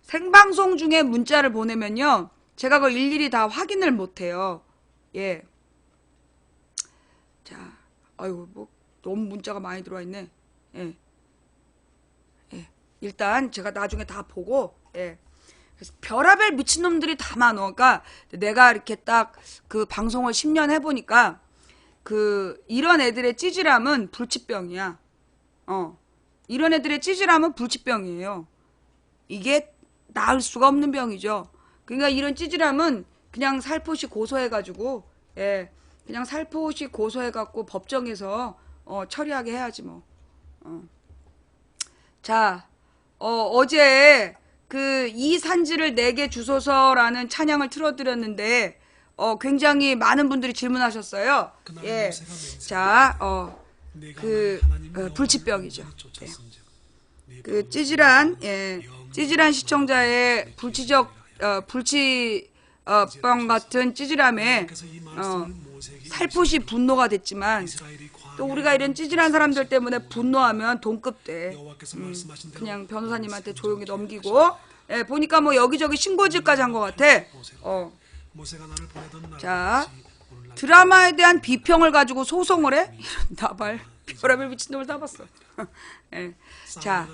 생방송 중에 문자를 보내면요. 제가 그걸 일일이 다 확인을 못해요. 예. 자, 아이고, 뭐, 너무 문자가 많이 들어와 있네. 예. 예. 일단 제가 나중에 다 보고, 예. 그래서 별하별 미친놈들이 다 많어. 그러니까 내가 이렇게 딱 그 방송을 10년 해보니까 이런 애들의 찌질함은 불치병이야. 이런 애들의 찌질함은 불치병이에요. 이게 나을 수가 없는 병이죠. 그러니까 이런 찌질함은 그냥 살포시 고소해가지고, 예, 그냥 살포시 고소해갖고 법정에서 처리하게 해야지 뭐. 자, 어제 이 산지를 내게 주소서라는 찬양을 틀어드렸는데 굉장히 많은 분들이 질문하셨어요. 예, 자, 불치병이죠. 예. 그 찌질한 시청자의 불치병 같은 찌질함에 살포시 분노가 됐지만 또 우리가 이런 찌질한 사람들 때문에 분노하면 돈급돼. 그냥 변호사님한테 조용히 넘기고. 예, 보니까 뭐 여기저기 신고질까지 한 것 같아. 자, 드라마에 대한 비평을 가지고 소송을 해? 이런 나발 별의별 미친놈을 다 봤어. 예. 자,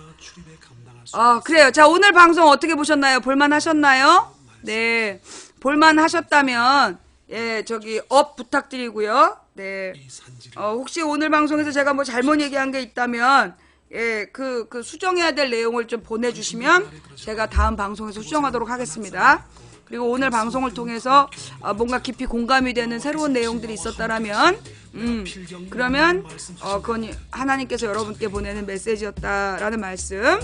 그래요. 자, 오늘 방송 어떻게 보셨나요? 볼만하셨나요? 네, 볼만하셨다면 예, 저기 업 부탁드리고요. 네, 혹시 오늘 방송에서 제가 뭐 잘못 얘기한 게 있다면 예, 그 수정해야 될 내용을 좀 보내주시면 제가 다음 방송에서 수정하도록 하겠습니다. 그리고 오늘 방송을 통해서 뭔가 깊이 공감이 되는 새로운 내용들이 있었다라면 그러면 그건 하나님께서 여러분께 보내는 메시지였다라는 말씀.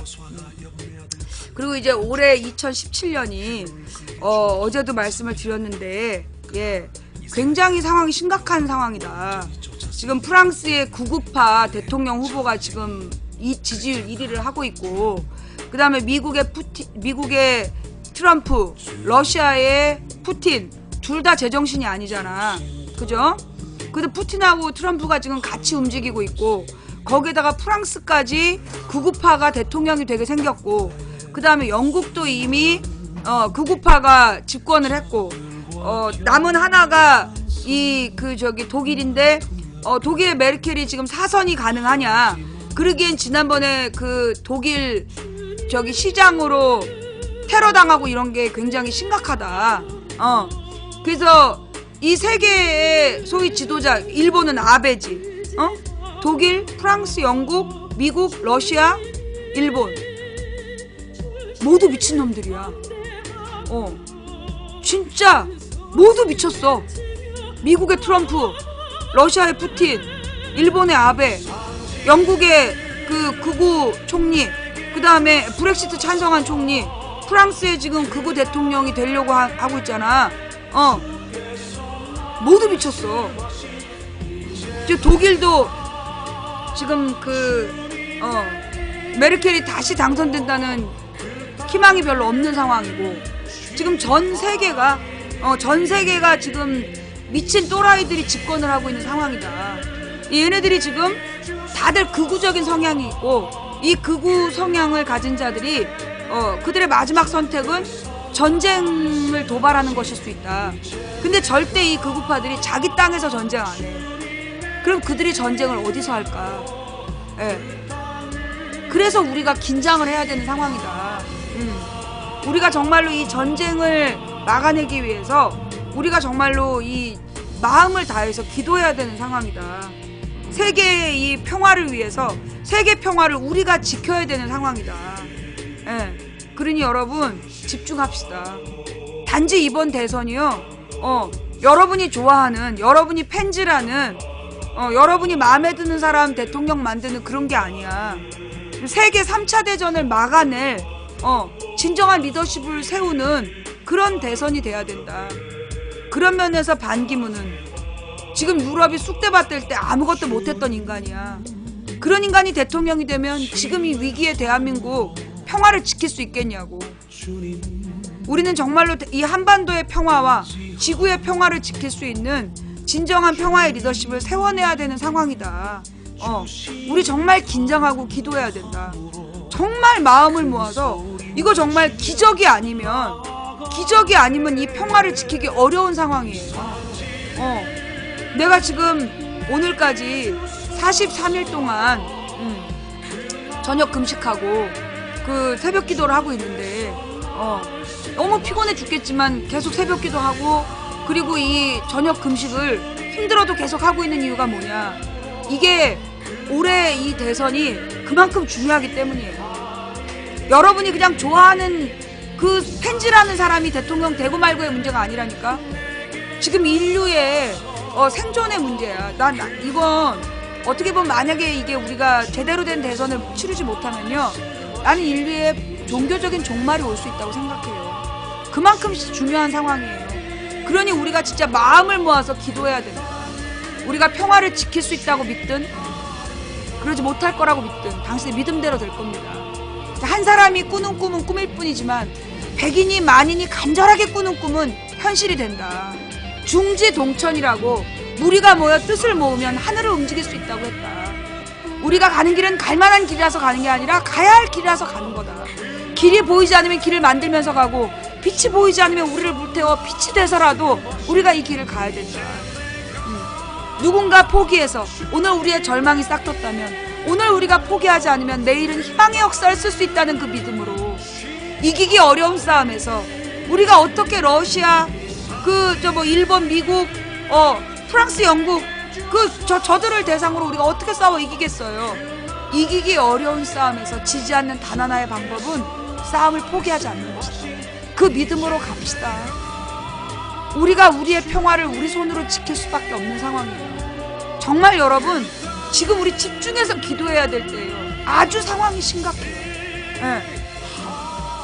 그리고 이제 올해 2017년이 어제도 말씀을 드렸는데 예, 굉장히 상황이 심각한 상황이다. 지금 프랑스의 구구파 대통령 후보가 지금 이 지지율 1위를 하고 있고, 그 다음에 미국의 트럼프, 러시아의 푸틴 둘 다 제정신이 아니잖아. 그죠? 근데 푸틴하고 트럼프가 지금 같이 움직이고 있고, 거기에다가 프랑스까지 구구파가 대통령이 되게 생겼고, 그 다음에 영국도 이미 구구파가 집권을 했고, 남은 하나가 독일인데 독일 메르켈이 지금 사선이 가능하냐. 그러기엔 지난번에 그 독일 저기 시장으로 테러 당하고 이런 게 굉장히 심각하다. 그래서 이 세계의 소위 지도자, 일본은 아베지, 독일, 프랑스, 영국, 미국, 러시아, 일본 모두 미친놈들이야. 진짜 모두 미쳤어. 미국의 트럼프, 러시아의 푸틴, 일본의 아베, 영국의 그 극우 총리, 그 다음에 브렉시트 찬성한 총리, 프랑스의 지금 극우 대통령이 되려고 하고 있잖아. 모두 미쳤어. 지금 독일도 지금 메르켈이 다시 당선된다는 희망이 별로 없는 상황이고, 지금 전 세계가 지금 미친 또라이들이 집권을 하고 있는 상황이다. 얘네들이 지금 다들 극우적인 성향이 있고, 이 극우 성향을 가진 자들이 그들의 마지막 선택은 전쟁을 도발하는 것일 수 있다. 근데 절대 이 극우파들이 자기 땅에서 전쟁 안 해. 그럼 그들이 전쟁을 어디서 할까? 그래서 우리가 긴장을 해야 되는 상황이다. 우리가 정말로 이 전쟁을 막아내기 위해서 우리가 정말로 이 마음을 다해서 기도해야 되는 상황이다. 세계의 이 평화를 위해서 세계 평화를 우리가 지켜야 되는 상황이다. 그러니 여러분 집중합시다. 단지 이번 대선이요, 여러분이 좋아하는, 여러분이 팬즈라는, 여러분이 마음에 드는 사람 대통령 만드는 그런 게 아니야. 세계 3차 대전을 막아낼 진정한 리더십을 세우는 그런 대선이 돼야 된다. 그런 면에서 반기문은 지금 유럽이 쑥대밭 될 때 아무것도 못했던 인간이야. 그런 인간이 대통령이 되면 지금 이 위기의 대한민국 평화를 지킬 수 있겠냐고. 우리는 정말로 이 한반도의 평화와 지구의 평화를 지킬 수 있는 진정한 평화의 리더십을 세워내야 되는 상황이다. 우리 정말 긴장하고 기도해야 된다. 정말 마음을 모아서 이거 정말 기적이 아니면 이 평화를 지키기 어려운 상황이에요. 내가 지금 오늘까지 43일 동안 저녁 금식하고 그 새벽 기도를 하고 있는데 너무 피곤해 죽겠지만 계속 새벽 기도하고, 그리고 이 저녁 금식을 힘들어도 계속 하고 있는 이유가 뭐냐, 이게 올해 이 대선이 그만큼 중요하기 때문이에요. 여러분이 그냥 좋아하는 그 팬즈라는 사람이 대통령 되고 말고의 문제가 아니라니까. 지금 인류의 생존의 문제야. 이건 어떻게 보면 만약에 이게 우리가 제대로 된 대선을 치르지 못하면요, 나는 인류의 종교적인 종말이 올 수 있다고 생각해요. 그만큼 중요한 상황이에요. 그러니 우리가 진짜 마음을 모아서 기도해야 됩니다. 우리가 평화를 지킬 수 있다고 믿든 그러지 못할 거라고 믿든 당신의 믿음대로 될 겁니다. 한 사람이 꾸는 꿈은 꿈일 뿐이지만 백인이 만인이 간절하게 꾸는 꿈은 현실이 된다. 중지동천이라고 무리가 모여 뜻을 모으면 하늘을 움직일 수 있다고 했다. 우리가 가는 길은 갈만한 길이라서 가는 게 아니라 가야 할 길이라서 가는 거다. 길이 보이지 않으면 길을 만들면서 가고, 빛이 보이지 않으면 우리를 불태워 빛이 돼서라도 우리가 이 길을 가야 된다. 누군가 포기해서 오늘 우리의 절망이 싹텄다면, 오늘 우리가 포기하지 않으면 내일은 희망의 역사를 쓸 수 있다는 그 믿음으로 이기기 어려운 싸움에서 우리가 어떻게 러시아, 일본, 미국, 프랑스, 영국, 저들을 대상으로 우리가 어떻게 싸워 이기겠어요? 이기기 어려운 싸움에서 지지 않는 단 하나의 방법은 싸움을 포기하지 않는 것이다. 그 믿음으로 갑시다. 우리가 우리의 평화를 우리 손으로 지킬 수밖에 없는 상황이에요. 정말 여러분, 지금 우리 집중해서 기도해야 될 때예요. 아주 상황이 심각해요.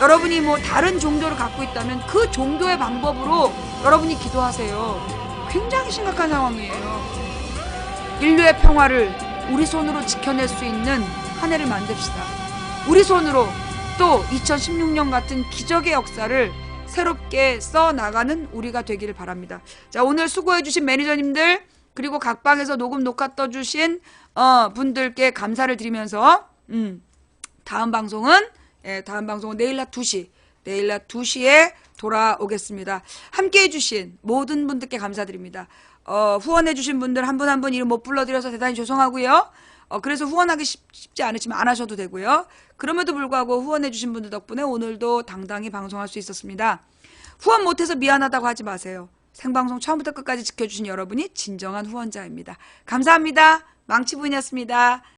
여러분이 뭐 다른 종교를 갖고 있다면 그 종교의 방법으로 여러분이 기도하세요. 굉장히 심각한 상황이에요. 인류의 평화를 우리 손으로 지켜낼 수 있는 한 해를 만듭시다. 우리 손으로 또 2016년 같은 기적의 역사를 새롭게 써나가는 우리가 되기를 바랍니다. 자, 오늘 수고해주신 매니저님들, 그리고 각 방에서 녹음 녹화 떠주신 분들께 감사를 드리면서 다음 방송은 내일 낮 2시에 돌아오겠습니다. 함께 해주신 모든 분들께 감사드립니다. 후원해주신 분들 한 분 한 분 이름 못 불러드려서 대단히 죄송하고요. 그래서 후원하기 쉽지 않으시면 안 하셔도 되고요. 그럼에도 불구하고 후원해주신 분들 덕분에 오늘도 당당히 방송할 수 있었습니다. 후원 못해서 미안하다고 하지 마세요. 생방송 처음부터 끝까지 지켜주신 여러분이 진정한 후원자입니다. 감사합니다. 망치부인이었습니다.